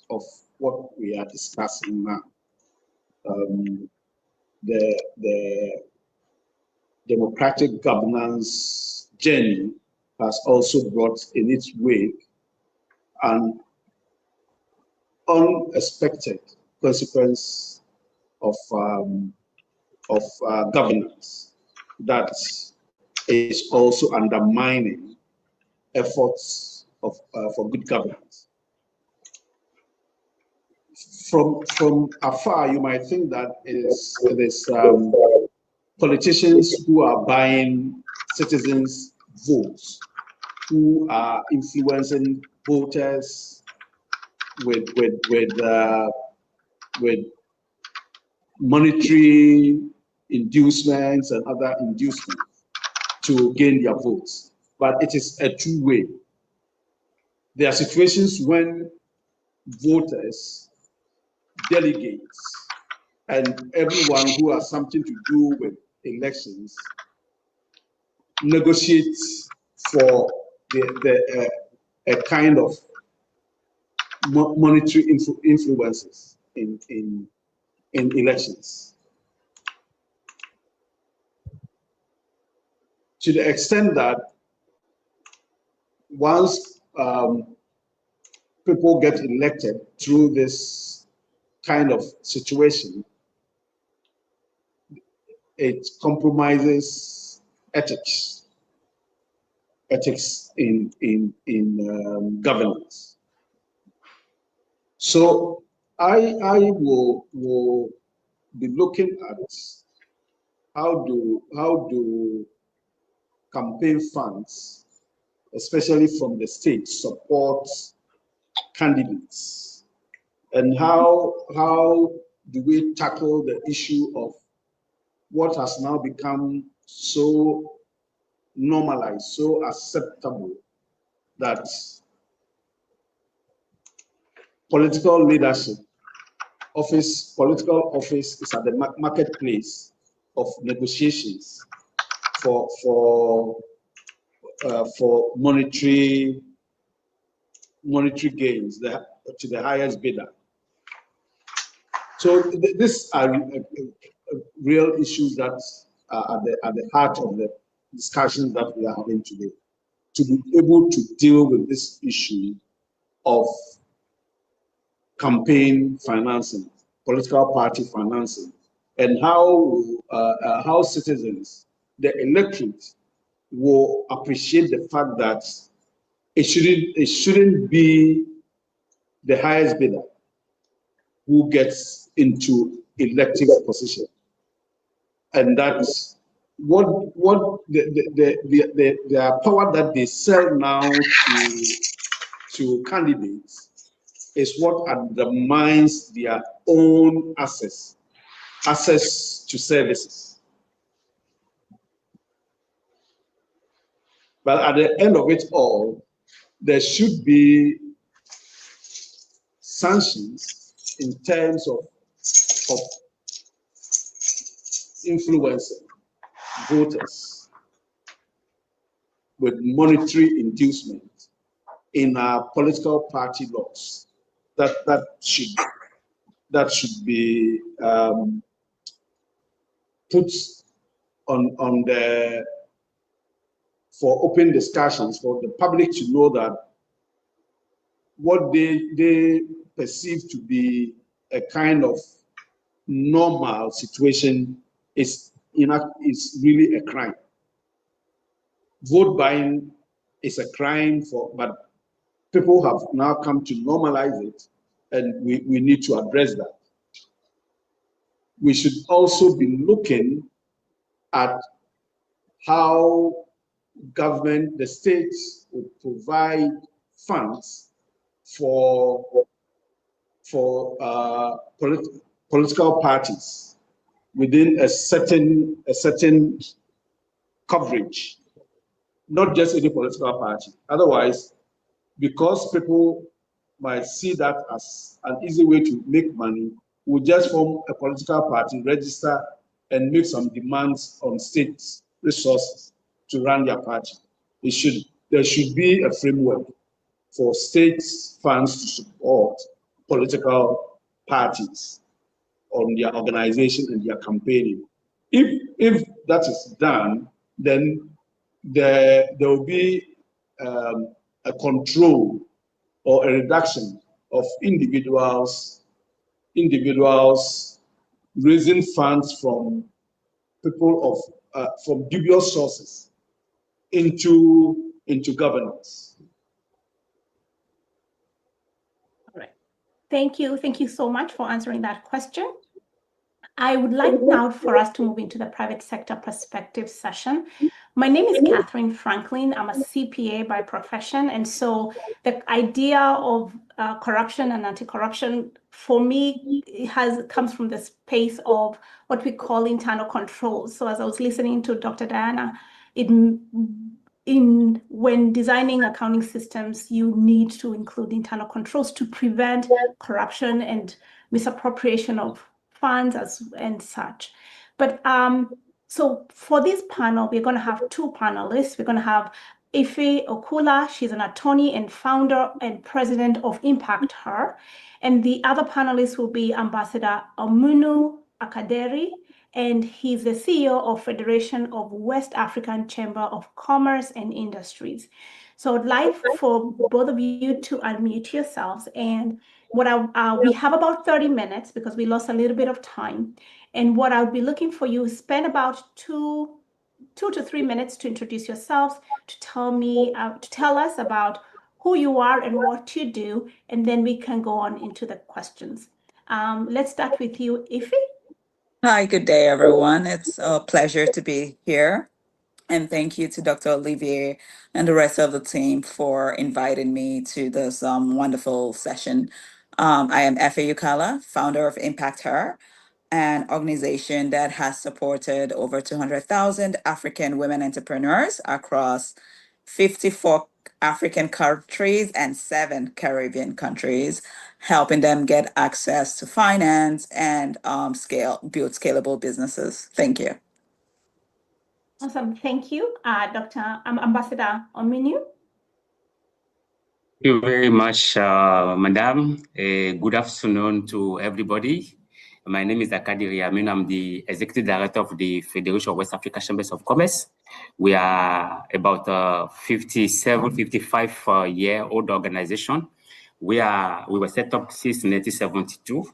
of what we are discussing now. The democratic governance journey has also brought in its wake an unexpected consequence of governance that is also undermining efforts for good governance. From afar, you might think that it is politicians who are buying citizens' votes, who are influencing voters with monetary inducements and other inducements to gain their votes. But it is a two-way. There are situations when voters delegates and everyone who has something to do with elections negotiate for a kind of monetary influences in elections. To the extent that once people get elected through this kind of situation, it compromises ethics in governance. So I will be looking at how do campaign funds, especially from the state, support candidates, and how do we tackle the issue of what has now become so normalized, so acceptable, that political leadership political office is at the marketplace of negotiations for monetary gains to the highest bidder. So these are real issues that are at the heart of the discussions that we are having today. To be able to deal with this issue of campaign financing, political party financing, and how citizens, the electorate, will appreciate the fact that it shouldn't be the highest bidder who gets into elective position, and that's what the power that they sell now to candidates is what undermines their own access to services. But at the end of it all, there should be sanctions in terms of influencing voters with monetary inducement in our political party laws. That should be put on the for open discussions, for the public to know that what they perceive to be a kind of normal situation is really a crime. Vote buying is a crime, but people have now come to normalize it, and we need to address that. We should also be looking at how government, the states, will provide funds for political parties within a certain coverage, not just any political party. Otherwise, because people might see that as an easy way to make money, we'll just form a political party, register, and make some demands on state resources to run their party. There should be a framework for state funds to support political parties on their organization and their campaigning. If that is done, then there will be a control or a reduction of individuals raising funds from people from dubious sources into governance. All right. Thank you. Thank you so much for answering that question. I would like now for us to move into the private sector perspective session. My name is Catherine Franklin. I'm a CPA by profession. And so the idea of corruption and anti-corruption, for me, comes from the space of what we call internal controls. So as I was listening to Dr. Diana, when designing accounting systems, you need to include internal controls to prevent corruption and misappropriation of funds and such. But so for this panel, we're going to have two panelists. We're going to have Ife Okula. She's an attorney and founder and president of Impact Her. And the other panelist will be Ambassador Omunu Akaderi, and he's the CEO of Federation of West African Chamber of Commerce and Industries. So I'd like for both of you to unmute yourselves. And we have about 30 minutes because we lost a little bit of time. And what I'll be looking for you is spend about two to 3 minutes to introduce yourselves, to tell us about who you are and what you do, and then we can go on into the questions. Let's start with you, Ife. Hi, good day, everyone. It's a pleasure to be here. And thank you to Dr. Olivier and the rest of the team for inviting me to this wonderful session. I am Efe Ukala, founder of Impact Her, an organization that has supported over 200,000 African women entrepreneurs across 54 African countries and 7 Caribbean countries, helping them get access to finance and build scalable businesses. Thank you. Awesome. Thank you, Dr. Ambassador Omunu. Thank you very much, Madam. Good afternoon to everybody. My name is Akadiri Amin. I'm the Executive Director of the Federation of West African Chambers of Commerce. We are about 57, 55-year-old organization. We were set up since 1972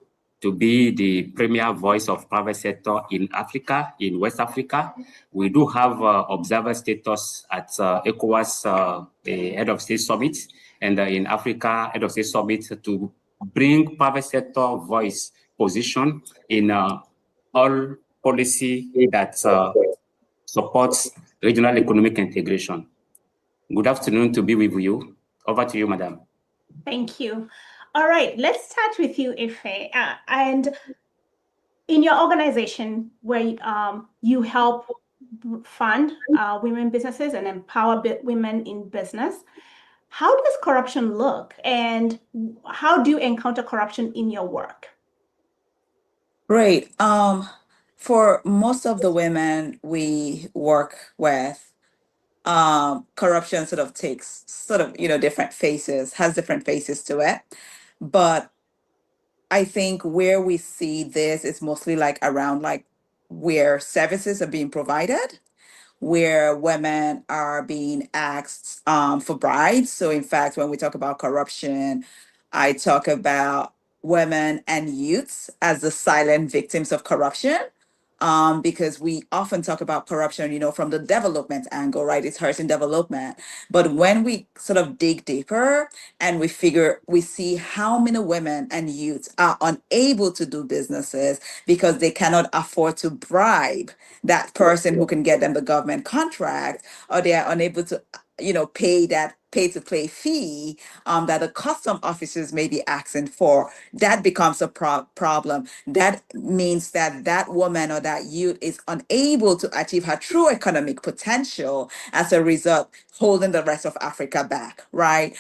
to be the premier voice of private sector in Africa, in West Africa. We do have observer status at ECOWAS Head of State Summit, and in Africa Head of State Summit to bring private sector voice position in all policy that supports regional economic integration. Good afternoon to be with you. Over to you, Madam. Thank you. All right, let's start with you, Ife. And in your organization, where you help fund women businesses and empower women in business, how does corruption look, and how do you encounter corruption in your work? Great. For most of the women we work with, corruption takes different faces, has different faces to it. But I think where we see this is mostly around where services are being provided, where women are being asked for bribes. So in fact, when we talk about corruption, I talk about women and youths as the silent victims of corruption. Because we often talk about corruption, from the development angle, right? It's hurting development. But when we sort of dig deeper and we see how many women and youths are unable to do businesses because they cannot afford to bribe that person who can get them the government contract, or they are unable to pay that pay-to-play fee that the custom officers may be asking for, that becomes a problem. That means that woman or that youth is unable to achieve her true economic potential, as a result, holding the rest of Africa back, right?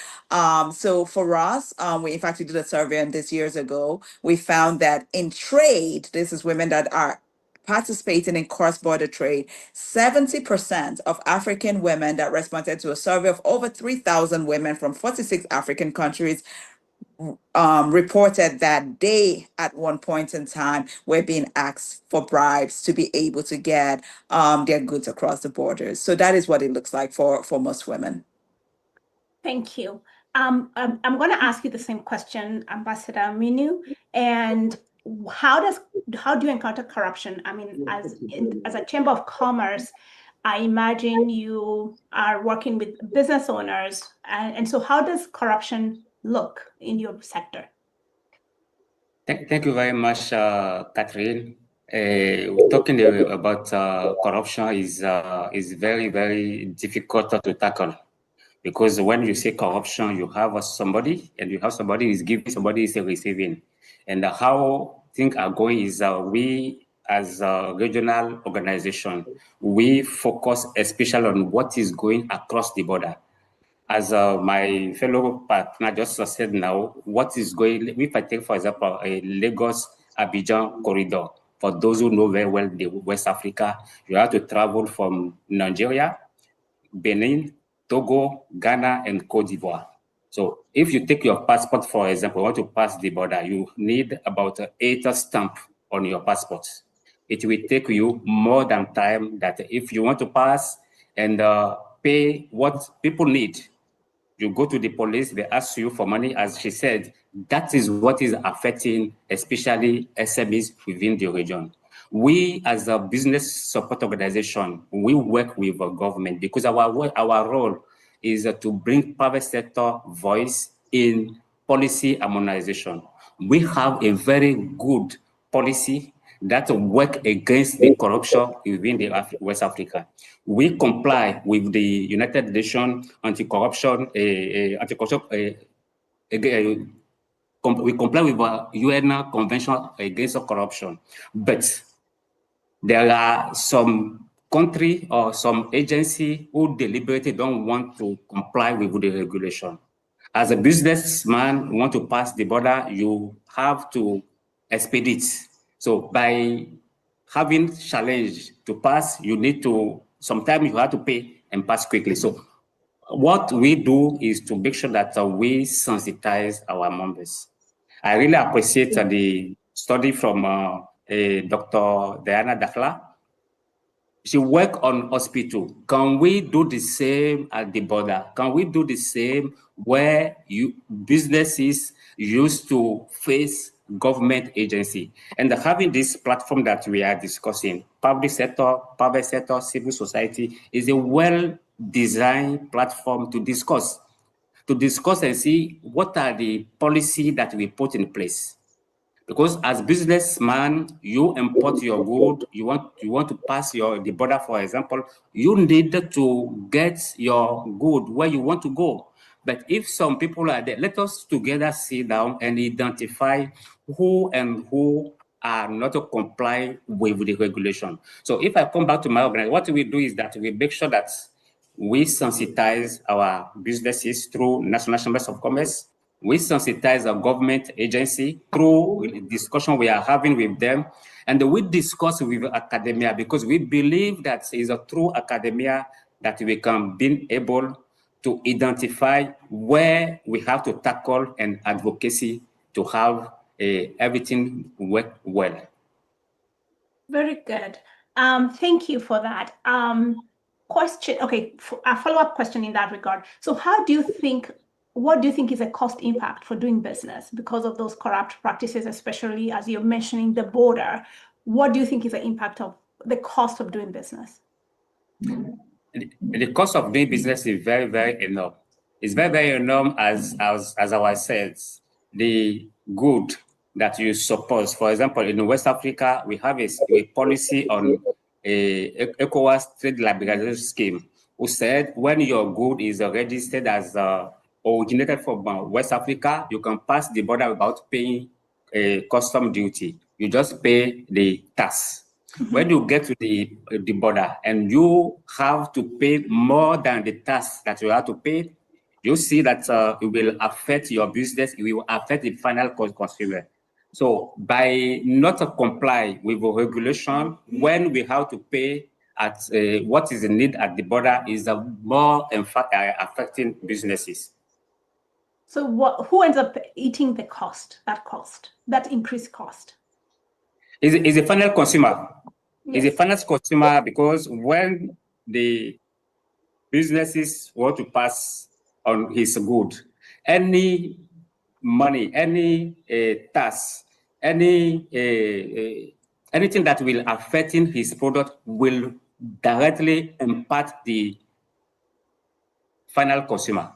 So for us, we did a survey this years ago. We found that in trade, this is women that are participating in cross-border trade, 70% of African women that responded to a survey of over 3,000 women from 46 African countries reported that they, at one point in time, were being asked for bribes to be able to get their goods across the borders. So that is what it looks like for most women. Thank you. I'm going to ask you the same question, Ambassador Omunu, and how do you encounter corruption? I mean, as a Chamber of Commerce, I imagine you are working with business owners, and so how does corruption look in your sector? Thank you very much, Catherine. Talking about corruption is very, very difficult to tackle, because when you say corruption, you have somebody, and you have somebody who is giving, somebody is receiving. And how things are going is we, as a regional organization, we focus especially on what is going across the border. as my fellow partner just said now, what is going, if I take, for example, a Lagos-Abidjan corridor, for those who know very well the West Africa, you have to travel from Nigeria, Benin, Togo, Ghana, and Cote d'Ivoire. So if you take your passport, for example, want to pass the border, you need about 8 stamp on your passport. It will take you more than time that if you want to pass and pay what people need. You go to the police, they ask you for money. As she said, that is what is affecting especially SMEs within the region. We, as a business support organization, we work with the government because our role is to bring private sector voice in policy harmonization. We have a very good policy that work against the corruption within the West Africa. We comply with the United Nations anti-corruption, we comply with the UN Convention Against Corruption, but there are some country or some agency who deliberately don't want to comply with the regulation. As a businessman, you want to pass the border, you have to expedite. So by having challenge to pass, you need to, sometimes you have to pay and pass quickly. So what we do is to make sure that we sensitize our members. I really appreciate the study from Dr. Diana Dakhla. She work on hospital. Can we do the same at the border? Can we do the same where businesses used to face government agency? And having this platform that we are discussing, public sector, private sector, civil society, is a well-designed platform to discuss and see what are the policy that we put in place. Because as businessman, you import your good, you want to pass the border, for example, you need to get your good where you want to go. But if some people are there, let us together sit down and identify who are not to comply with the regulation. So if I come back to my organization, what we do is that we make sure that we sensitize our businesses through National Chambers of Commerce. We sensitize our government agency through discussion we are having with them. And we discuss with academia because we believe that it's through academia that we can be able to identify where we have to tackle and advocacy to have everything work well. Very good. Thank you for that. Question. Okay, a follow-up question in that regard. So what do you think is a cost impact for doing business because of those corrupt practices, especially as you're mentioning the border? What do you think is the impact of the cost of doing business? The cost of doing business is very, very enormous. It's very, very enormous as I said. The good that you suppose, for example, in West Africa, we have a policy on a ECOWAS trade liberalization scheme, who said when your good is registered as originated from West Africa, you can pass the border without paying a custom duty. You just pay the tax. Mm-hmm. When you get to the border and you have to pay more than the tax that you have to pay, you see that it will affect your business. It will affect the final consumer. So by not comply with the regulation, when we have to pay at what is the need at the border is more in fact affecting businesses. So who ends up eating the cost, that increased cost? Is the final consumer. Yes. Is the final consumer, because when the businesses want to pass on his good, any money, any tax, anything that will affect his product will directly impact the final consumer.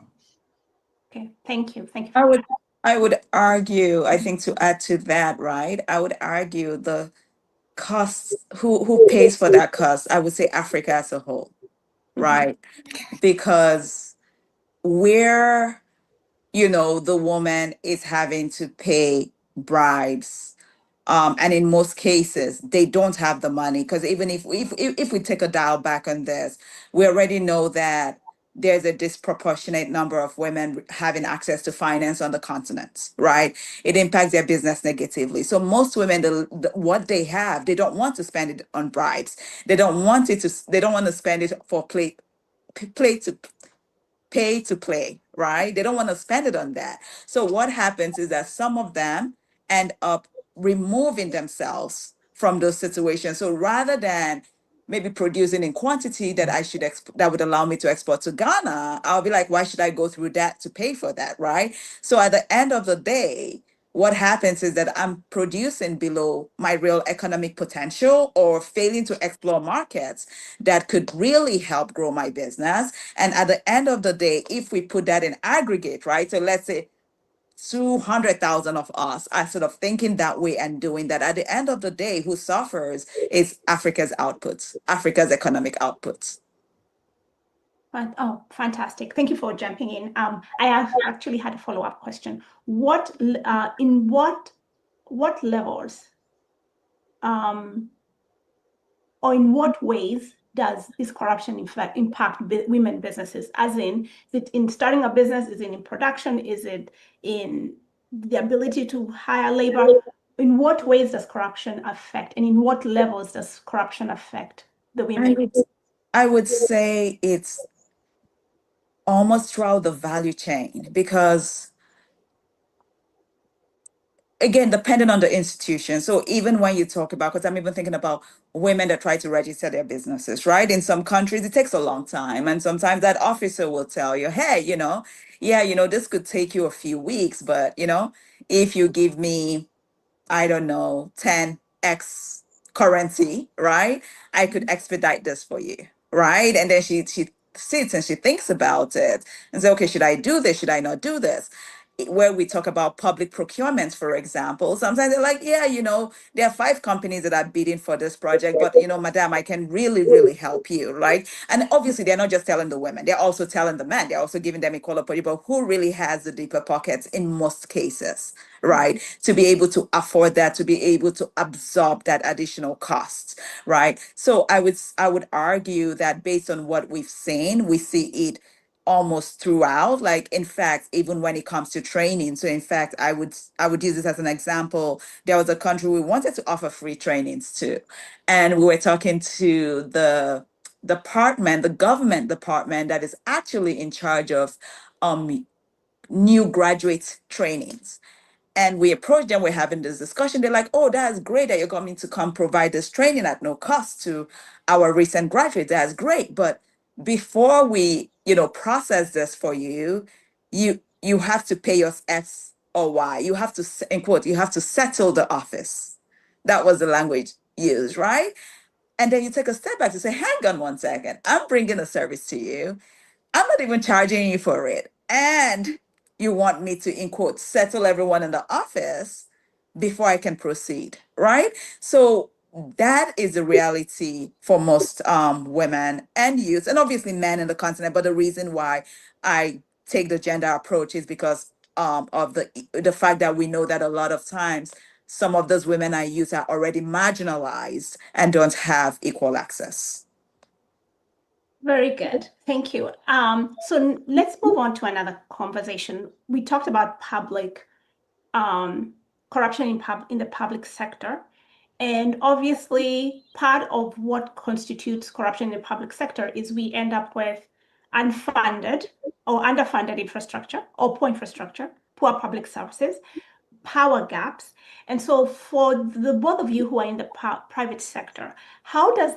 Okay, thank you. Thank you. I would argue, I think to add to that, right? I would argue the costs, who pays for that cost? I would say Africa as a whole, right? Because where, the woman is having to pay bribes, and in most cases, they don't have the money, because even if we take a dial back on this, we already know that there's a disproportionate number of women having access to finance on the continent, right? It impacts their business negatively. So most women, what they have, they don't want to spend it on bribes. They don't want to spend it for pay to play, right? They don't want to spend it on that. So what happens is that some of them end up removing themselves from those situations. So rather than maybe producing in quantity that that would allow me to export to Ghana, I'll be like, why should I go through that to pay for that, right? So at the end of the day, what happens is that I'm producing below my real economic potential or failing to explore markets that could really help grow my business. And at the end of the day, if we put that in aggregate, right? So let's say 200,000 of us are sort of thinking that way and doing that. At the end of the day, who suffers is Africa's outputs, Africa's economic outputs. Oh, fantastic. Thank you for jumping in. I have actually had a follow-up question. In what levels or in what ways does this corruption in fact impact women businesses? As in, is it in starting a business? Is it in production? Is it in the ability to hire labor? In what ways does corruption affect, and in what levels does corruption affect the women? I would say it's almost throughout the value chain, because again, depending on the institution. So even when you talk about, because I'm even thinking about women that try to register their businesses, right? In some countries, it takes a long time. And sometimes that officer will tell you, hey, this could take you a few weeks, but, if you give me, I don't know, 10x currency, right? I could expedite this for you, right? And then she sits and she thinks about it and say, okay, should I do this? Should I not do this? Where we talk about public procurements, for example, sometimes they're like, yeah, there are 5 companies that are bidding for this project, but madam, I can really, really help you, right? And obviously they're not just telling the women, they're also telling the men, they're also giving them equal opportunity, but who really has the deeper pockets in most cases, right? To be able to afford that, to be able to absorb that additional cost, right? So I would argue that based on what we've seen, we see it almost throughout. Like, in fact, even when it comes to training. So in fact, I would use this as an example. There was a country we wanted to offer free trainings to, and we were talking to the government department that is actually in charge of new graduate trainings. And we approached them, we're having this discussion. They're like, oh, that's great that you're coming to come provide this training at no cost to our recent graduates. That's great. But before we, process this for you, you have to pay us X or Y. You have to, in quote, you have to settle the office. That was the language used, right? And then you take a step back to say, hang on one second. I'm bringing a service to you. I'm not even charging you for it. And you want me to, in quote, settle everyone in the office before I can proceed, right? So that is the reality for most women and youth, and obviously men in the continent. But the reason why I take the gender approach is because of the fact that we know that a lot of times some of those women and youth are already marginalized and don't have equal access. Very good. Thank you. So let's move on to another conversation. We talked about public corruption in the public sector. And obviously, part of what constitutes corruption in the public sector is we end up with unfunded or underfunded infrastructure or poor infrastructure, poor public services, power gaps. And so for the both of you who are in the private sector, how does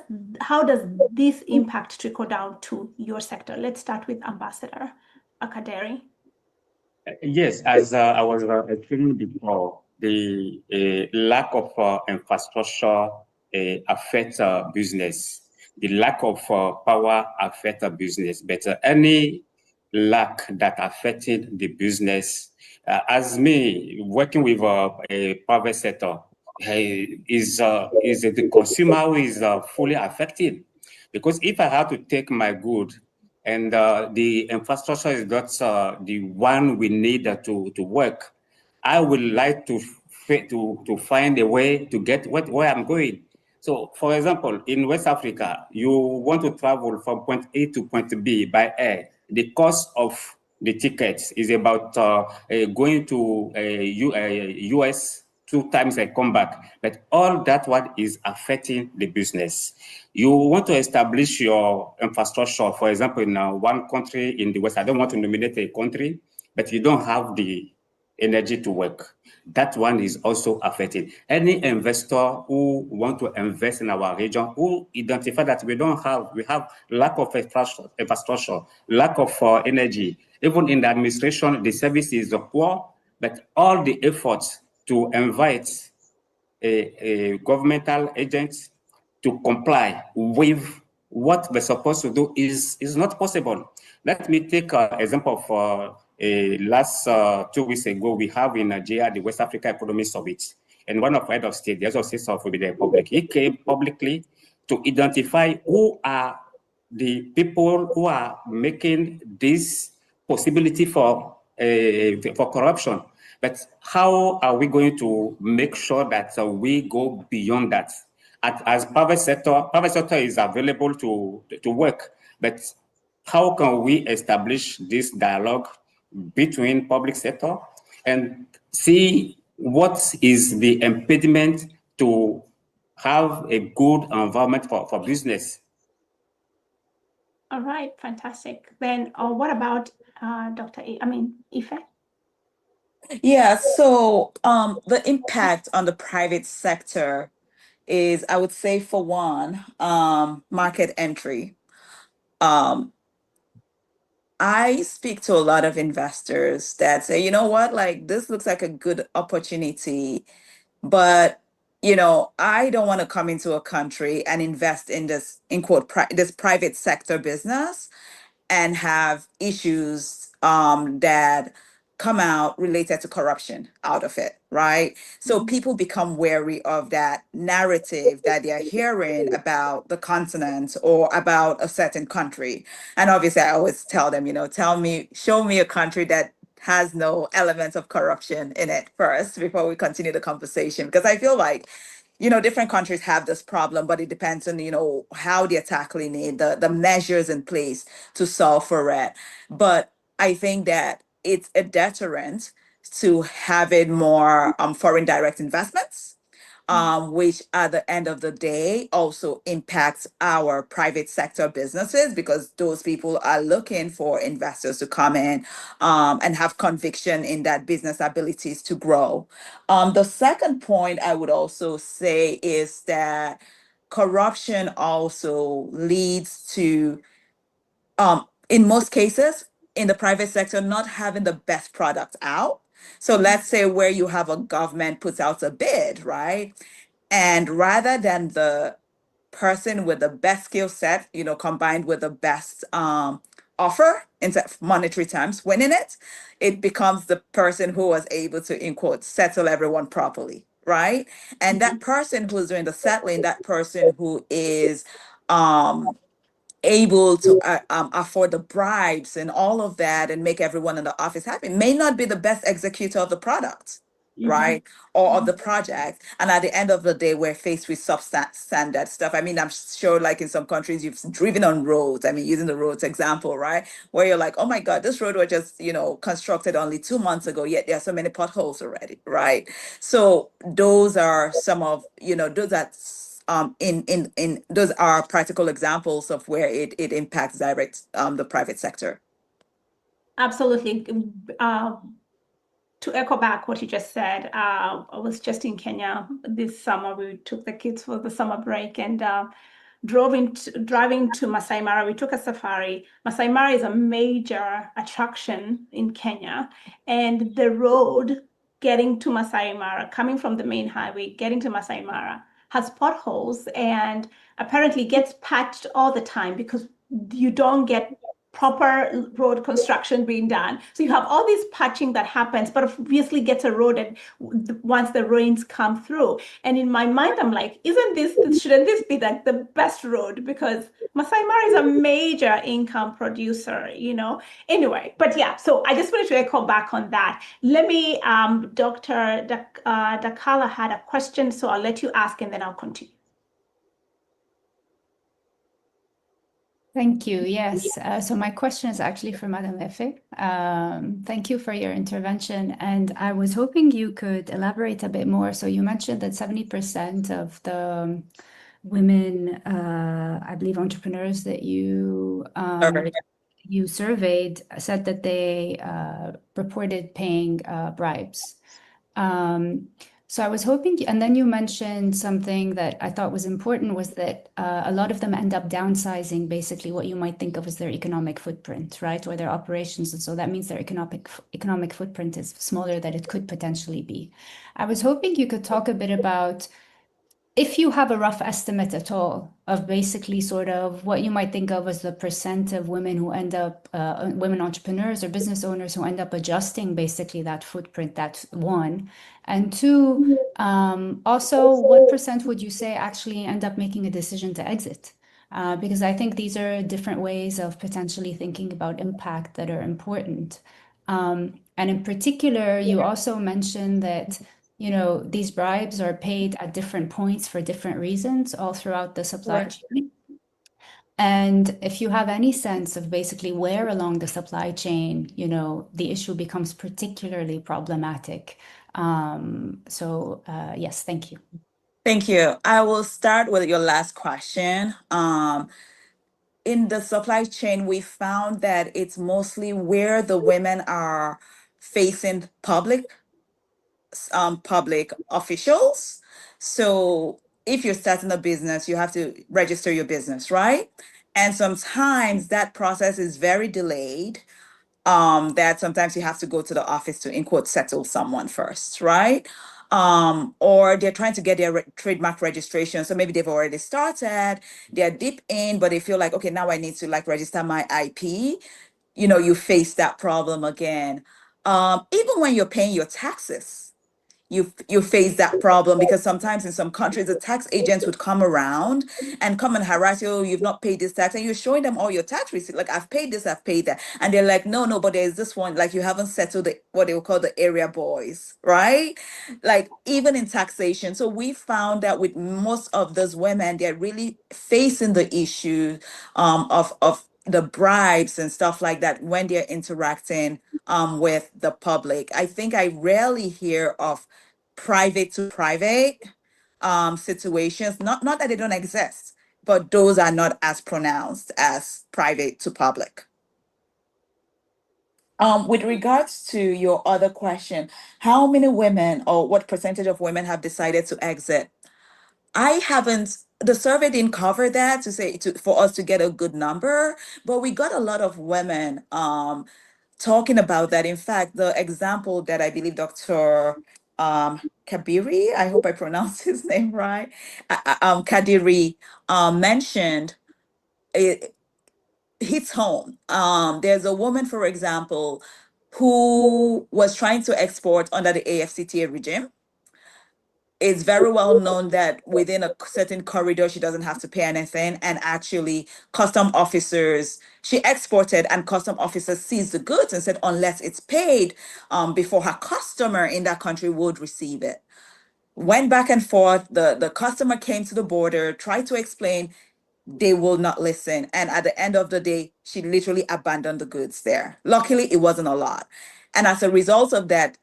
this impact trickle down to your sector? Let's start with Ambassador Akaderi. Yes, as I was explaining before, the lack of infrastructure affects business. The lack of power affects business. But any lack that affected the business, as me working with a private sector, is the consumer who is fully affected. Because if I have to take my good and the infrastructure is not the one we need to work, I would like to find a way to get where I'm going. So, for example, in West Africa, you want to travel from point A to point B by air. the cost of the tickets is about going to US 2 times and come back. But all that what is affecting the business. You want to establish your infrastructure, for example, in one country in the West. I don't want to nominate a country, but you don't have the energy to work. That one is also affected. Any investor who want to invest in our region, who identify that we have lack of infrastructure, lack of energy. Even in the administration, the service is poor, but all the efforts to invite a governmental agents to comply with what we're supposed to do is not possible. Let me take an example of last 2 weeks ago, we have in Nigeria the West Africa Economic Summit. And one of the head of state, the head of state of the Republic, he came publicly to identify who are the people who are making this possibility for corruption. But how are we going to make sure that we go beyond that? As private sector is available to work, but how can we establish this dialogue between public sector and see what is the impediment to have a good environment for business? All right, fantastic. Then what about Ife? Yeah, so the impact on the private sector is, I would say, for one, market entry. I speak to a lot of investors that say, you know what, like this looks like a good opportunity, but I don't want to come into a country and invest in this, in quote, this private sector business and have issues that come out related to corruption out of it, right? So people become wary of that narrative that they're hearing about the continent or about a certain country. And obviously, I always tell them, show me a country that has no elements of corruption in it first before we continue the conversation. Because I feel like different countries have this problem, but it depends on, how they're tackling it, the measures in place to solve for it. But I think that it's a deterrent to having more foreign direct investments, which at the end of the day also impacts our private sector businesses, because those people are looking for investors to come in and have conviction in that business abilities to grow. The second point I would also say is that corruption also leads to, in most cases, in the private sector, not having the best product out. So let's say where you have a government puts out a bid, right? And rather than the person with the best skill set, combined with the best offer in monetary terms, winning it, it becomes the person who was able to, in quotes, settle everyone properly, right? And that person who's doing the settling, that person who is able to afford the bribes and all of that and make everyone in the office happy, may not be the best executor of the product, right? Or of the project. And at the end of the day, we're faced with substandard stuff. I mean, I'm sure like in some countries, you've driven on roads. I mean, using the roads example, right? Where you're like, oh my God, this road was just, constructed only 2 months ago, yet there are so many potholes already, right? So those are some of, those are in those are practical examples of where it impacts direct the private sector. Absolutely. To echo back what you just said, I was just in Kenya this summer. We took the kids for the summer break and driving to Masai Mara. We took a safari. Masai Mara is a major attraction in Kenya, and the road getting to Masai Mara, coming from the main highway, getting to Masai Mara, has potholes and apparently gets patched all the time because you don't get proper road construction being done. So you have all this patching that happens, but obviously gets eroded once the rains come through. And in my mind, I'm like, shouldn't this be like the best road? Because Masai Mara is a major income producer, Anyway, but yeah, so I just wanted to echo back on that. Let me, Dr. Dakala had a question, so I'll let you ask and then I'll continue. Thank you. Yes. So my question is actually for Madame Efe. Thank you for your intervention. And I was hoping you could elaborate a bit more. So you mentioned that 70% of the women, I believe, entrepreneurs that you surveyed said that they reported paying bribes. So I was hoping, and then you mentioned something that I thought was important was that a lot of them end up downsizing basically what you might think of as their economic footprint, right? Or their operations. And so that means their economic footprint is smaller than it could potentially be. I was hoping you could talk a bit about if you have a rough estimate at all of basically sort of what you might think of as the percent of women who end up, women entrepreneurs or business owners who end up adjusting basically that footprint, that's one. And two, also, what percent would you say actually end up making a decision to exit? Because I think these are different ways of potentially thinking about impact that are important. And in particular, you also mentioned that these bribes are paid at different points for different reasons all throughout the supply chain. And if you have any sense of basically where along the supply chain, the issue becomes particularly problematic. Yes, thank you. Thank you. I will start with your last question. In the supply chain, we found that it's mostly where the women are facing public officials. So if you're starting a business, you have to register your business, right? And sometimes that process is very delayed. That sometimes you have to go to the office to, in quote, settle someone first, right? Or they're trying to get their trademark registration. So maybe they've already started, they're deep in, but they feel like, okay, now I need to like register my IP. You face that problem again. Even when you're paying your taxes, you face that problem because sometimes in some countries the tax agents would come around and come and harass you. Oh, you've not paid this tax, and you're showing them all your tax receipts. Like, I've paid this, I've paid that, and they're like, no, but there's this one, like you haven't settled what they will call the area boys, right? Like even in taxation. So we found that with most of those women, they're really facing the issue of the bribes and stuff like that when they're interacting with the public. I think I rarely hear of private to private situations. Not that they don't exist, but those are not as pronounced as private to public. With regards to your other question, how many women or what percentage of women have decided to exit? The survey didn't cover that for us to get a good number, but we got a lot of women talking about that. In fact, the example that I believe Dr. Kabiri, I hope I pronounced his name right, Kadiri mentioned, it hits home. There's a woman, for example, who was trying to export under the AFCTA regime. It's very well known that within a certain corridor, she doesn't have to pay anything. And actually, she exported and custom officers seized the goods and said, unless it's paid before her customer in that country would receive it. Went back and forth. The customer came to the border, tried to explain, they will not listen. And at the end of the day, she literally abandoned the goods there. Luckily, it wasn't a lot. And as a result of that,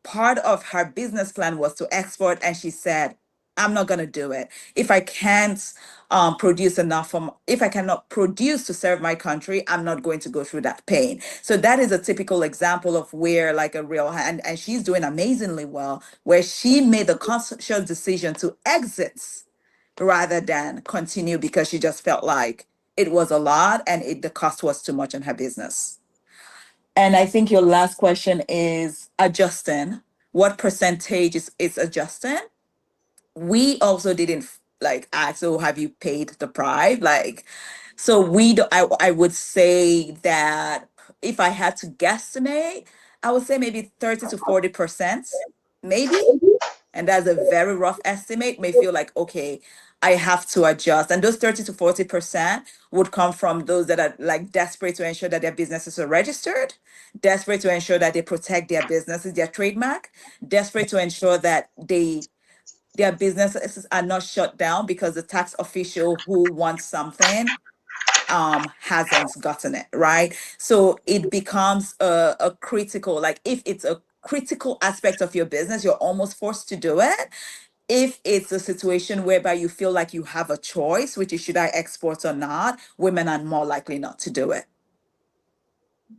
part of her business plan was to export. And she said, I'm not going to do it. If I can't produce enough if I cannot produce to serve my country, I'm not going to go through that pain. So that is a typical example of where like a real, and she's doing amazingly well, where she made the conscious decision to exit rather than continue because she just felt like it was a lot and the cost was too much in her business. And I think your last question is adjusting. What percentage is adjusting? We also didn't like ask, so have you paid the price? So I would say that if I had to guesstimate, I would say maybe 30 to 40%, maybe. And that's a very rough estimate. May feel like, okay, I have to adjust. And those 30 to 40% would come from those that are like desperate to ensure that their businesses are registered, desperate to ensure that they protect their businesses, their trademark, desperate to ensure that their businesses are not shut down because the tax official who wants something hasn't gotten it, right? So it becomes a critical, like if it's a critical aspect of your business, you're almost forced to do it. If it's a situation whereby you feel like you have a choice, which is should I export or not, women are more likely not to do it.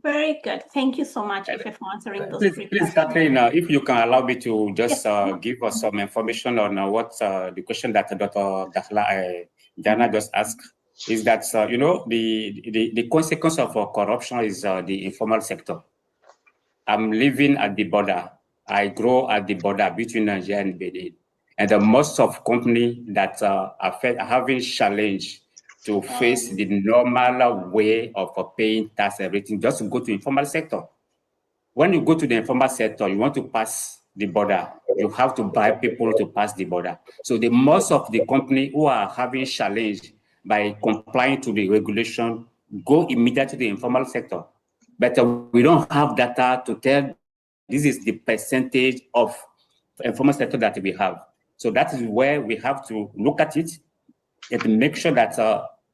Very good. Thank you so much, Ife, for answering those Please, three please, questions. Catherine, if you can allow me to just Yes. give us some information on what the question that Dr. Jana just asked is that, you know, the consequence of corruption is the informal sector. I'm living at the border. I grow at the border between Nigeria and Benin. And most of companies that are having challenge to face the normal way of paying tax, everything, just to go to informal sector. When you go to the informal sector, you want to pass the border, you have to buy people to pass the border. So the most of the company who are having challenge by complying to the regulation go immediately to the informal sector. But we don't have data to tell this is the percentage of informal sector that we have. So that is where we have to look at it and make sure that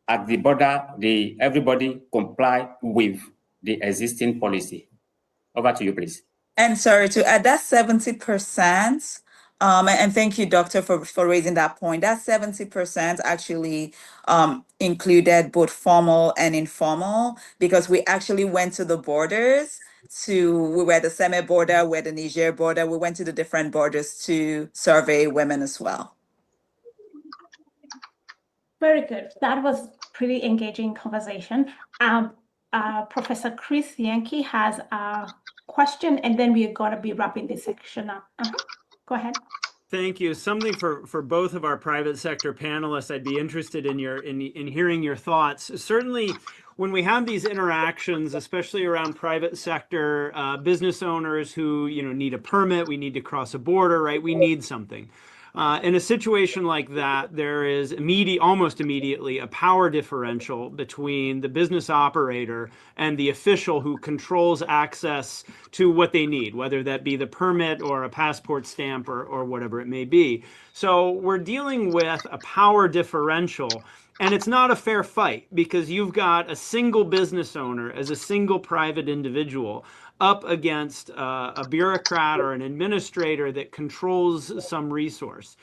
at the border, everybody comply with the existing policy. Over to you, please. And sorry to add, that 70%, and thank you, doctor, for raising that point. That 70% actually included both formal and informal, because we actually went to the borders we were at the Seme border, we're at the Niger border, we went to the different borders to survey women as well. Very good. That was pretty engaging conversation. Professor Chris Yankee has a question, and then we're going to be wrapping this section up. Go ahead. Thank you. Something for both of our private sector panelists, I'd be interested in hearing your thoughts. Certainly, when we have these interactions, especially around private sector business owners who need a permit, we need to cross a border, right? We need something. In a situation like that, there is almost immediately a power differential between the business operator and the official who controls access to what they need, whether that be the permit or a passport stamp or whatever it may be. So we're dealing with a power differential. And it's not a fair fight, because you've got a single business owner as a single private individual up against a bureaucrat or an administrator that controls some resource.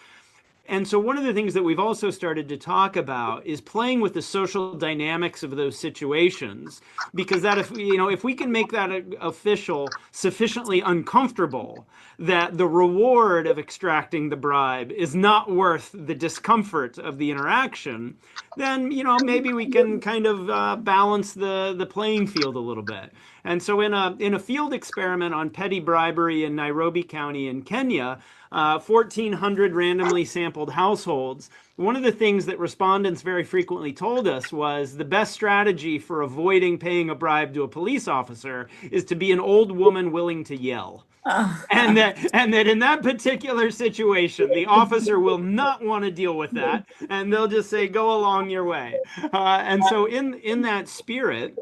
And so one of the things that we've also started to talk about is playing with the social dynamics of those situations, because that if we can make that official sufficiently uncomfortable that the reward of extracting the bribe is not worth the discomfort of the interaction, then maybe we can kind of balance the playing field a little bit. And so in a field experiment on petty bribery in Nairobi County in Kenya, 1,400 randomly sampled households, one of the things that respondents very frequently told us was the best strategy for avoiding paying a bribe to a police officer is to be an old woman willing to yell. And that in that particular situation, the officer will not want to deal with that, and they'll just say, go along your way. And so in that spirit,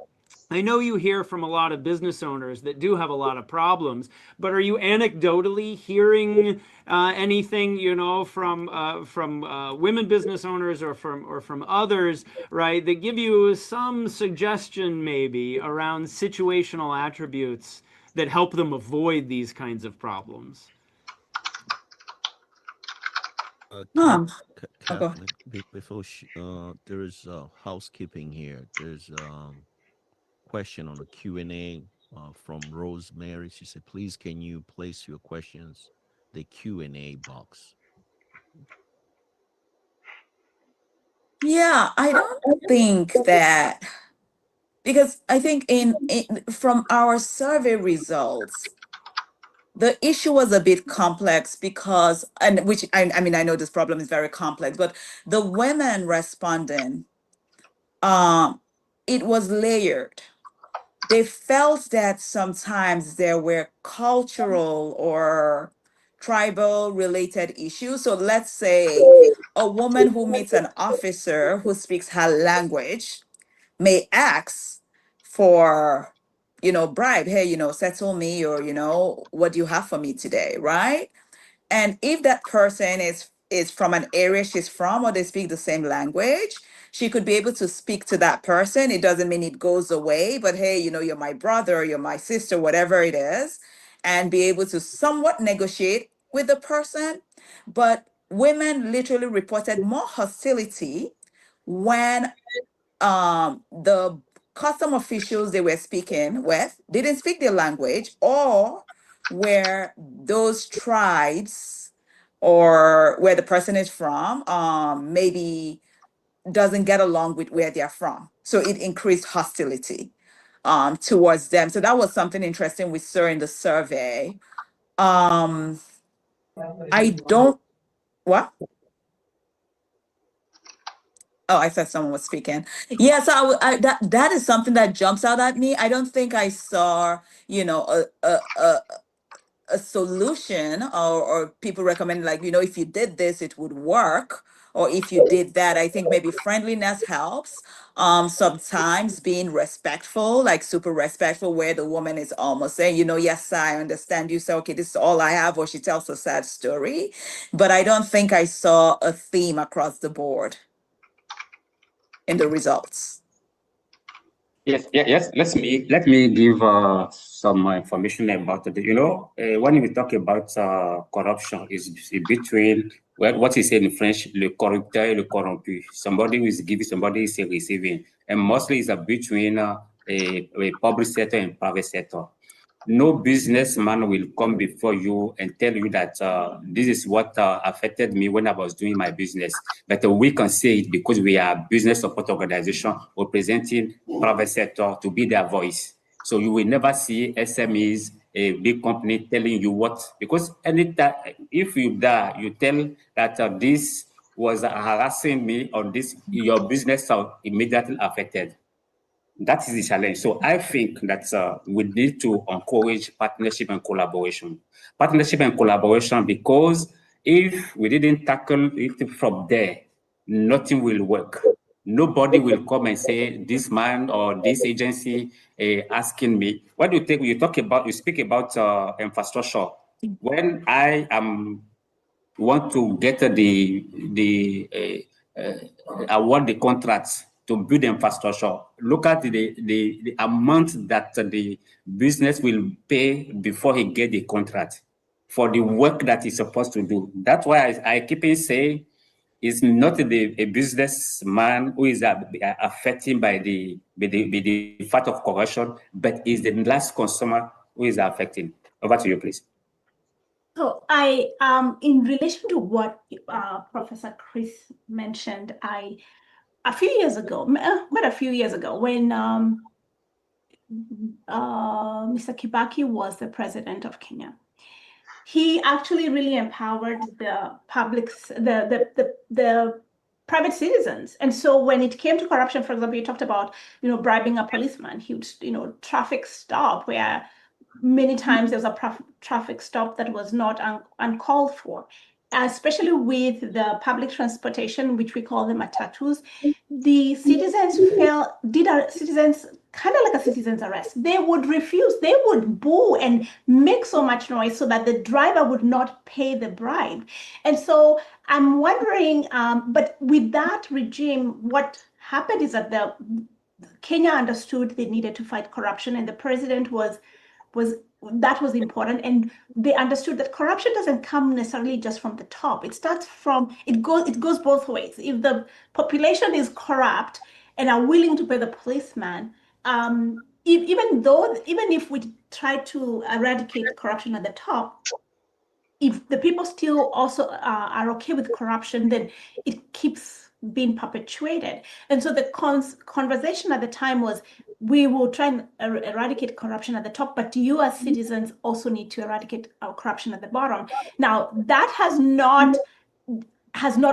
I know you hear from a lot of business owners that do have a lot of problems, but are you anecdotally hearing anything, from women business owners or from others, right, that give you some suggestion maybe around situational attributes that help them avoid these kinds of problems? Kathleen, before there is housekeeping here. There's question on the Q&A from Rosemary. She said, please, can you place your questions the Q&A box? Yeah, I don't think that, because I think from our survey results, the issue was a bit complex because, I know this problem is very complex, but the women responding, it was layered. They felt that sometimes there were cultural or tribal related issues. So let's say a woman who meets an officer who speaks her language may ask for, bribe. Hey, settle me, or, what do you have for me today, right? And if that person is from an area she's from, or they speak the same language, she could be able to speak to that person. It doesn't mean it goes away, but hey, you know, you're my brother, you're my sister, whatever it is, and be able to somewhat negotiate with the person. But women literally reported more hostility when the custom officials they were speaking with didn't speak their language, or where those tribes or where the person is from maybe doesn't get along with where they're from. So it increased hostility towards them. So that was something interesting we saw in the survey. I don't, what? Oh, I thought someone was speaking. Yeah, so that is something that jumps out at me. I don't think I saw, you know, a solution or people recommend, like, you know, if you did this, it would work. Or if you did that, I think maybe friendliness helps. Sometimes being respectful, like super respectful, where the woman is almost saying, you know, yes, I understand you. So, okay, this is all I have, or she tells a sad story. But I don't think I saw a theme across the board in the results. Yes, yes. Let me give some information about it. You know, when we talk about corruption, is between, well, what is said in French, le corrupteur et le corrompu. Somebody who is giving, somebody is receiving, and mostly it's between a public sector and private sector. No businessman will come before you and tell you that this is what affected me when I was doing my business. But we can say it because we are a business support organization representing private sector to be their voice. So you will never see SMEs, a big company telling you what, because anytime, if you die, you tell that this was harassing me on this, your business are immediately affected. That is the challenge. So I think that we need to encourage partnership and collaboration. Partnership and collaboration, because if we didn't tackle it from there, nothing will work. Nobody will come and say, this man or this agency asking me. What do you think? You speak about infrastructure. When I am want to get the award the contracts to build infrastructure, look at the amount that the business will pay before he get the contract for the work that he's supposed to do. That's why I keep on saying it's not a businessman who is affected by the fact of corruption, but is the last consumer who is affected. Over to you, please. So in relation to what Professor Chris mentioned, a few years ago, quite a few years ago, when Mr. Kibaki was the president of Kenya, he actually really empowered the private citizens. And so when it came to corruption, for example, you talked about, you know, bribing a policeman, huge, you know, traffic stop where many times there's a traffic stop that was not uncalled for, especially with the public transportation, which we call the matatus. The citizens kind of like a citizen's arrest. They would refuse, they would boo and make so much noise so that the driver would not pay the bribe. And so I'm wondering, but with that regime, what happened is that Kenya understood they needed to fight corruption, and the president was important, and they understood that corruption doesn't come necessarily just from the top. It goes both ways. If the population is corrupt and are willing to pay the policeman, even if we try to eradicate corruption at the top, if the people still also are okay with corruption, then it keeps being perpetuated. And so the conversation at the time was, we will try and eradicate corruption at the top, but you as citizens also need to eradicate corruption at the bottom. Now, that has not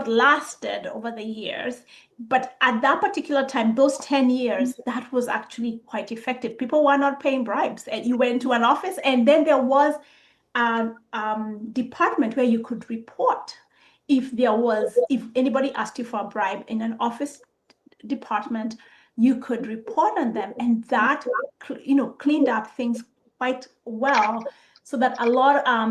lasted over the years, but at that particular time, those 10 years, that was actually quite effective. People were not paying bribes, and you went to an office, and then there was a department where you could report if anybody asked you for a bribe in an office department. You could report on them, and that, you know, cleaned up things quite well, so that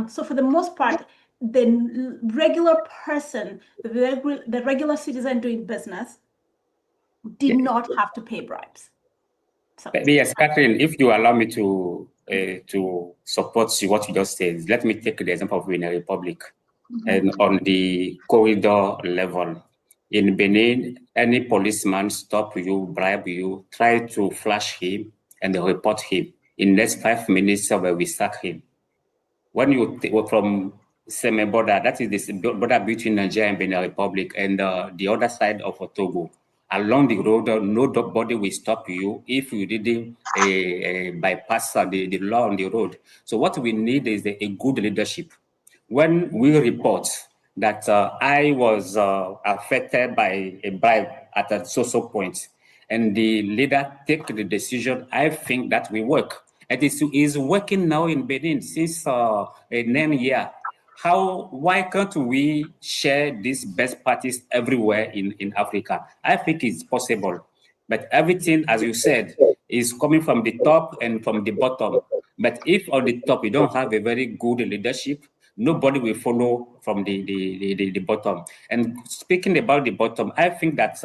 so for the most part, the regular person, the regular citizen doing business, did not have to pay bribes. So, Yes, Catherine, if you allow me to support what you just said, let me take the example of Benin Republic. And on the corridor level, in Benin, any policeman stop you, bribe you, try to flash him and report him. In next 5 minutes, we sack him. When you from same border, that is this border between Nigeria and Benin Republic, and the other side of Togo, along the road, nobody will stop you if you didn't bypass the law on the road. So what we need is a good leadership. When we report that I was affected by a bribe at a social point, and the leader take the decision, I think that will work. And it is working now in Benin since 9 years. Why can't we share these best practice everywhere in Africa? I think it's possible. But everything, as you said, is coming from the top and from the bottom. But if on the top you don't have a very good leadership, nobody will follow from the bottom. And speaking about the bottom, I think that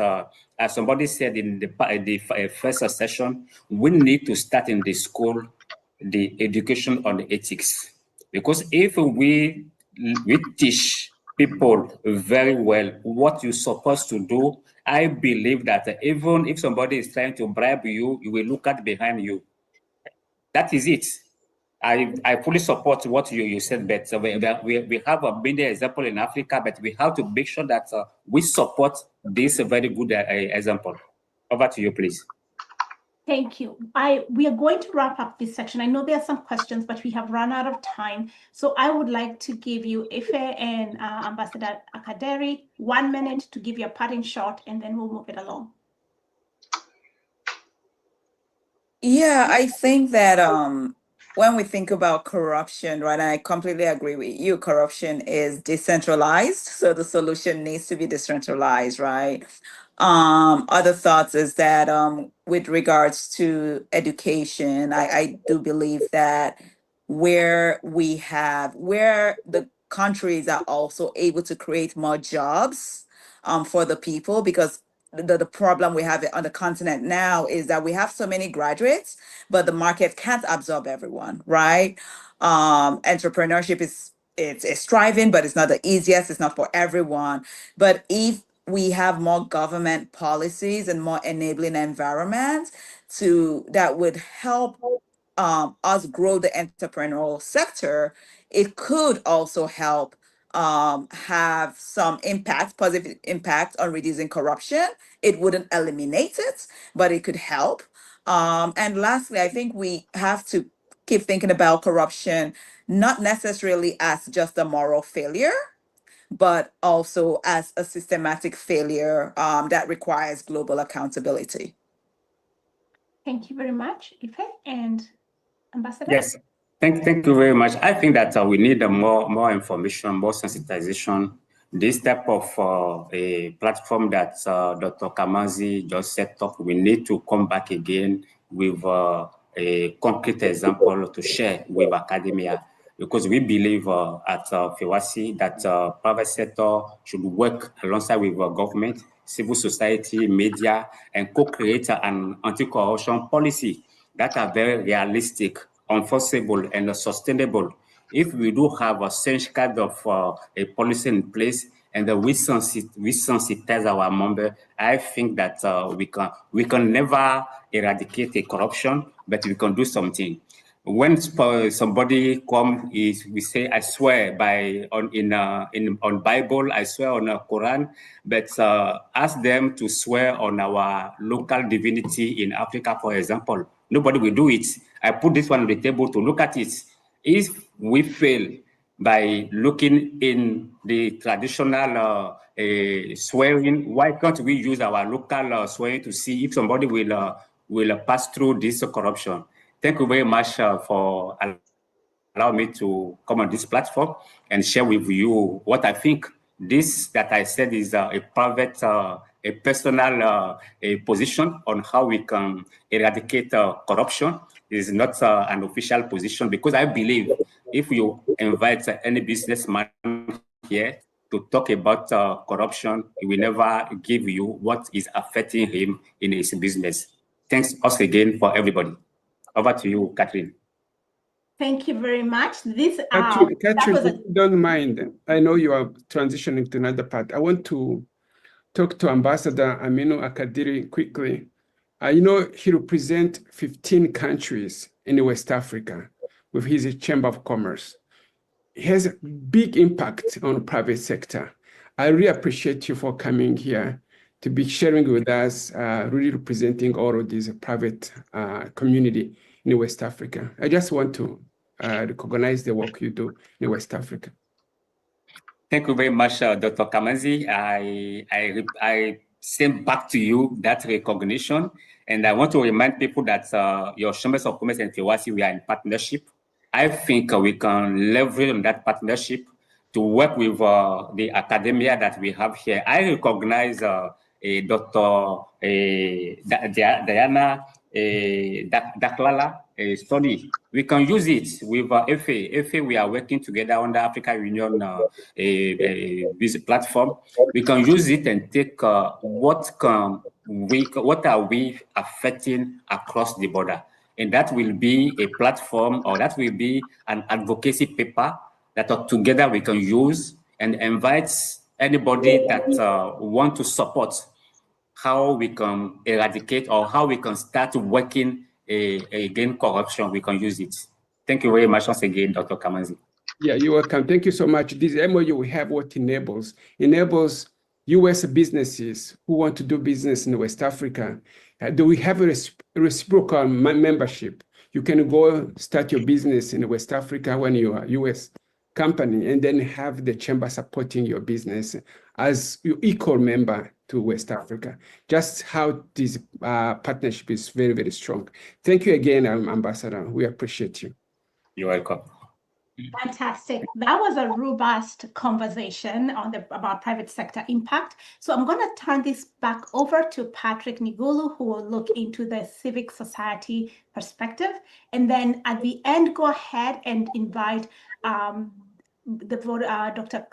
as somebody said in the first session, we need to start in the school the education on the ethics. Because if we teach people very well what you're supposed to do, I believe that even if somebody is trying to bribe you, you will look at behind you. That is it. I fully support what you said, but we have a many example in Africa, but we have to make sure that we support this very good example. Over to you, please. Thank you. We are going to wrap up this section. I know there are some questions, but we have run out of time. So I would like to give you Ife and Ambassador Akaderi 1 minute to give you a parting shot, and then we'll move it along. Yeah, I think that when we think about corruption, right, I completely agree with you. Corruption is decentralized, so the solution needs to be decentralized, right? Other thoughts is that with regards to education, I do believe that where the countries are also able to create more jobs for the people, because the problem we have on the continent now is that we have so many graduates, but the market can't absorb everyone, right? Entrepreneurship it's thriving, but it's not the easiest, it's not for everyone. But if we have more government policies and more enabling environments that would help us grow the entrepreneurial sector, it could also help have some positive impact on reducing corruption. It wouldn't eliminate it, but it could help. And lastly, I think we have to keep thinking about corruption, not necessarily as just a moral failure, but also as a systematic failure that requires global accountability. Thank you very much, Ife and Ambassador. Yes, thank you very much. I think that we need more information, more sensitization. This type of a platform that Dr. Kamanzi just set up, we need to come back again with a concrete example to share with academia, because we believe at FEWASI that private sector should work alongside with government, civil society, media, and co-create an anti-corruption policy that are very realistic, enforceable, and sustainable. If we do have a such kind of a policy in place, and we sensitize our members, I think that we can never eradicate a corruption, but we can do something. When somebody come, we say, I swear on Bible, I swear on the Quran, but ask them to swear on our local divinity in Africa, for example. Nobody will do it. I put this one on the table to look at it. If we fail by looking in the traditional swearing, why can't we use our local swearing to see if somebody will pass through this corruption? Thank you very much for allowing me to come on this platform and share with you what I think. This that I said is a private, a personal a position on how we can eradicate corruption. It is not an official position, because I believe if you invite any businessman here, to talk about corruption, he will never give you what is affecting him in his business. Thanks us again for everybody. Over to you, Catherine. Thank you very much. This Catherine, was if you don't mind, I know you are transitioning to another part. I want to talk to Ambassador Aminu Akadiri quickly. He represents 15 countries in West Africa with his Chamber of Commerce. He has a big impact on the private sector. I really appreciate you for coming here to be sharing with us, really representing all of this private community in West Africa. I just want to recognize the work you do in West Africa. Thank you very much, Dr. Kamanzi. I send back to you that recognition. And I want to remind people that your Chambers of Commerce and FEWASI, we are in partnership. I think we can leverage on that partnership to work with the academia that we have here. I recognize Dr. Diana Daklala study. We can use it with FA. FA, we are working together on the Africa Union business platform. We can use it and take what are we affecting across the border. And that will be a platform, or that will be an advocacy paper that together we can use and invite anybody that want to support how we can eradicate or how we can start working against corruption. We can use it. Thank you very much once again, Dr. Kamanzi. Yeah, you're welcome. Thank you so much. This MOU we have what enables U.S. businesses who want to do business in West Africa. Do we have a reciprocal membership? You can go start your business in West Africa when you are a U.S. company, and then have the chamber supporting your business as your equal member to West Africa. Just how this partnership is very, very strong. Thank you again, Ambassador. We appreciate you. You're welcome. Fantastic. That was a robust conversation about private sector impact. So I'm going to turn this back over to Patrick Nigulu, who will look into the civic society perspective. And then at the end, go ahead and invite Dr.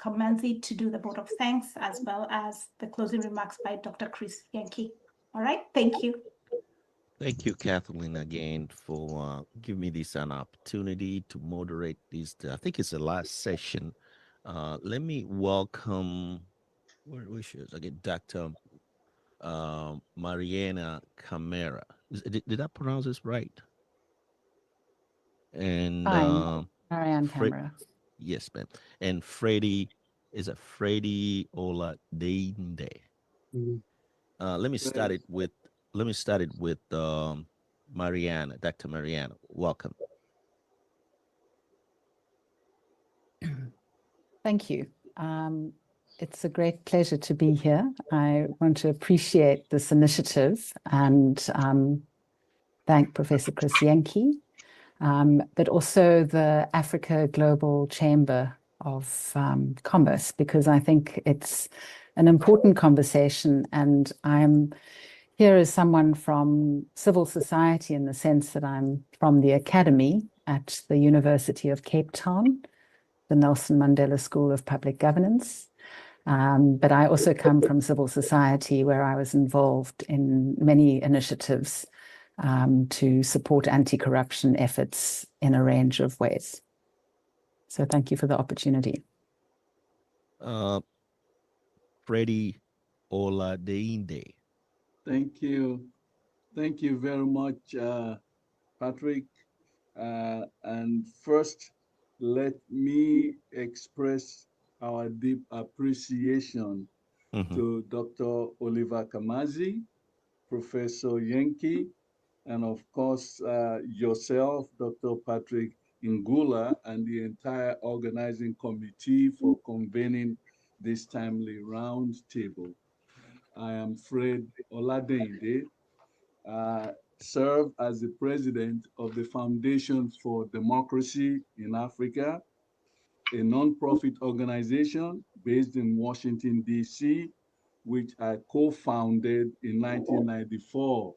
Kamanzi to do the vote of thanks, as well as the closing remarks by Dr. Chris Yankee. All right. Thank you. Thank you, Kathleen, again for giving me this an opportunity to moderate this. I think it's the last session. Let me welcome, where she is? Again, Dr. Mariana Camara. Did I pronounce this right? And Mariana Camara. Yes, ma'am. And Freddie Oladinde. Let me start it with Mariana, Dr. Mariana. Welcome. Thank you. It's a great pleasure to be here. I want to appreciate this initiative and thank Professor Chris Yankee, but also the Africa Global Chamber of Commerce, because I think it's an important conversation, and I'm here as someone from civil society in the sense that I'm from the academy at the University of Cape Town, the Nelson Mandela School of Public Governance. But I also come from civil society, where I was involved in many initiatives to support anti-corruption efforts in a range of ways. So thank you for the opportunity. Freddie Oladinde. Thank you. Thank you very much, Patrick. And first, let me express our deep appreciation to Dr. Oliver Kamanzi, Professor Yankee, and of course, yourself, Dr. Patrick Ngula, and the entire organizing committee for convening this timely roundtable. I am Fred Oladinde, serve as the president of the Foundation for Democracy in Africa, a nonprofit organization based in Washington, D.C., which I co-founded in 1994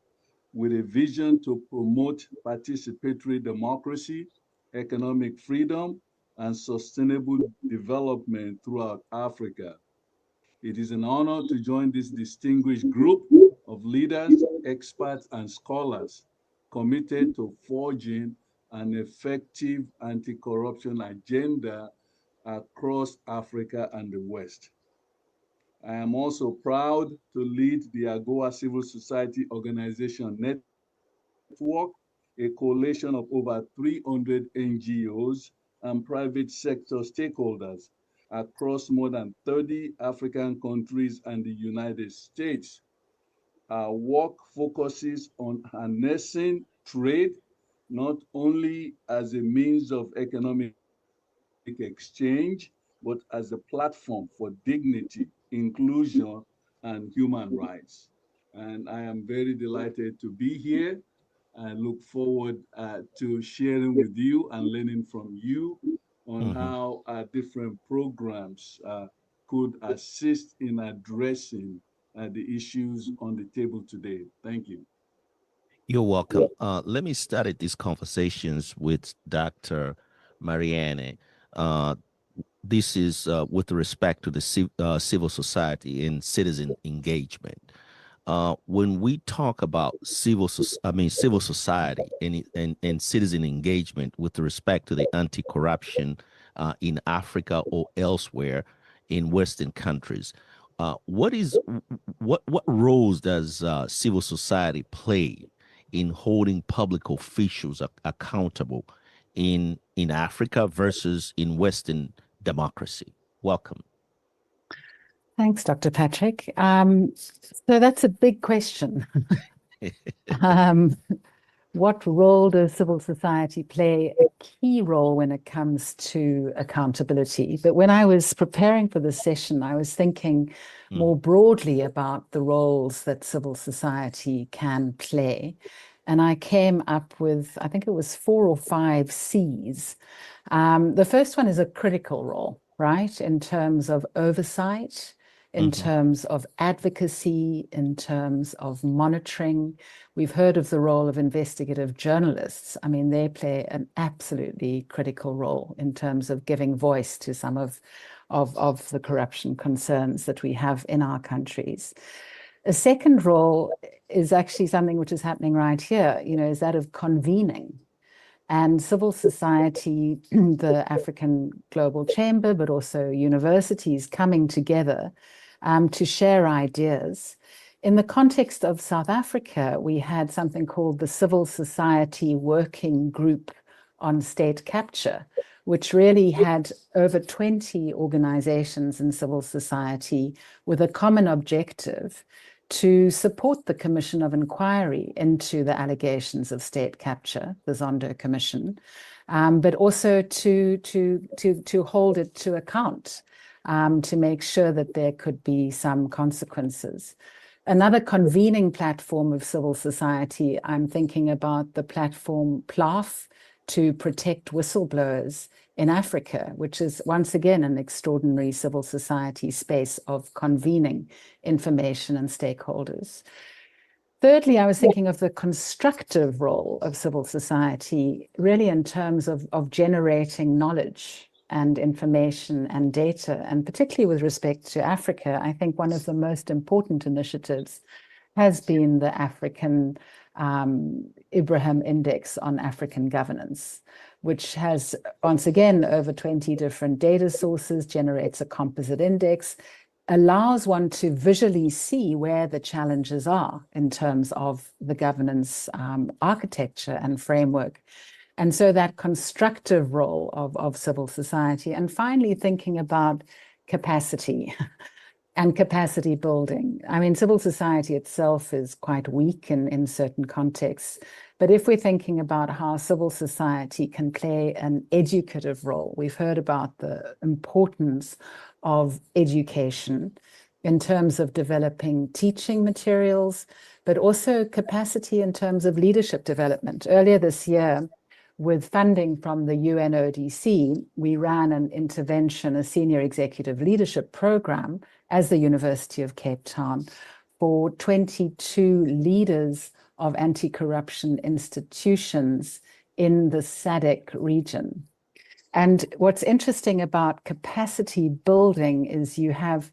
with a vision to promote participatory democracy, economic freedom, and sustainable development throughout Africa. It is an honor to join this distinguished group of leaders, experts, and scholars committed to forging an effective anti-corruption agenda across Africa and the West. I am also proud to lead the AGOA Civil Society Organization Network, a coalition of over 300 NGOs and private sector stakeholders across more than 30 African countries and the United States. Our work focuses on harnessing trade, not only as a means of economic exchange, but as a platform for dignity, inclusion, and human rights. And I am very delighted to be here. I look forward to sharing with you and learning from you on how different programs could assist in addressing the issues on the table today. Thank you. You're welcome. Let me start these conversations with Dr. Marianne. This is with respect to the civil society and citizen engagement. When we talk about civil society and citizen engagement with respect to the anti-corruption in Africa or elsewhere in Western countries, what roles does civil society play in holding public officials accountable in Africa versus in Western democracy? Welcome. Thanks, Dr. Patrick. So that's a big question. What role does civil society play? A key role when it comes to accountability. But when I was preparing for this session, I was thinking more broadly about the roles that civil society can play. And I came up with, I think it was 4 or 5 C's. The first one is a critical role, right? In terms of oversight, in terms of advocacy, in terms of monitoring. We've heard of the role of investigative journalists. I mean, they play an absolutely critical role in terms of giving voice to some of the corruption concerns that we have in our countries. A second role is actually something which is happening right here, is that of convening. And civil society, the African Global Chamber, but also universities coming together to share ideas. In the context of South Africa, we had something called the Civil Society Working Group on State Capture, which really had over 20 organizations in civil society with a common objective to support the Commission of Inquiry into the allegations of state capture, the Zondo Commission, but also to hold it to account, to make sure that there could be some consequences. Another convening platform of civil society, I'm thinking about the platform PLAF to protect whistleblowers in Africa, which is once again an extraordinary civil society space of convening information and stakeholders. Thirdly, I was thinking of the constructive role of civil society, really in terms of generating knowledge and information and data, and particularly with respect to Africa. I think one of the most important initiatives has been the African Ibrahim Index on African governance, which has, once again, over 20 different data sources, generates a composite index, allows one to visually see where the challenges are in terms of the governance architecture and framework. And so that constructive role of civil society. And finally, thinking about capacity and capacity building. I mean, civil society itself is quite weak in certain contexts. But if we're thinking about how civil society can play an educative role, we've heard about the importance of education in terms of developing teaching materials, but also capacity in terms of leadership development. Earlier this year, with funding from the UNODC, we ran an intervention, a senior executive leadership program as the University of Cape Town for 22 leaders of anti-corruption institutions in the SADC region. And what's interesting about capacity building is you have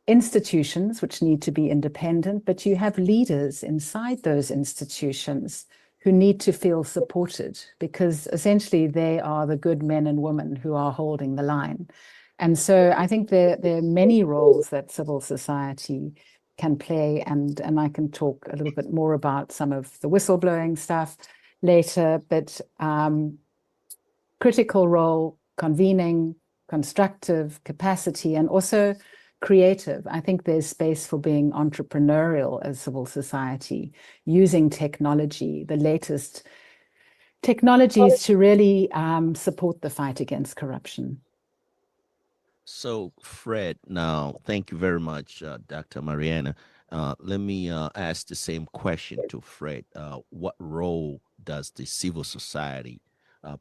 institutions which need to be independent, but you have leaders inside those institutions who need to feel supported, because essentially they are the good men and women who are holding the line. And so I think there are many roles that civil society can play, and I can talk a little bit more about some of the whistleblowing stuff later, but critical role, convening, constructive capacity, and also creative. I think there's space for being entrepreneurial as civil society, using technology, the latest technologies to really support the fight against corruption. So, Fred, now, thank you very much, Dr. Mariana. Let me ask the same question to Fred. What role does the civil society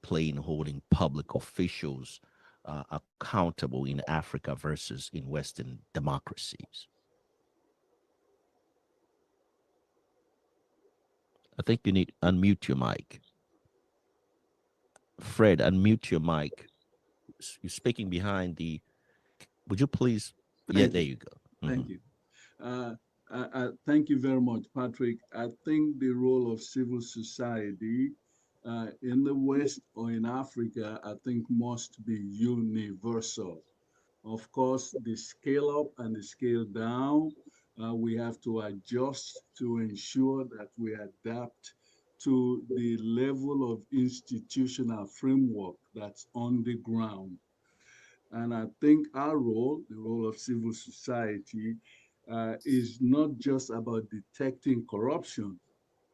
play in holding public officials accountable in Africa versus in Western democracies? I think you need to unmute your mic. Fred, unmute your mic. You're speaking behind the. Would you please? Yeah, there you go. Thank you. Thank you very much, Patrick. I think the role of civil society in the West or in Africa, I think must be universal. Of course, the scale up and the scale down, we have to adjust to ensure that we adapt to the level of institutional framework that's on the ground. And I think our role, the role of civil society, is not just about detecting corruption,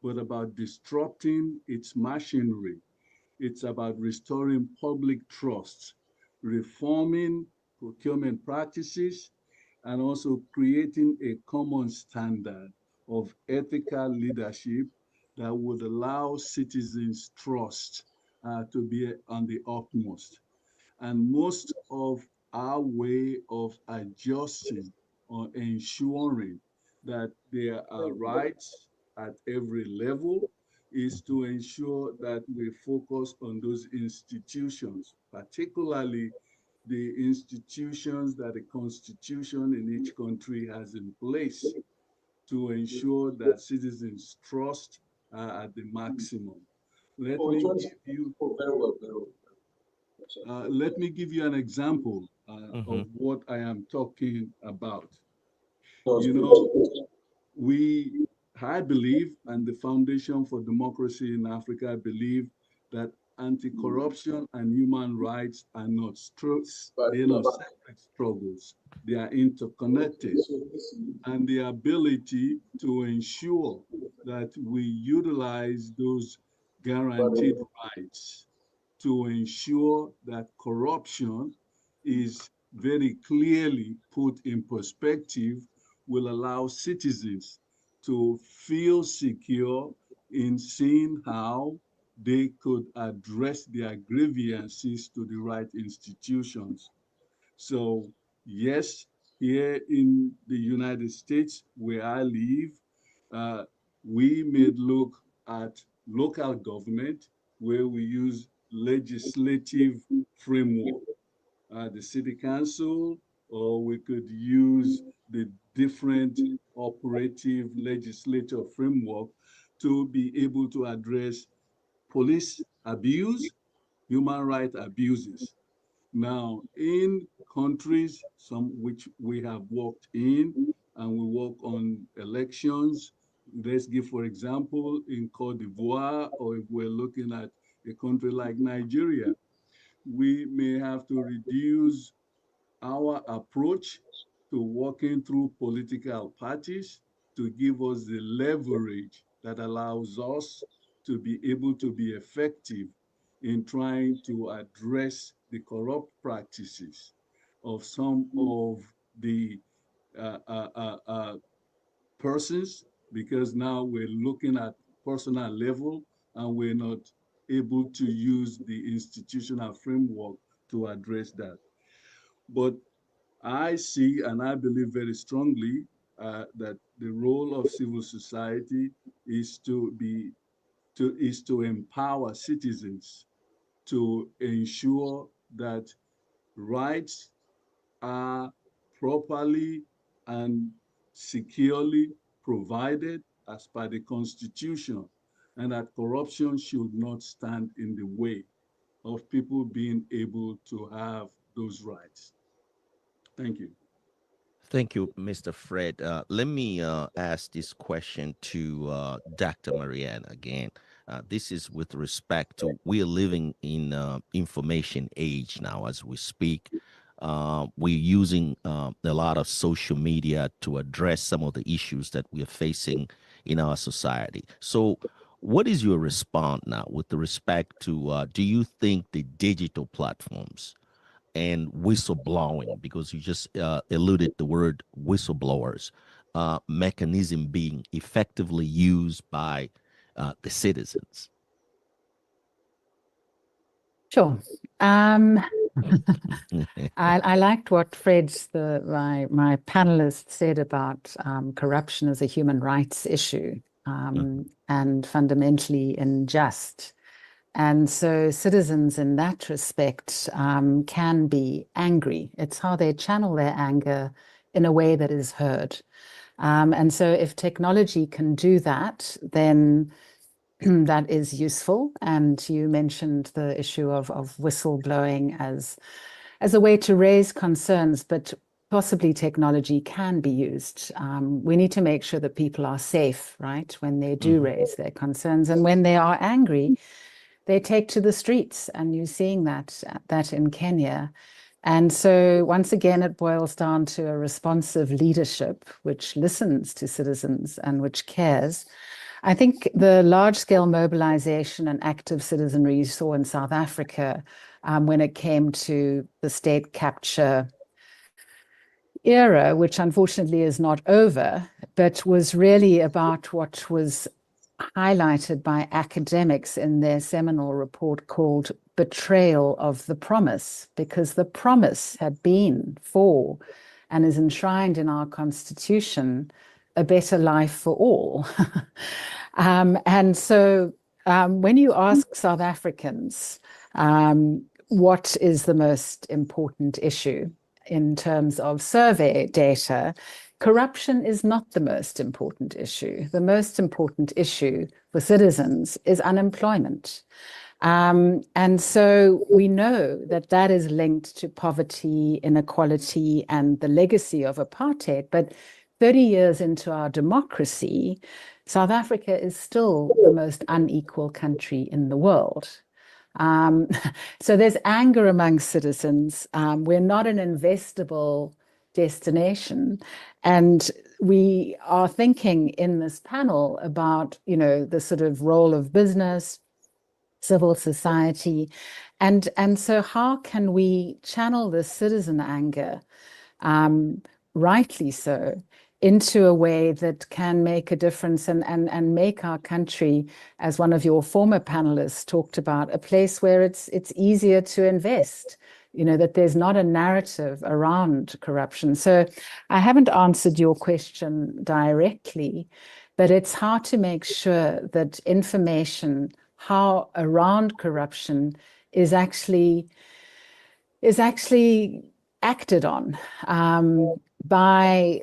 but about disrupting its machinery. It's about restoring public trust, reforming procurement practices, and also creating a common standard of ethical leadership that would allow citizens' trust to be on the utmost. And most of our way of adjusting or ensuring that there are rights at every level is to ensure that we focus on those institutions, particularly the institutions that the constitution in each country has in place to ensure that citizens' trust are at the maximum. Let me give you let me give you an example of what I am talking about. You know, I believe, and the Foundation for Democracy in Africa believe that anti-corruption and human rights are not they're not separate struggles. They are interconnected. And the ability to ensure that we utilize those guaranteed rights to ensure that corruption is very clearly put in perspective will allow citizens to feel secure in seeing how they could address their grievances to the right institutions. So, yes, here in the United States, where I live, uh, we may look at local government where we use legislative framework, the city council, or we could use the different operative legislative framework to be able to address police abuse, human rights abuses. Now, in countries, some which we have worked in, and we work on elections, let's give, for example, in Cote d'Ivoire, or if we're looking at a country like Nigeria, we may have to reduce our approach to working through political parties to give us the leverage that allows us to be able to be effective in trying to address the corrupt practices of some of the uh, uh, uh, uh, persons, because now we're looking at personal level and we're not able to use the institutional framework to address that. But I see and I believe very strongly that the role of civil society is to empower citizens to ensure that rights are properly and securely provided as per the Constitution, and that corruption should not stand in the way of people being able to have those rights. Thank you. Thank you, Mr. Fred. Let me ask this question to Dr. Marianne again. This is with respect to we are living in information age now as we speak. We're using a lot of social media to address some of the issues that we are facing in our society. So what is your response now with respect to, do you think the digital platforms and whistleblowing, because you just alluded the word whistleblowers, mechanism being effectively used by the citizens? Sure. I liked what my panelist said about corruption as a human rights issue and fundamentally unjust. And so citizens in that respect can be angry. It's how they channel their anger in a way that is heard. And so if technology can do that, then that is useful. And you mentioned the issue of whistleblowing as a way to raise concerns, but possibly technology can be used. We need to make sure that people are safe, right, when they do raise their concerns. And when they are angry, they take to the streets, and you're seeing that in Kenya. And so once again, it boils down to a responsive leadership which listens to citizens and which cares. I think the large-scale mobilization and active citizenry you saw in South Africa when it came to the state capture era, which unfortunately is not over, but was really about what was highlighted by academics in their seminal report called Betrayal of the Promise, because the promise had been for and is enshrined in our Constitution, a better life for all. And so when you ask South Africans what is the most important issue in terms of survey data, corruption is not the most important issue. The most important issue for citizens is unemployment. And so we know that that is linked to poverty, inequality, and the legacy of apartheid. But 30 years into our democracy, South Africa is still the most unequal country in the world. So there's anger among citizens. We're not an investable destination. And we are thinking in this panel about, the sort of role of business, civil society. And so how can we channel this citizen anger, rightly so, into a way that can make a difference and make our country, as one of your former panelists talked about, a place where it's easier to invest, that there's not a narrative around corruption. So I haven't answered your question directly, but it's how to make sure that information how around corruption is actually acted on by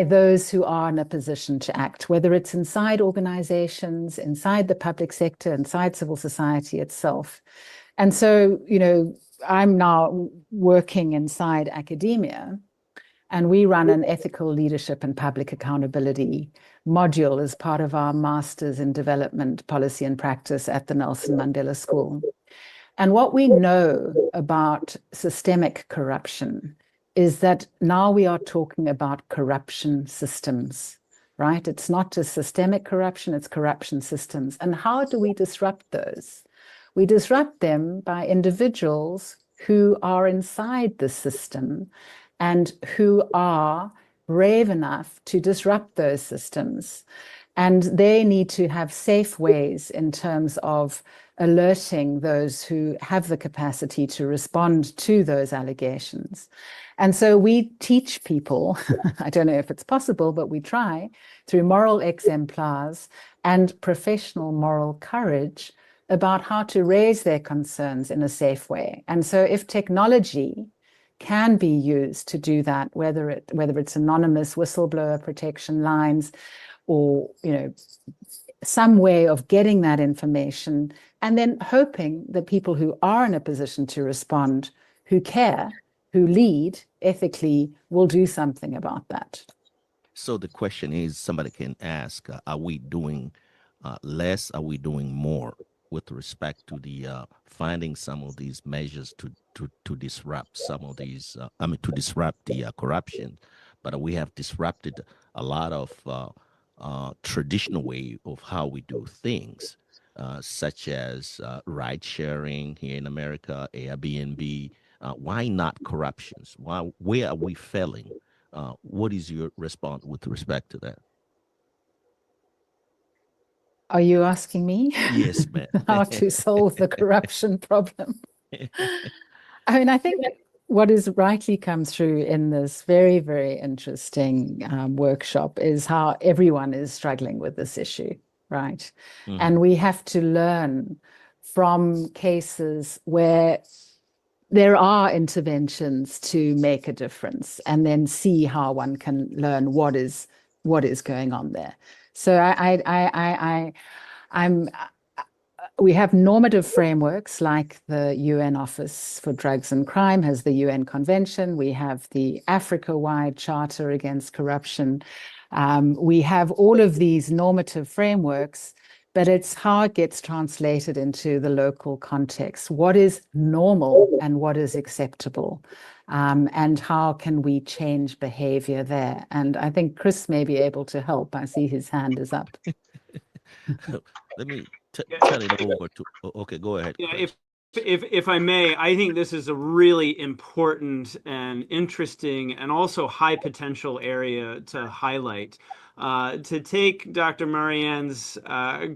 those who are in a position to act, whether it's inside organizations, inside the public sector, inside civil society itself. And so, I'm now working inside academia, and we run an ethical leadership and public accountability module as part of our Masters in Development Policy and Practice at the Nelson Mandela School. And what we know about systemic corruption is that now we are talking about corruption systems, right? It's not just systemic corruption, it's corruption systems. And how do we disrupt those? We disrupt them by individuals who are inside the system and who are brave enough to disrupt those systems. And they need to have safe ways in terms of alerting those who have the capacity to respond to those allegations. And so we teach people, I don't know if it's possible, but we try, through moral exemplars and professional moral courage, about how to raise their concerns in a safe way. And so if technology can be used to do that, whether it's anonymous whistleblower protection lines or, you know, some way of getting that information, and then hoping that people who are in a position to respond, who care, who lead ethically, will do something about that. So the question is, somebody can ask, are we doing less? Are we doing more with respect to the finding some of these measures to disrupt some of these, to disrupt the corruption? But we have disrupted a lot of traditional way of how we do things, such as ride sharing here in America, Airbnb. Why not corruptions? Where are we failing? What is your response with respect to that? Are you asking me? Yes, ma'am. How to solve the corruption problem? I mean, I think what has rightly come through in this very, very interesting workshop is how everyone is struggling with this issue, right? Mm-hmm. And we have to learn from cases where there are interventions to make a difference, and then see how one can learn what is going on there. So we have normative frameworks like the UN Office for Drugs and Crime has the UN Convention. We have the Africa-wide Charter Against Corruption. We have all of these normative frameworks, but it's how it gets translated into the local context. What is normal and what is acceptable? And how can we change behavior there? And I think Chris may be able to help. I see his hand is up. Let me turn it over to, okay, go ahead. Yeah, if I may, I think this is a really important and interesting and also high potential area to highlight. To take Dr. Marianne's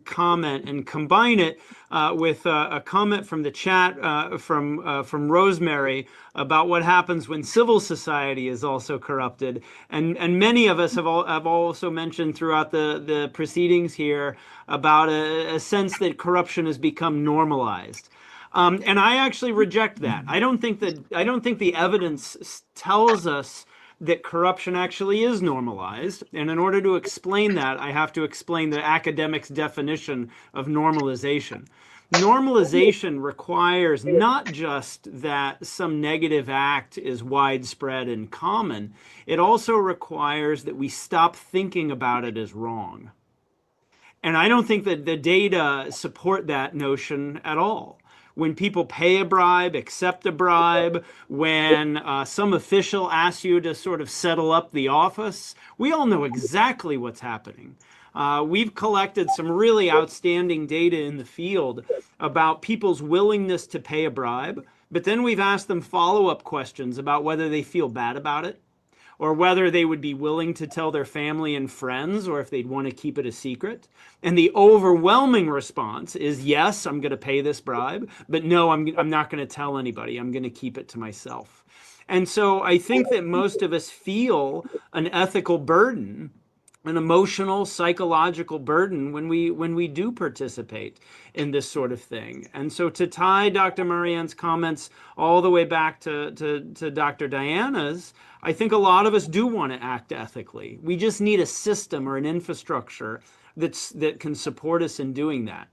comment and combine it with a comment from the chat from Rosemary about what happens when civil society is also corrupted. And many of us have also mentioned throughout the proceedings here about a sense that corruption has become normalized. And I actually reject that. I don't think the evidence tells us that corruption actually is normalized. And in order to explain that, I have to explain the academic's definition of normalization. Normalization requires not just that some negative act is widespread and common, it also requires that we stop thinking about it as wrong. And I don't think that the data support that notion at all. When people pay a bribe, accept a bribe, when some official asks you to sort of settle up the office, we all know exactly what's happening. We've collected some really outstanding data in the field about people's willingness to pay a bribe, but then we've asked them follow-up questions about whether they feel bad about it, or whether they would be willing to tell their family and friends, or if they'd want to keep it a secret. And the overwhelming response is, yes, I'm going to pay this bribe, but no, I'm not going to tell anybody. I'm going to keep it to myself. And so I think that most of us feel an ethical burden, an emotional, psychological burden when we do participate in this sort of thing. And so to tie Dr. Marianne's comments all the way back to Dr. Diana's, I think a lot of us do want to act ethically. We just need a system or an infrastructure that can support us in doing that.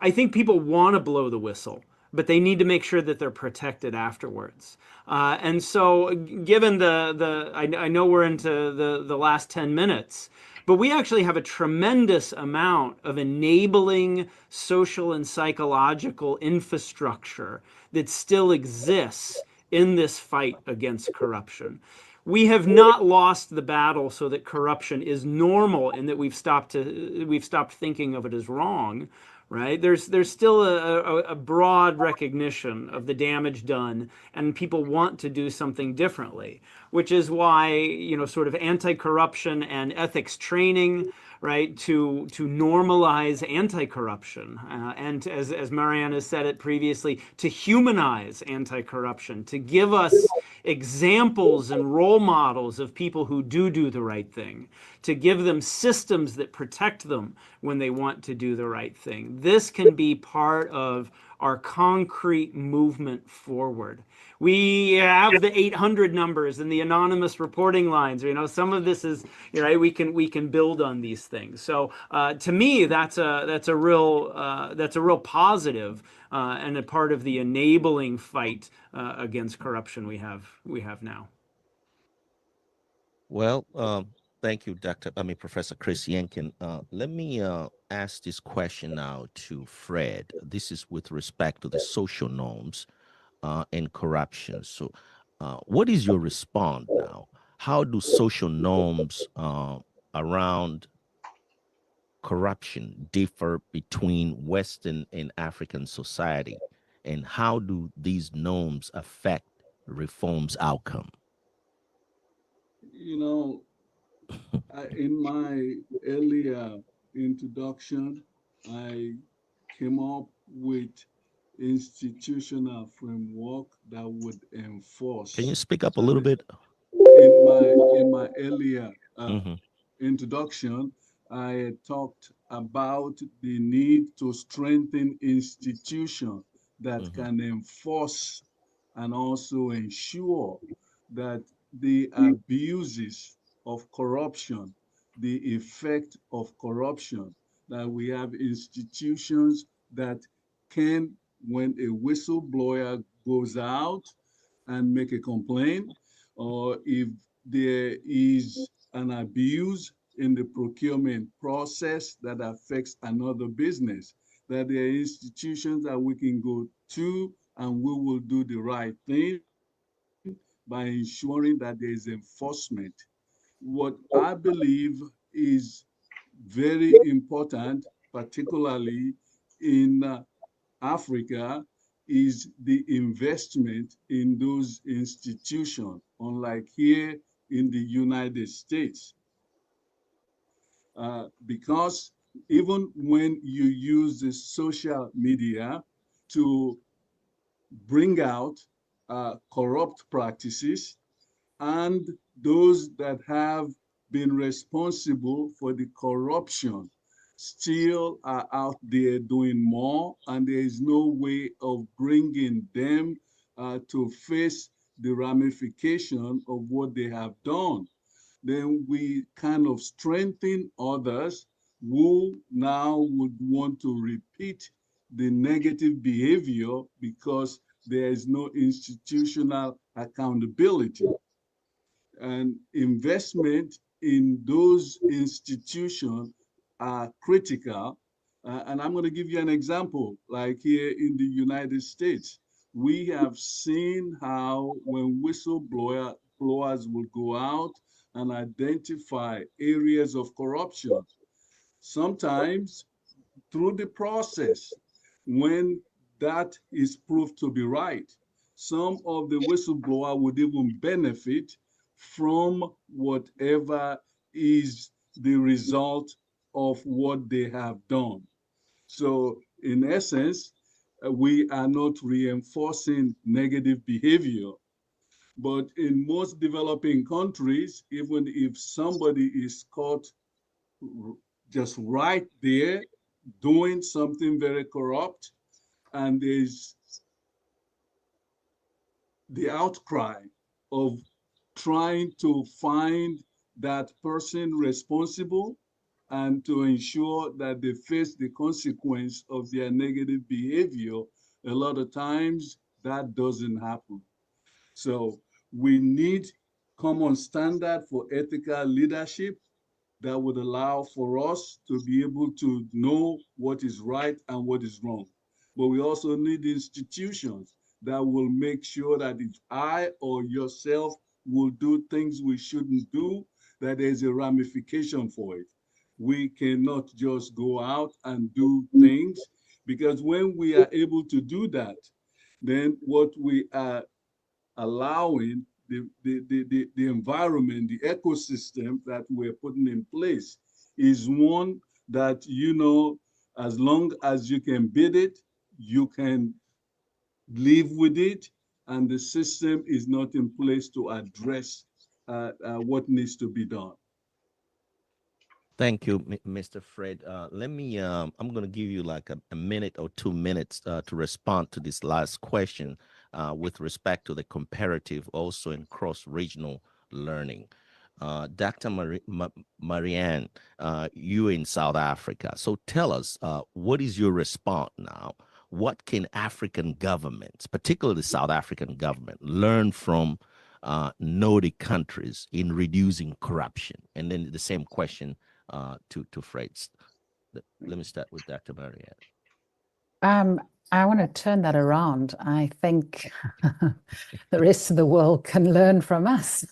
I think people want to blow the whistle, but they need to make sure that they're protected afterwards. And so given I know we're into the last 10 minutes, but we actually have a tremendous amount of enabling social and psychological infrastructure that still exists in this fight against corruption. We have not lost the battle so that corruption is normal and that we've stopped thinking of it as wrong, right? There's still a broad recognition of the damage done, and people want to do something differently. which is why, sort of anti-corruption and ethics training, right, to normalize anti-corruption, and as Mariana said it previously, to humanize anti-corruption, to give us examples and role models of people who do the right thing, to give them systems that protect them when they want to do the right thing. This can be part of our concrete movement forward. We have the 800 numbers and the anonymous reporting lines. Some of this is, right, we can build on these things. So to me, that's a real positive and a part of the enabling fight against corruption we have now. Well, thank you, Professor Chris Yenkin. Let me ask this question now to Fred. This is with respect to the social norms and corruption. So, what is your response now? How do social norms around corruption differ between Western and African society? And how do these norms affect reform's outcome? In my earlier introduction, I came up with institutional framework that would enforce. Can you speak up a little bit? In my earlier introduction, I talked about the need to strengthen institutions that can enforce and also ensure that the abuses of corruption, the effect of corruption, that we have institutions that can, when a whistleblower goes out and make a complaint, or if there is an abuse in the procurement process that affects another business, that there are institutions that we can go to and we will do the right thing by ensuring that there is enforcement. What I believe is very important, particularly in Africa, is the investment in those institutions, unlike here in the United States. Because even when you use the social media to bring out corrupt practices, and those that have been responsible for the corruption still are out there doing more, and there is no way of bringing them to face the ramification of what they have done. Then we kind of strengthen others who now would want to repeat the negative behavior because there is no institutional accountability. And investment in those institutions are critical. And I'm going to give you an example. Like here in the United States, we have seen how when whistleblowers will go out and identify areas of corruption, sometimes through the process, when that is proved to be right, some of the whistleblower would even benefit from whatever is the result of what they have done. So in essence, we are not reinforcing negative behavior. But in most developing countries, even if somebody is caught just right there doing something very corrupt, and there's the outcry of trying to find that person responsible and to ensure that they face the consequence of their negative behavior, a lot of times that doesn't happen. So we need common standard for ethical leadership that would allow for us to be able to know what is right and what is wrong. But we also need institutions that will make sure that if I or yourself will do things we shouldn't do, that there's a ramification for it. We cannot just go out and do things, because when we are able to do that, then what we are allowing the environment, the ecosystem that we're putting in place is one that, you know, as long as you can beat it, you can live with it, and the system is not in place to address what needs to be done. Thank you, Mr. Fred. Let me, I'm going to give you like a minute or 2 minutes to respond to this last question with respect to the comparative also in cross-regional learning. Dr. Marianne, you're in South Africa. So tell us, what is your response now? What can African governments, particularly the South African government, learn from Nordic countries in reducing corruption? And then the same question to Fred. Let me start with Dr. Marianne. I want to turn that around. I think the rest of the world can learn from us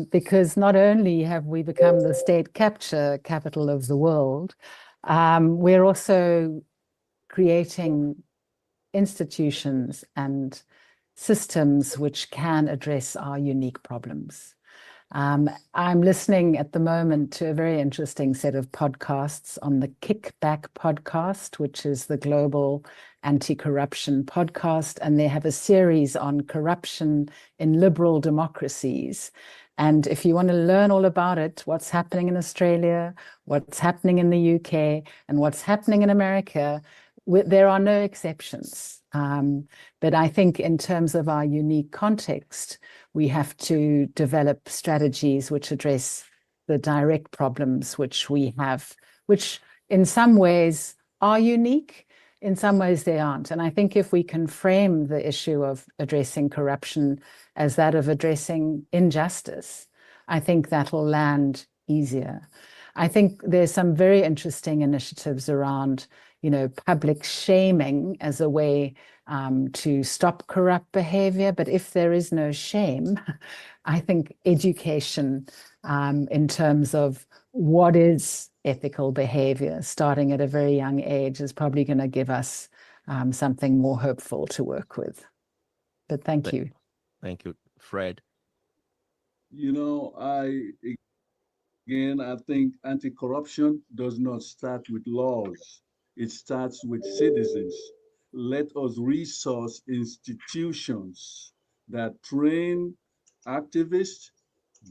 because not only have we become the state capture capital of the world, we're also creating institutions and systems which can address our unique problems. I'm listening at the moment to a very interesting set of podcasts on the Kickback podcast, which is the global anti-corruption podcast. And they have a series on corruption in liberal democracies. And if you want to learn all about it, what's happening in Australia, what's happening in the UK, and what's happening in America, there are no exceptions. But I think in terms of our unique context, we have to develop strategies which address the direct problems which we have, which in some ways are unique, in some ways they aren't. And I think if we can frame the issue of addressing corruption as that of addressing injustice, I think that'll land easier. I think there's some very interesting initiatives around, you know, public shaming as a way to stop corrupt behavior. But if there is no shame, I think education in terms of what is ethical behavior, starting at a very young age, is probably going to give us something more hopeful to work with. But thank you. Thank you. Fred? You know, I think anti-corruption does not start with laws. It starts with citizens. Let us resource institutions that train activists,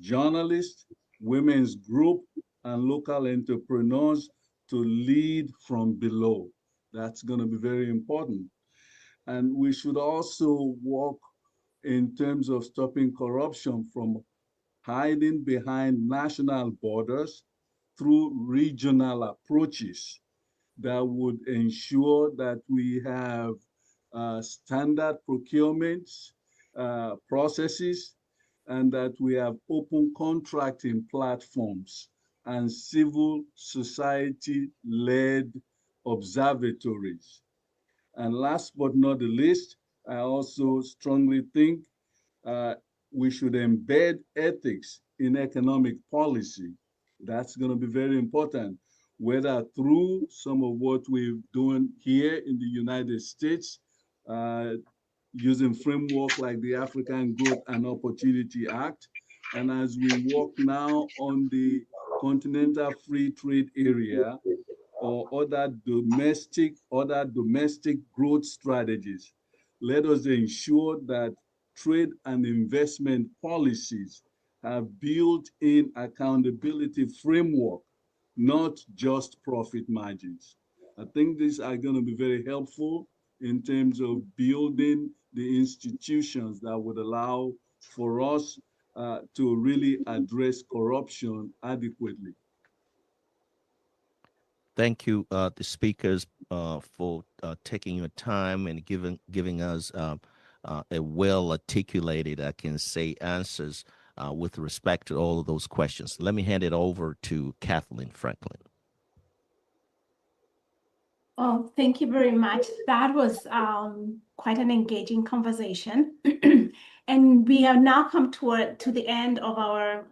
journalists, women's group, and local entrepreneurs to lead from below. That's going to be very important. And we should also work in terms of stopping corruption from hiding behind national borders through regional approaches that would ensure that we have standard procurements, processes, and that we have open contracting platforms and civil society-led observatories. And last but not the least, I also strongly think we should embed ethics in economic policy. That's going to be very important, whether through some of what we're doing here in the United States, using framework like the African Growth and Opportunity Act, and as we work now on the Continental Free Trade Area or other domestic growth strategies. Let us ensure that trade and investment policies have built-in accountability framework, not just profit margins. I think these are going to be very helpful in terms of building the institutions that would allow for us to really address corruption adequately. Thank you, the speakers, for taking your time and giving us a well articulated, I can say, answers with respect to all of those questions. Let me hand it over to Kathleen Franklin. Oh, thank you very much. That was quite an engaging conversation. And we have now come to the end of our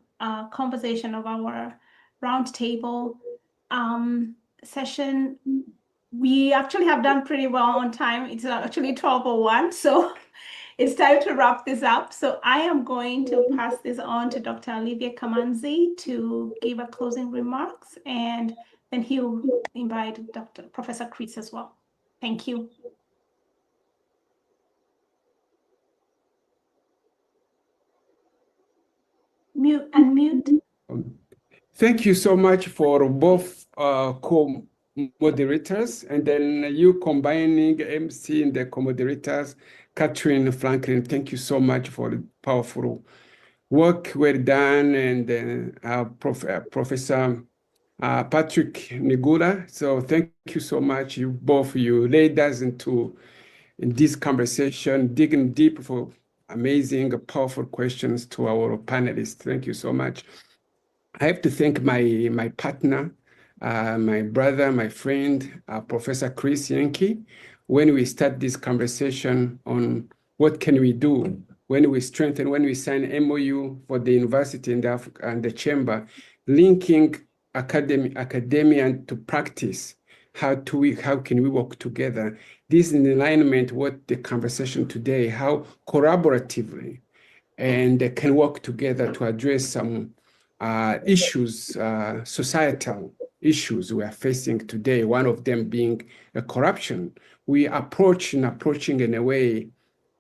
conversation, of our roundtable session. We actually have done pretty well on time. It's actually 12:01, so it's time to wrap this up. So I am going to pass this on to Dr. Olivia Kamanzi to give a closing remarks, and then he'll invite Professor Chris as well. Thank you. Unmute. Thank you so much for both co-moderators, and then you combining MC and the co-moderators, Catherine, Franklin. Thank you so much for the powerful work well done, and Professor Patrick Nigula. So thank you so much, you both. You led us into this conversation, digging deep for amazing, powerful questions to our panelists. Thank you so much. I have to thank my partner, my brother, my friend, Professor Chris Yankee. When we start this conversation on what can we do, when we strengthen, when we sign MOU for the university and the chamber, linking academia to practice, how can we work together? This is in alignment with the conversation today, how collaboratively and can work together to address some issues, societal issues we are facing today, one of them being corruption. We approaching in a way,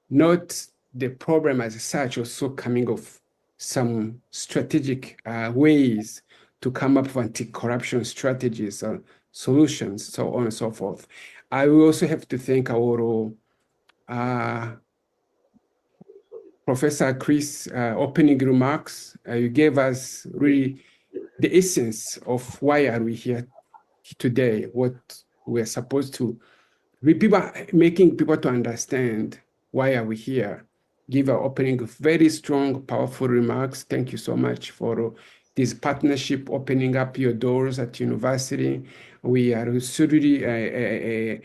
not the problem as such, also coming of some strategic ways to come up with anti-corruption strategies, solutions, so on and so forth. I will also have to thank our Professor Chris, opening remarks. You gave us really the essence of why are we here today, what we're supposed to be making people to understand why are we here. Give our opening very strong, powerful remarks. Thank you so much for this partnership, opening up your doors at university. We are really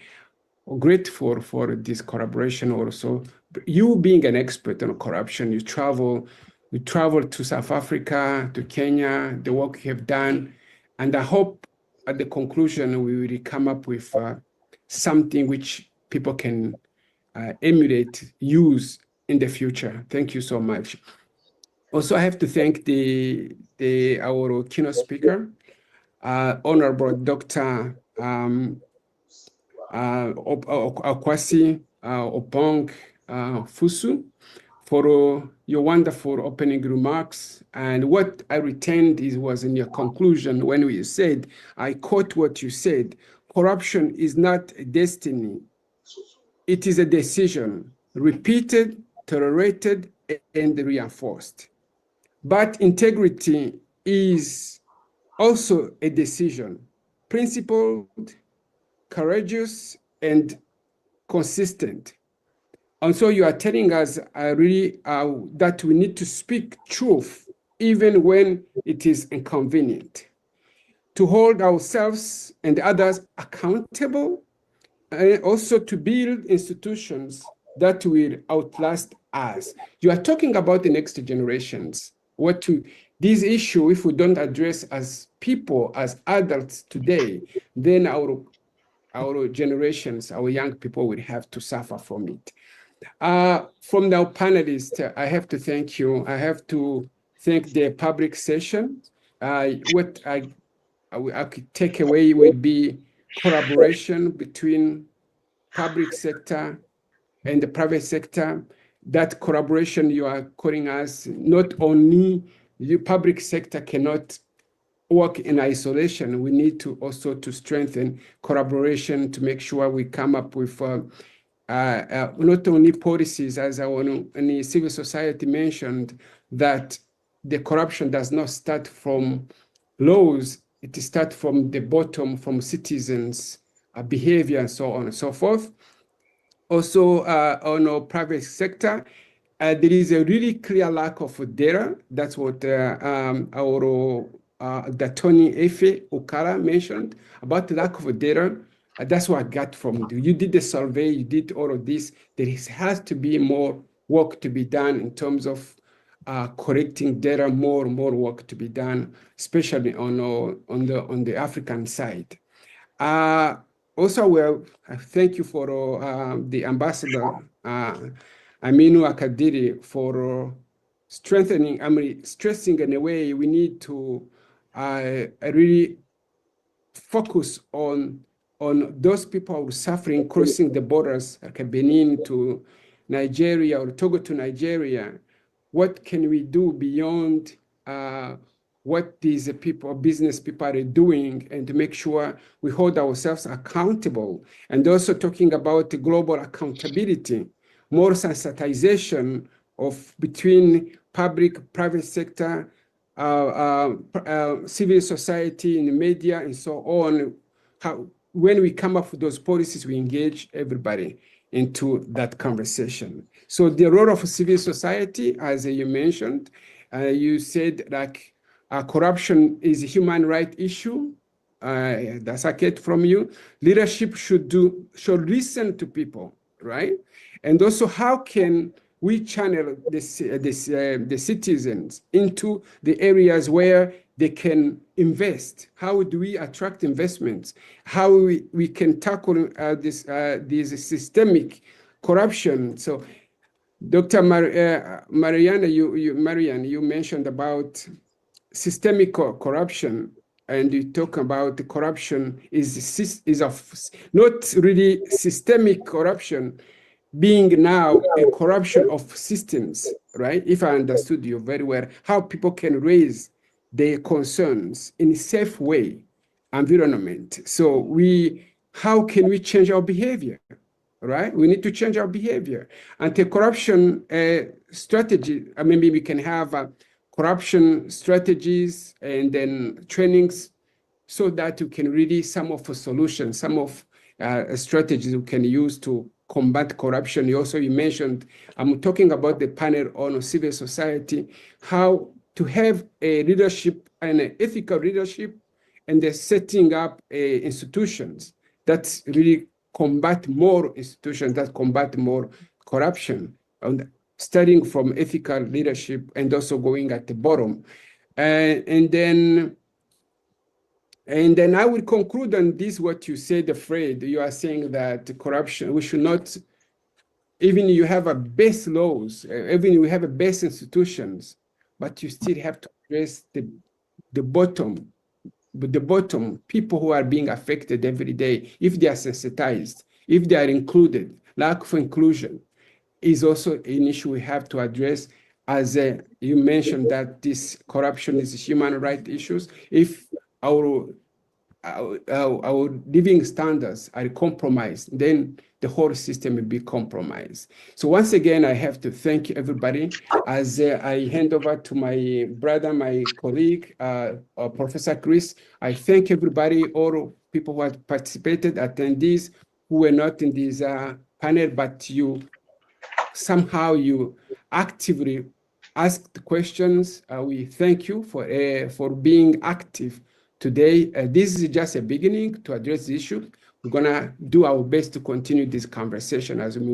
grateful for this collaboration also. You being an expert on corruption, you travel to South Africa, to Kenya, the work you have done, and I hope at the conclusion we will come up with something which people can emulate, use in the future. Thank you so much. Also, I have to thank our keynote speaker, Honorable Dr. Akwasi Opong Fusu, for your wonderful opening remarks. And what I retained was in your conclusion when you said, I quote what you said, corruption is not a destiny. It is a decision, repeated, tolerated, and reinforced. But integrity is also a decision, principled, courageous, and consistent. And so you are telling us really that we need to speak truth even when it is inconvenient, to hold ourselves and others accountable, and also to build institutions that will outlast us. You are talking about the next generations. This issue, if we don't address as people, as adults today, then our generations, our young people will have to suffer from it. From our panelists, I have to thank you. I have to thank the public session. What I could take away would be collaboration between public sector and the private sector. That collaboration you are calling us, not only the public sector cannot work in isolation. We need to also to strengthen collaboration to make sure we come up with not only policies, as the civil society mentioned, that the corruption does not start from laws, it starts from the bottom, from citizens' behavior and so on and so forth. Also, on our private sector, there is a really clear lack of data. That's what the Tony Efe Okara mentioned about the lack of data. That's what I got from you. You did the survey, you did all of this. There has to be more work to be done in terms of collecting data, more work to be done, especially on the African side. Also, thank you for the ambassador Aminu Akadiri for stressing in a way we need to really focus on those people who are suffering crossing the borders, like Benin to Nigeria or Togo to Nigeria. What can we do beyond what these people, business people are doing, and to make sure we hold ourselves accountable? And also talking about the global accountability, more sensitization of between public, private sector, civil society, in the media, and so on. How, when we come up with those policies, we engage everybody into that conversation. So the role of civil society, as you mentioned, you said like corruption is a human rights issue. That's I get from you. Leadership should listen to people, right? And also, how can we channel the citizens into the areas where they can invest? How do we attract investments? How we can tackle this systemic corruption? So, Dr. Mariana, you mentioned about systemic corruption, and you talk about the corruption is not really systemic corruption, being now a corruption of systems, right? If I understood you very well, how people can raise their concerns in a safe way, environment. So how can we change our behavior, right? We need to change our behavior. Anti-corruption strategy, maybe we can have corruption strategies and then trainings so that you can really some of the solutions, some of strategies we can use to combat corruption. You mentioned, I'm talking about the panel on civil society, how to have a leadership and an ethical leadership, and the setting up institutions that really combat more institutions, that combat more corruption, and starting from ethical leadership and also going at the bottom. And then I will conclude on this, what you said, Fred. You are saying that corruption, we should not, even you have a base laws, even you have a base institutions, but you still have to address the bottom, people who are being affected every day. If they are sensitized, if they are included, lack of inclusion is also an issue we have to address. As you mentioned, that this corruption is human rights issues. If our living standards are compromised, then the whole system will be compromised. So once again, I have to thank everybody. As I hand over to my brother, my colleague, Professor Chris, I thank everybody, all people who have participated, attendees who were not in this panel, but somehow you actively asked questions. We thank you for being active today. This is just a beginning to address the issue. We're gonna do our best to continue this conversation as we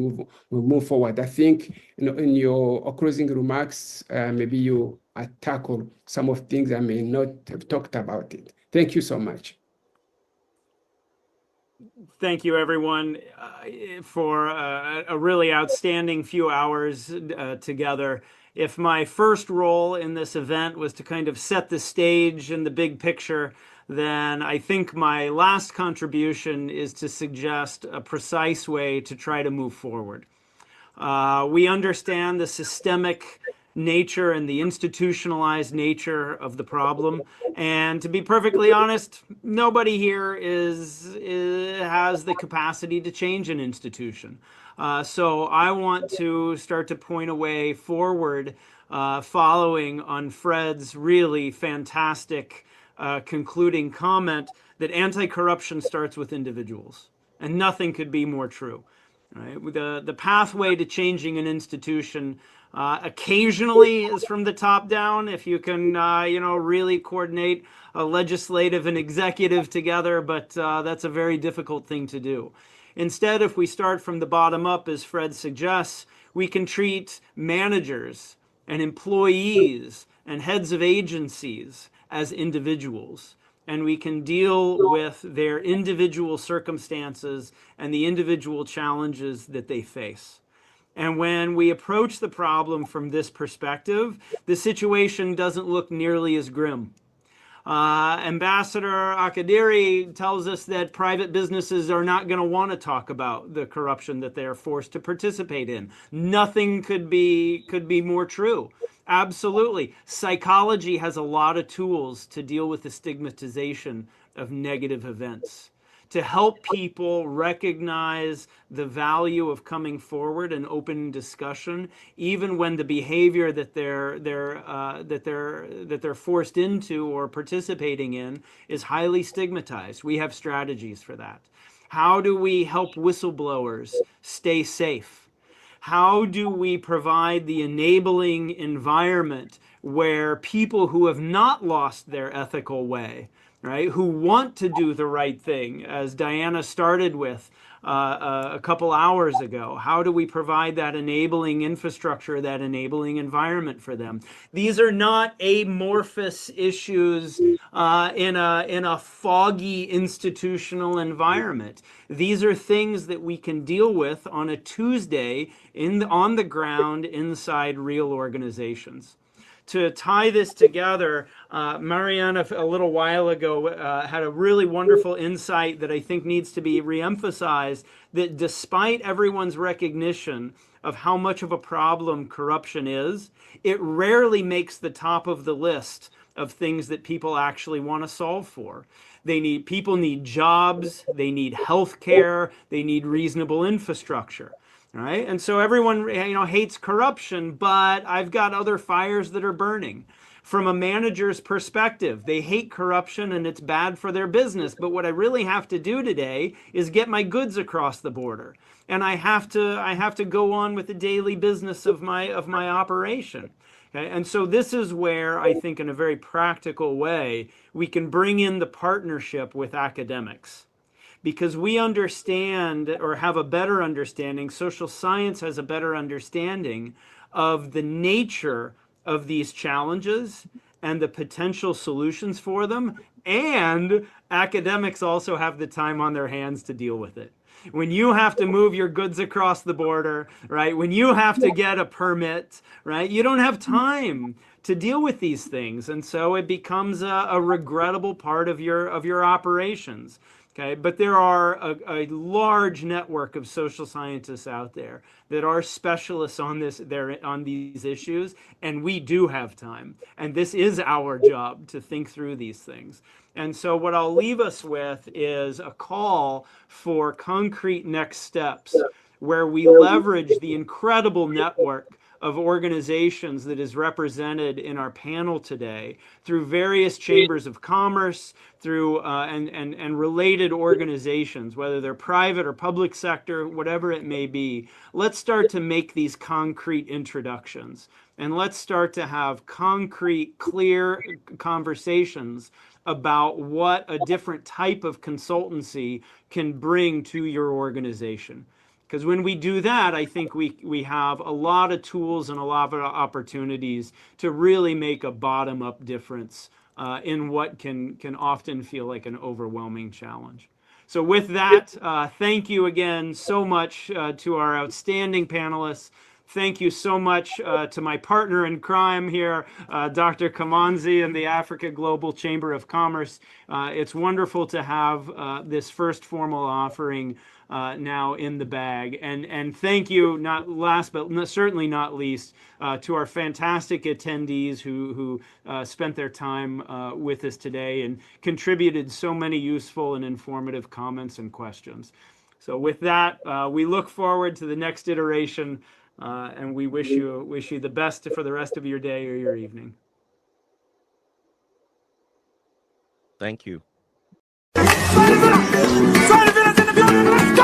move forward. I think in your closing remarks, maybe you tackle some of things I may not have talked about it. Thank you so much. Thank you, everyone, for a really outstanding few hours together. If my first role in this event was to kind of set the stage and the big picture, then I think my last contribution is to suggest a precise way to try to move forward. We understand the systemic nature and the institutionalized nature of the problem. And to be perfectly honest, nobody here has the capacity to change an institution. So I want to start to point a way forward, following on Fred's really fantastic concluding comment that anti-corruption starts with individuals. And nothing could be more true. Right? The pathway to changing an institution occasionally is from the top down, if you can, really coordinate a legislative and executive together, but that's a very difficult thing to do. Instead, if we start from the bottom up, as Fred suggests, we can treat managers and employees and heads of agencies as individuals. And we can deal with their individual circumstances and the individual challenges that they face. And when we approach the problem from this perspective, the situation doesn't look nearly as grim. Ambassador Akadiri tells us that private businesses are not going to want to talk about the corruption that they are forced to participate in. Nothing could be more true. Absolutely. Psychology has a lot of tools to deal with the stigmatization of negative events, to help people recognize the value of coming forward and open discussion, even when the behavior that they're forced into or participating in is highly stigmatized. We have strategies for that. How do we help whistleblowers stay safe? How do we provide the enabling environment where people who have not lost their ethical way, right, who want to do the right thing, as Diana started with a couple hours ago, how do we provide that enabling infrastructure, that enabling environment for them? These are not amorphous issues in a foggy institutional environment. These are things that we can deal with on a Tuesday on the ground inside real organizations. To tie this together, Mariana a little while ago had a really wonderful insight that I think needs to be reemphasized, that despite everyone's recognition of how much of a problem corruption is, it rarely makes the top of the list of things that people actually want to solve for. People need jobs, they need health care, they need reasonable infrastructure. Right? And so everyone, hates corruption, but I've got other fires that are burning. From a manager's perspective, they hate corruption and it's bad for their business. But what I really have to do today is get my goods across the border. And I have to go on with the daily business of my operation. Okay? And so this is where I think in a very practical way, we can bring in the partnership with academics. Because we understand, or have a better understanding, social science has a better understanding of the nature of these challenges and the potential solutions for them, and academics also have the time on their hands to deal with it. When you have to move your goods across the border, right? When you have to get a permit, right? You don't have time to deal with these things, and so it becomes a regrettable part of your operations. Okay, but there are a large network of social scientists out there that are specialists on these issues, and we do have time. And this is our job to think through these things. And so what I'll leave us with is a call for concrete next steps where we leverage the incredible network of organizations that is represented in our panel today through various chambers of commerce, through and related organizations, whether they're private or public sector, whatever it may be. Let's start to make these concrete introductions, and let's start to have concrete, clear conversations about what a different type of consultancy can bring to your organization. Because when we do that, I think we have a lot of tools and a lot of opportunities to really make a bottom-up difference in what can often feel like an overwhelming challenge. So with that, thank you again so much to our outstanding panelists. Thank you so much to my partner in crime here, Dr. Kamanzi and the Africa Global Chamber of Commerce. It's wonderful to have this first formal offering now in the bag. And thank you, not last but certainly not least, to our fantastic attendees who spent their time with us today and contributed so many useful and informative comments and questions. So with that, we look forward to the next iteration, and we wish you the best for the rest of your day or your evening. Thank you. Let's go!